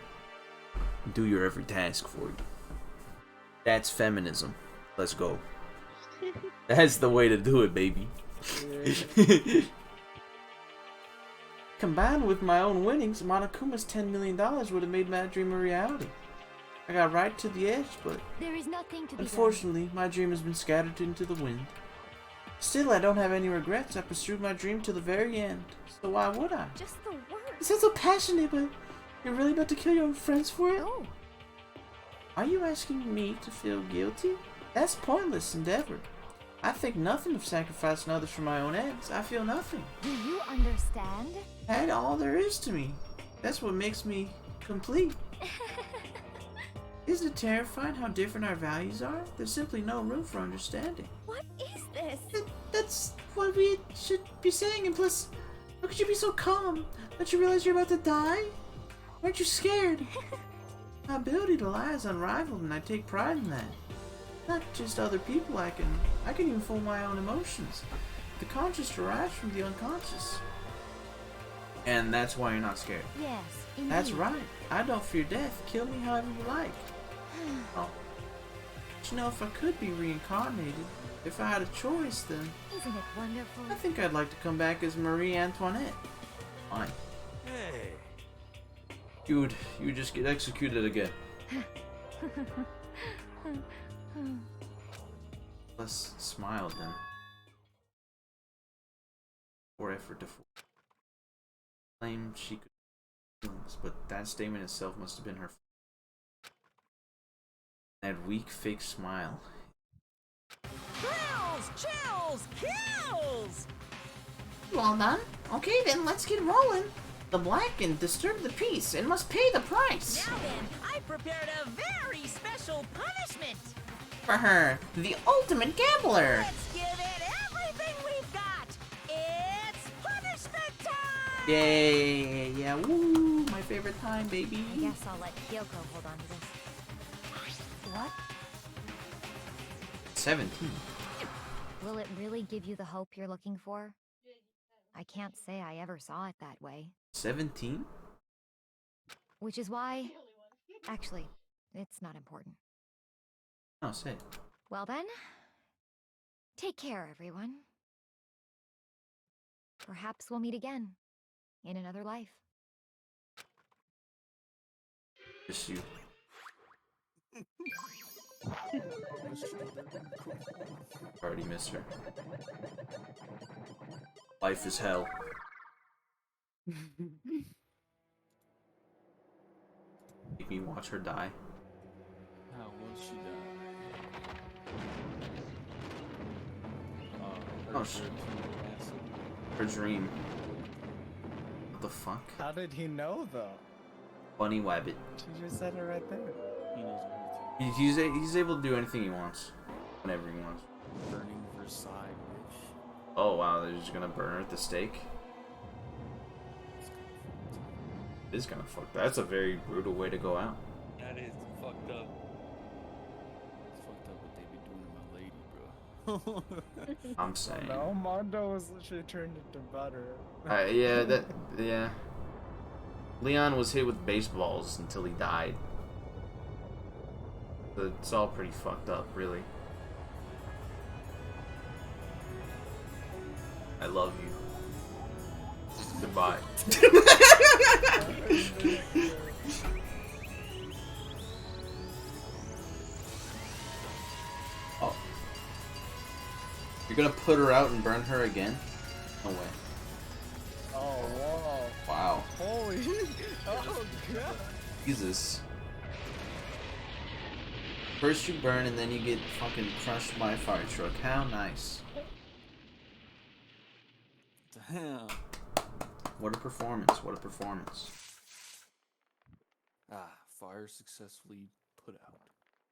do your every task for you. That's feminism. Let's go. That's the way to do it, baby. Combined with my own winnings, Monokuma's $10 million would have made my dream a reality. I got right to the edge, but There is nothing to be unfortunately, my dream has been scattered into the wind. Still, I don't have any regrets. I pursued my dream to the very end. So why would I? Just the worst. You sound so passionate, but you're really about to kill your own friends for it? Oh. Are you asking me to feel guilty? That's pointless endeavor. I think nothing of sacrificing others for my own ends. I feel nothing. Do you understand? That's all there is to me. That's what makes me complete. Isn't it terrifying how different our values are? There's simply no room for understanding. What is this? That's what we should be saying, and plus, how could you be so calm? Don't you realize you're about to die? Aren't you scared? My ability to lie is unrivaled, and I take pride in that. Not just other people, I can even fool my own emotions. The conscious derives from the unconscious. And that's why you're not scared. Yes, indeed. That's right. I don't fear death. Kill me however you like. Oh. But you know, if I could be reincarnated, if I had a choice, then Isn't it wonderful? I think I'd like to come back as Marie Antoinette. Fine. Hey. You would just get executed again. Let's smile then. Or effort to claim she could feelings, but that statement itself must have been her. That weak fake smile. Thrills, chills, kills! Well done. Okay then, let's get rolling. The Blackened disturbed the peace and must pay the price. Now then, I prepared a very special punishment. For her, the ultimate gambler. Let's give it everything we've got. It's punishment time! Yay! Yeah, woo! My favorite time, baby. I guess I'll let Kyoko hold on to this. What? 17. Will it really give you the hope you're looking for? I can't say I ever saw it that way. 17? Which is why... Actually, it's not important. Oh, say it. Well then, take care, everyone. Perhaps we'll meet again, in another life. Just you. Already miss her. Life is hell. Make me watch her die. How will she die? Oh, her dream. What the fuck? How did he know, though? Bunny Wabbit. She just said it right there. He knows everything. He's able to do anything he wants. Whenever he wants. Burning Versailles Witch. Oh wow, they're just gonna burn her at the stake? It is kinda fucked up. That's a very brutal way to go out. That is fucked up. It's fucked up what they be doing to my lady, bro. I'm saying. No, Mondo was literally turned into butter. Yeah. Leon was hit with baseballs until he died. So it's all pretty fucked up, really. I love you. Goodbye. Oh. You're gonna put her out and burn her again? No way. Oh, whoa. Wow. Holy. Oh, God. Jesus. First you burn and then you get fucking crushed by a fire truck. How nice. Damn. What a performance. What a performance. Fire successfully put out.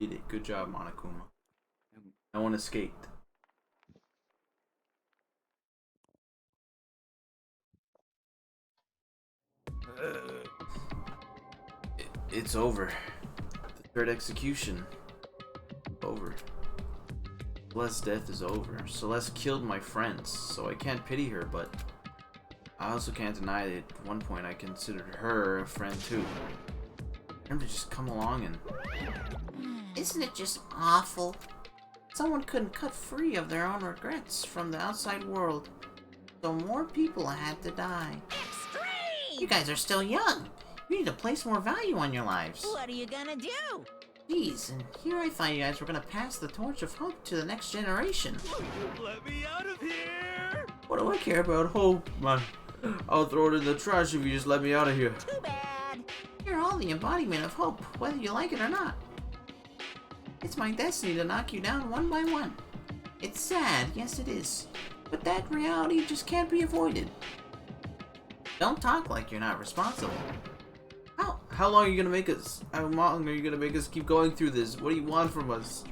You did. Good job, Monokuma. No one escaped. It's over. The third execution. Over. Celeste's death is over. Celeste killed my friends, so I can't pity her, but I also can't deny that at one point I considered her a friend too. him to just come along and... Isn't it just awful? Someone couldn't cut free of their own regrets from the outside world, so more people had to die. Extreme! You guys are still young. You need to place more value on your lives. What are you gonna do? Jeez, and here I thought you guys were gonna pass the torch of hope to the next generation. Let me out of here! What do I care about hope, man? I'll throw it in the trash if you just let me out of here. Too bad. You're all the embodiment of hope, whether you like it or not. It's my destiny to knock you down one by one. It's sad, yes it is. But that reality just can't be avoided. Don't talk like you're not responsible. How long are you gonna make us? How long are you gonna make us keep going through this? What do you want from us?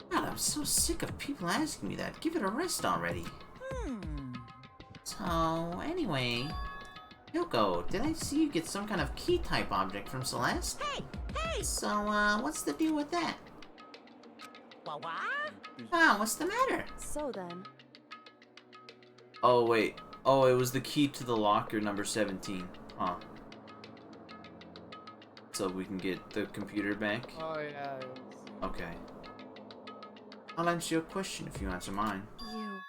God, I'm so sick of people asking me that. Give it a rest already. So, anyway... Yoko, did I see you get some kind of key-type object from Celeste? Hey! Hey! So, what's the deal with that? What? Ah, what's the matter? So then... Oh, wait. Oh, it was the key to the locker number 17. Huh. So we can get the computer back? Oh, yeah. Okay. I'll answer your question if you answer mine. You...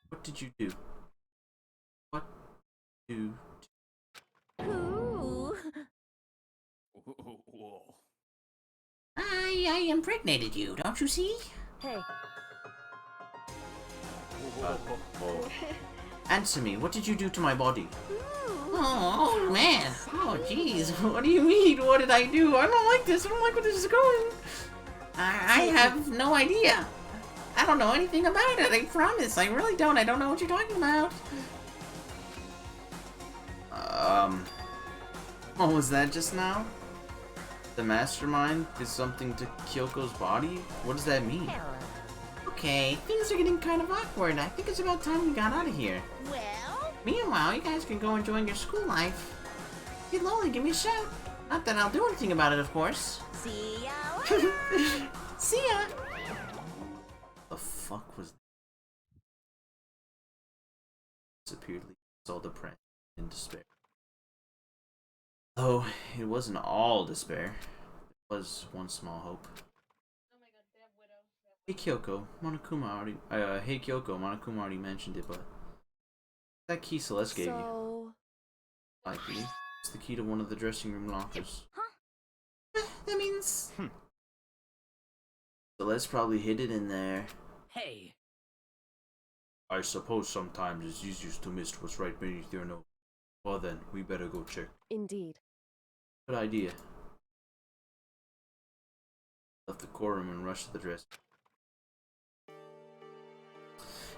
What did you do? What do... Ooh. Whoa. I impregnated you, don't you see? Hey, Whoa. Answer me, what did you do to my body? Oh, man. Oh, jeez. What do you mean? What did I do? I don't like this. I don't like where this is going. I have no idea. I don't know anything about it. I promise. I really don't. I don't know what you're talking about. What was that just now? The mastermind did something to Kyoko's body? What does that mean? Okay, things are getting kind of awkward. I think it's about time we got out of here. Well? Meanwhile, you guys can go enjoy your school life. If you're lonely, give me a shout. Not that I'll do anything about it, of course. See ya later! See ya! The fuck was that? Disappeared, leaving us all depressed and despair. Though it wasn't all despair. There was one small hope. Hey Kyoko, Monokuma already mentioned it, but that key Celeste gave you. Likely. It's the key to one of the dressing room lockers. That means... Celeste probably hid it in there. Hey! I suppose sometimes it's easiest to miss what's right beneath your nose. Well then, we better go check. indeed. Good idea. Left the courtroom and rushed to the dressing.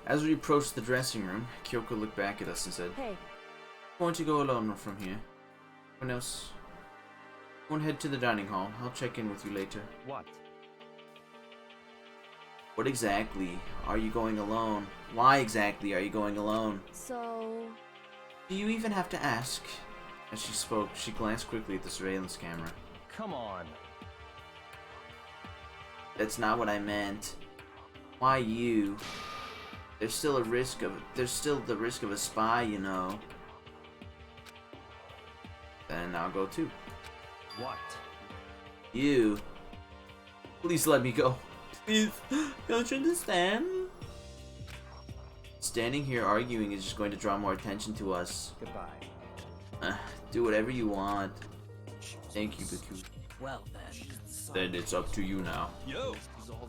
As we approached the dressing room, Kyoko looked back at us and said, Hey. I'm going to go alone from here. Anyone else? Everyone head to the dining hall. I'll check in with you later. What? What exactly are you going alone? Why exactly are you going alone? So... Do you even have to ask? As she spoke, she glanced quickly at the surveillance camera. Come on. That's not what I meant. Why you? There's still the risk of a spy, you know. Then I'll go too. What? You. Please let me go. Please. Don't you understand? Standing here arguing is just going to draw more attention to us. Goodbye. Do whatever you want. Thank you, Baku. Well then. Then it's up to you now. Yo!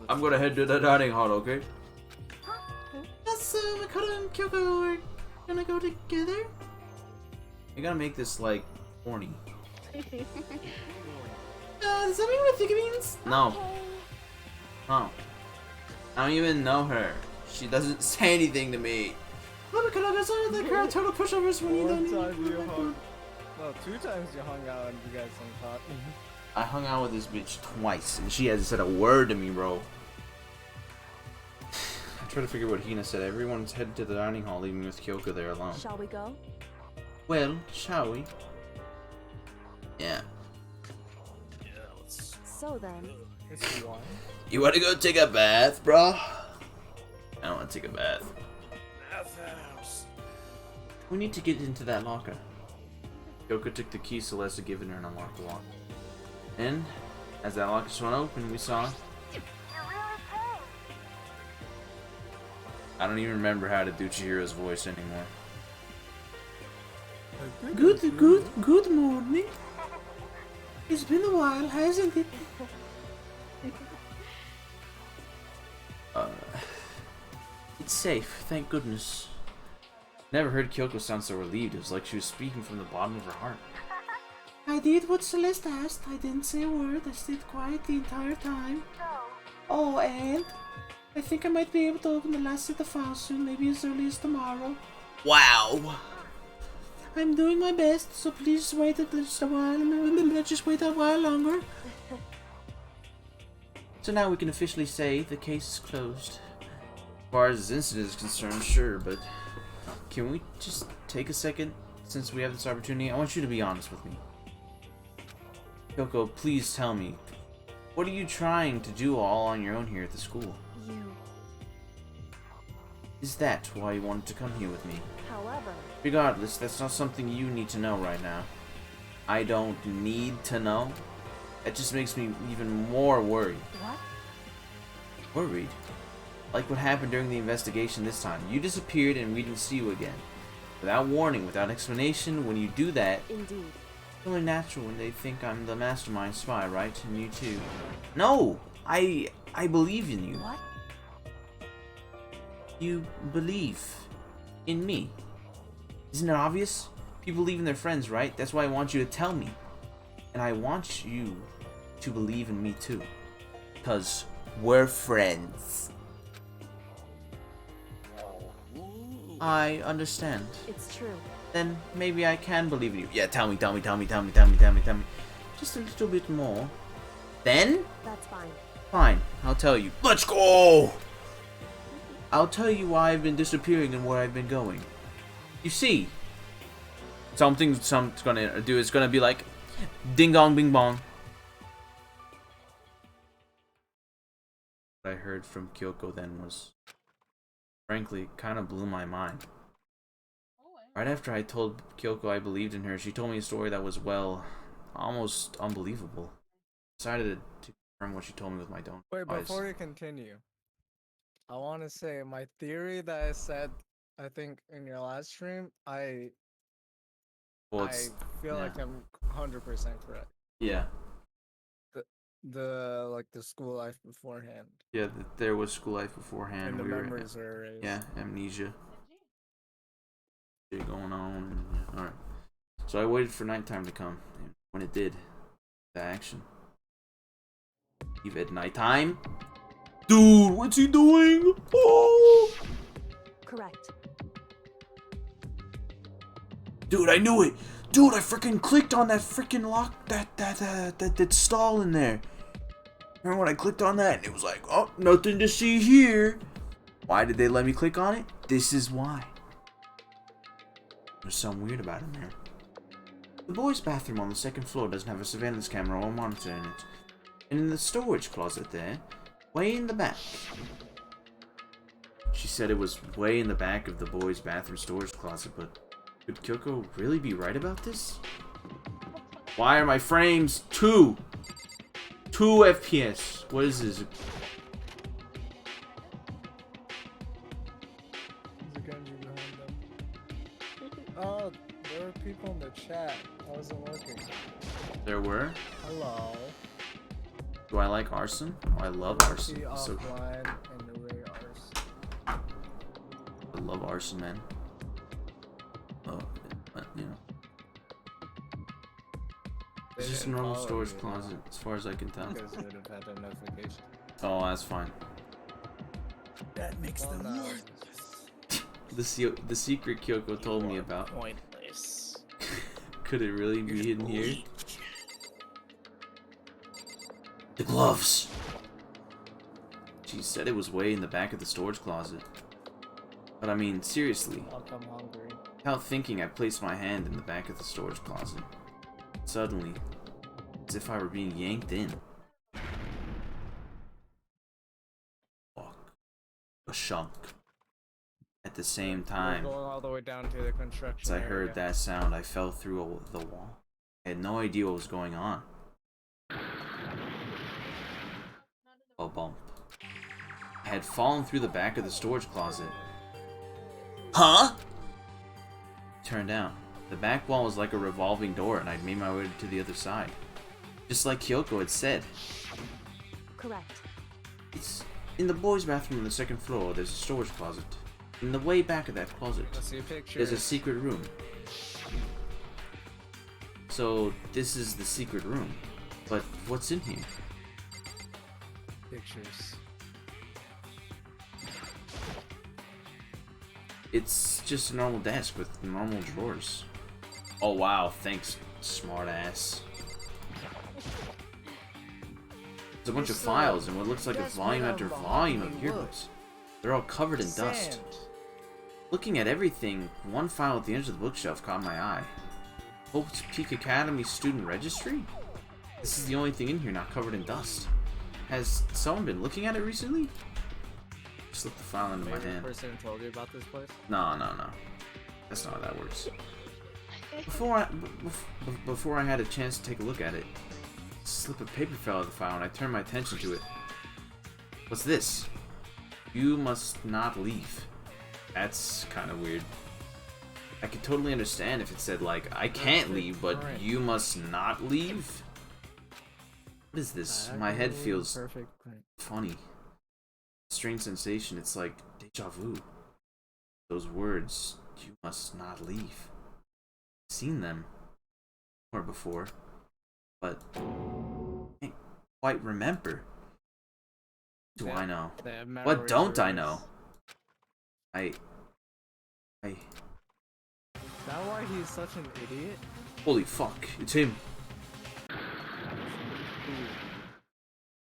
I'm gonna head to the dining hall, okay? Yes, Makoto and Kyoko are gonna go together? You gotta make this, like, horny. Does that mean what I think it means? No. No. I don't even know her. She doesn't say anything to me. Oh, Makoto, I saw the crowd total pushovers when you One done. time you hung... No, 2 times you hung out and you guys hung hot. I hung out with this bitch twice, and she hasn't said a word to me, bro. I try to figure what Hina said. Everyone's headed to the dining hall, leaving me with Kyoko there alone. Shall we go? Well, shall we? Yeah. So then... It's one. You wanna go take a bath, bro? I don't wanna take a bath. We need to get into that locker. Kyoko took the key Celeste had given her and unlocked the lock. And as that locker swung open, we saw. I don't even remember how to do Chihiro's voice anymore. Good morning. It's been a while, hasn't it? It's safe, thank goodness. Never heard Kyoko sound so relieved. It was like she was speaking from the bottom of her heart. I did what Celeste asked. I didn't say a word. I stayed quiet the entire time. Oh, and I think I might be able to open the last set of files soon, maybe as early as tomorrow. Wow. I'm doing my best, so please wait just a while. Just wait a while longer. So now we can officially say the case is closed. As far as this incident is concerned, sure, but can we just take a second since we have this opportunity? I want you to be honest with me. Kyoko, please tell me, what are you trying to do all on your own here at the school? Is that why you wanted to come here with me? However, regardless, that's not something you need to know right now. I don't need to know. That just makes me even more worried. What? Worried? Like what happened during the investigation this time. You disappeared and we didn't see you again. Without warning, without explanation. When you do that, Indeed. It's only natural when they think I'm the mastermind spy, right? And you too. No! I believe in you. What? You believe in me. Isn't it obvious? People believe in their friends, right? That's why I want you to tell me. And I want you to believe in me too. Because we're friends. I understand. It's true. Then maybe I can believe in you. Yeah, tell me. Just a little bit more. Then? That's fine. Fine, I'll tell you. Let's go! I'll tell you why I've been disappearing and where I've been going. You see, something's gonna do. It's gonna be like, ding dong, bing bong. What I heard from Kyoko then was, frankly, kind of blew my mind. Right after I told Kyoko I believed in her, she told me a story that was, well, almost unbelievable. I decided to confirm what she told me with my own Wait, eyes. before you continue, I want to say my theory that I said, I think in your last stream, I feel like I'm 100% correct. Yeah. The school life beforehand. Yeah, there was school life beforehand. And the we memories were erased. Yeah, amnesia. Shit going on. Alright. So I waited for nighttime to come. And when it did, the action. Leave at nighttime? Dude, what's he doing? Oh! Correct. Dude, I knew it! Dude, I freaking clicked on that freaking lock, that stall in there. Remember when I clicked on that and it was like, oh, nothing to see here. Why did they let me click on it? This is why. There's something weird about in there. The boys' bathroom on the second floor doesn't have a surveillance camera or monitor in it. And in the storage closet there, way in the back. She said it was way in the back of the boys' bathroom storage closet, but could Kyoko really be right about this? Why are my frames 2 FPS? What is this? Oh, there were people in the chat. I wasn't looking. There were? Hello. Do I like arson? Oh, I love arson. So offline and array arson. I love arson, man. Oh, but, you know. It's just a normal storage closet, as far as I can tell. Because you would have had a notification. Oh, that's fine. That makes them worthless. The secret Kyoko told me about. Pointless. Could it really be hidden here? The gloves! She said it was way in the back of the storage closet. But I mean, seriously. I'm hungry. Without thinking, I placed my hand in the back of the storage closet. Suddenly, as if I were being yanked in. Fuck. A shunk. At the same time, We're going all the way down to the construction as I area. heard that sound, I fell through the wall. I had no idea what was going on. A bump. I had fallen through the back of the storage closet. Huh? Turned out, the back wall was like a revolving door and I'd made my way to the other side. Just like Kyoko had said. Correct. It's in the boys' bathroom on the second floor, there's a storage closet. In the way back of that closet, there's a secret room. So, this is the secret room. But what's in here? Pictures. It's just a normal desk with normal drawers. Oh wow, thanks, smartass. There's a bunch of files and what looks like a volume after volume of yearbooks. They're all covered in dust. Looking at everything, one file at the edge of the bookshelf caught my eye. Hope's Peak Academy Student Registry? This is the only thing in here not covered in dust. Has someone been looking at it recently? Slipped the file into my hand. Person told you about this place? No. That's not how that works. Before I had a chance to take a look at it, a slip of paper fell out of the file and I turned my attention to it. What's this? You must not leave. That's kind of weird. I could totally understand if it said, like, I can't leave, but you must not leave? What is this? My head feels funny. Strange sensation, it's like deja vu. Those words, you must not leave. I've seen them or before, but I can't quite remember. What do I know? What don't I know? Is that why he's such an idiot? Holy fuck, it's him.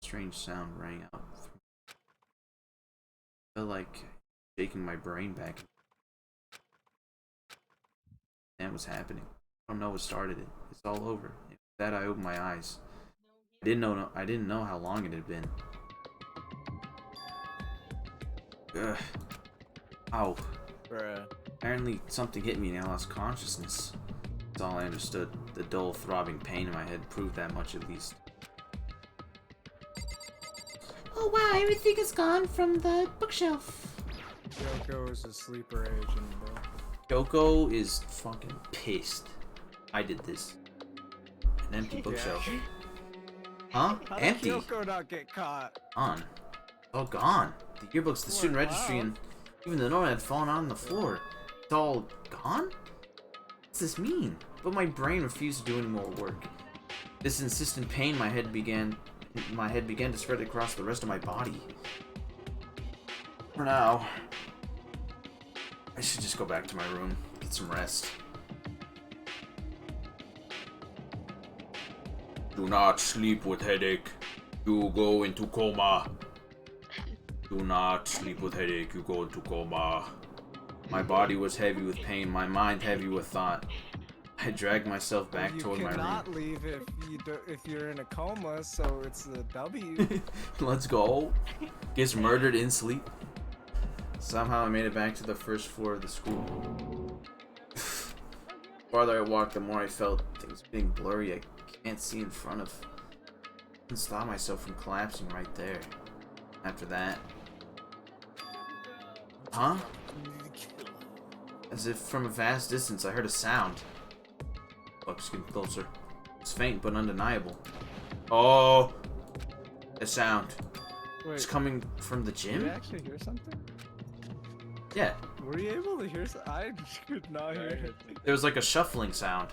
Strange sound rang out. I felt like shaking my brain back. And what's happening? I don't know what started it. It's all over. With that, I opened my eyes. I didn't know how long it had been. Ugh. Ow. Bruh. Apparently something hit me and I lost consciousness. That's all I understood. The dull, throbbing pain in my head proved that much at least. Oh wow, everything is gone from the bookshelf. Kyoko is a sleeper agent, bro. Kyoko is fucking pissed. I did this. An empty bookshelf. Huh? How Empty? did Kyoko not get caught? Gone. Oh, gone. The yearbooks, the student registry, and even the note had fallen on the floor. It's all gone? What's this mean? But my brain refused to do any more work. This insistent pain in my head began to spread across the rest of my body. For now, I should just go back to my room, get some rest. Do not sleep with headache. You go into coma. Do not sleep with headache. You go into coma. My body was heavy with pain, my mind heavy with thought. I dragged myself back toward my room. You cannot leave if you're in a coma, so it's a W. Let's go. Gets murdered in sleep. Somehow I made it back to the first floor of the school. The farther I walked, the more I felt things being blurry. I can't see in front of. I couldn't stop myself from collapsing right there. After that. Huh? As if from a vast distance I heard a sound. Buck's getting closer. It's faint but undeniable. Oh! A sound. Wait, it's coming from the gym? Did you actually hear something? Yeah. Were you able to hear something? I could not hear it. There was like a shuffling sound.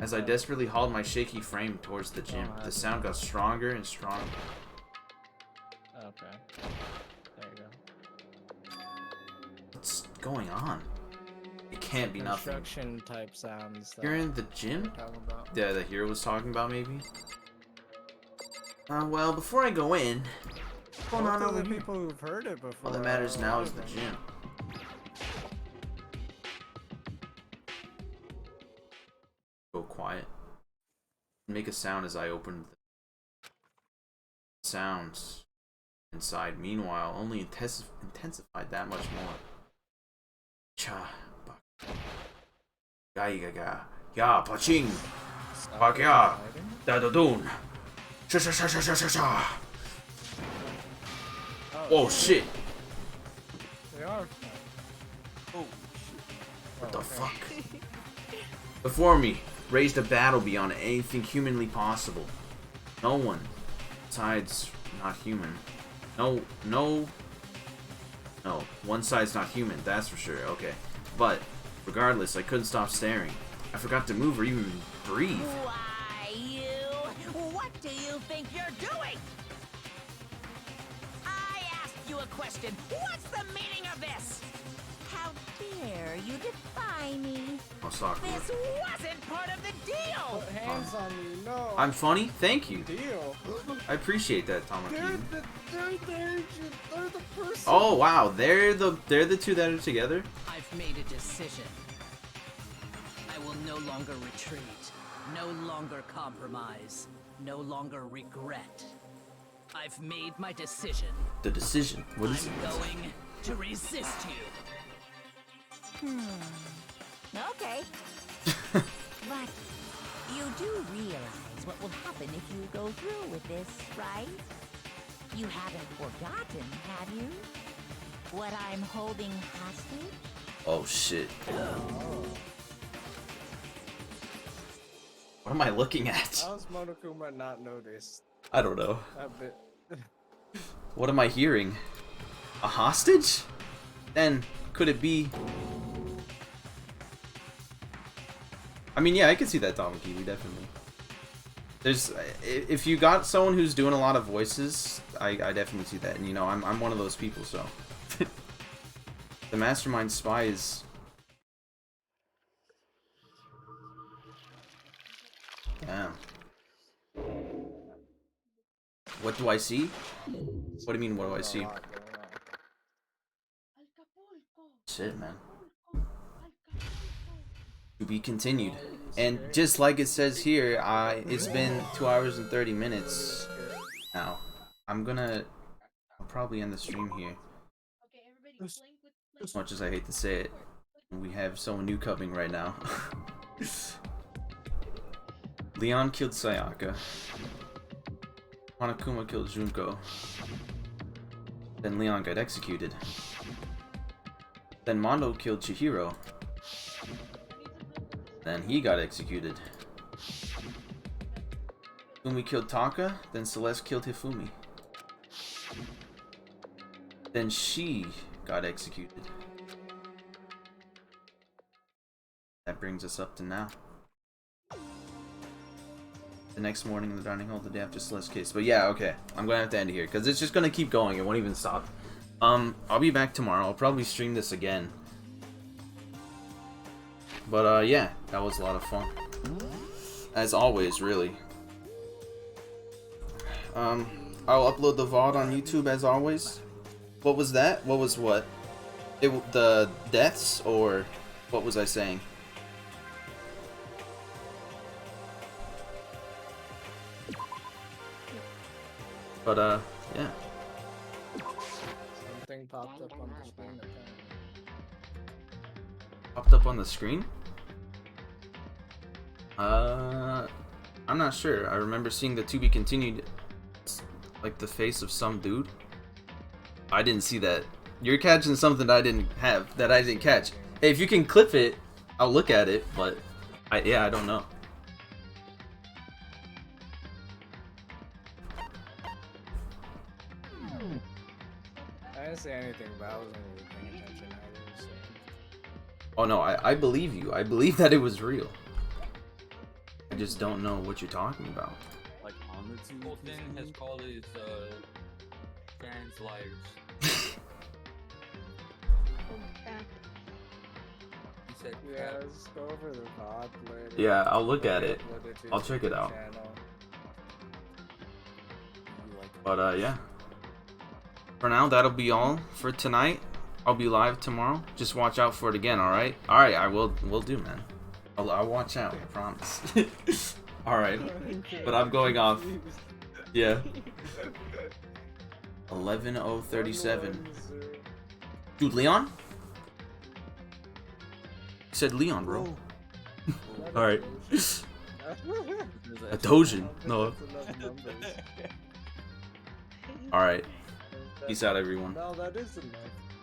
As I desperately hauled my shaky frame towards the gym, the sound got stronger and stronger. Okay. There you go. What's going on? It can't be nothing. Construction type sounds. You're in the gym? Yeah, the hero was talking about maybe? Well, before I go in, what's going on over here? People who've heard it before. All that matters now is the gym. Go quiet. Make a sound as I opened the sounds inside. Meanwhile, only intensified that much more. Cha. Ga ya paching. Bakya. Dadodun. Sha sha sha sha sha sha sha. Oh shit! They are. Oh shit! What the fuck? Before me, raised a battle beyond anything humanly possible. No one, besides not human. No. One side's not human. That's for sure. Okay, but regardless, I couldn't stop staring. I forgot to move or even breathe. Why, you? What do you think you're doing? I asked you a question. What's the meaning of this? How dare you defy me? Oh, Sakura. This wasn't part of the deal! Put hands on you, no. I'm funny? Thank you. Deal. I appreciate that, Tamaki. They're the person. Oh wow, they're the two that are together? I've made a decision. I will no longer retreat, no longer compromise, no longer regret. I've made my decision. The decision? What is it? I'm going to resist you. Okay. But you do realize what will happen if you go through with this, right? You haven't forgotten, have you? What I'm holding hostage? Oh shit. What am I looking at? How's Monokuma not noticed? I don't know. A bit. What am I hearing? A hostage? Then, could it be... I mean, yeah, I can see that, Tamaki, definitely. There's... If you got someone who's doing a lot of voices, I definitely see that. And, you know, I'm one of those people, so... The Mastermind Spy is... Damn. What do I see? What do you mean, what do I see? Shit, man. To be continued. And just like it says here, it's been 2 hours and 30 minutes now. I'll probably end the stream here. As much as I hate to say it, we have someone new coming right now. Leon killed Sayaka. Monokuma killed Junko. Then Leon got executed. Then Mondo killed Chihiro. Then he got executed. Fumi killed Taka. Then Celeste killed Hifumi. Then she got executed. That brings us up to now. The next morning in the dining hall, the day after Celeste's case. But yeah, okay. I'm gonna have to end it here because it's just gonna keep going. It won't even stop. I'll be back tomorrow. I'll probably stream this again. But yeah, that was a lot of fun. As always, really. I'll upload the VOD on YouTube as always. What was that? What was what? The deaths, or what was I saying? But yeah. Something popped up on the screen. Popped up on the screen? I'm not sure. I remember seeing the to be continued, like the face of some dude. I didn't see that. You're catching something that I didn't have, that I didn't catch. Hey, if you can clip it, I'll look at it, but I don't know. I didn't say anything, but I wasn't really paying attention either. So. Oh no, I believe you. I believe that it was real. I just don't know what you're talking about. Like on the two. Colton has called his fans liars. He said, yeah, let's go over the VOD later. Yeah, I'll look at it. I'll check it out. But yeah. For now, that'll be all for tonight. I'll be live tomorrow. Just watch out for it again, alright? Alright, I will do, man. I'll watch out, I promise. Alright. But I'm going off. Yeah. 11:037. Dude, Leon? You said Leon, bro. Alright. A Dojin. No. Alright. Peace out, everyone. No, that is a knife.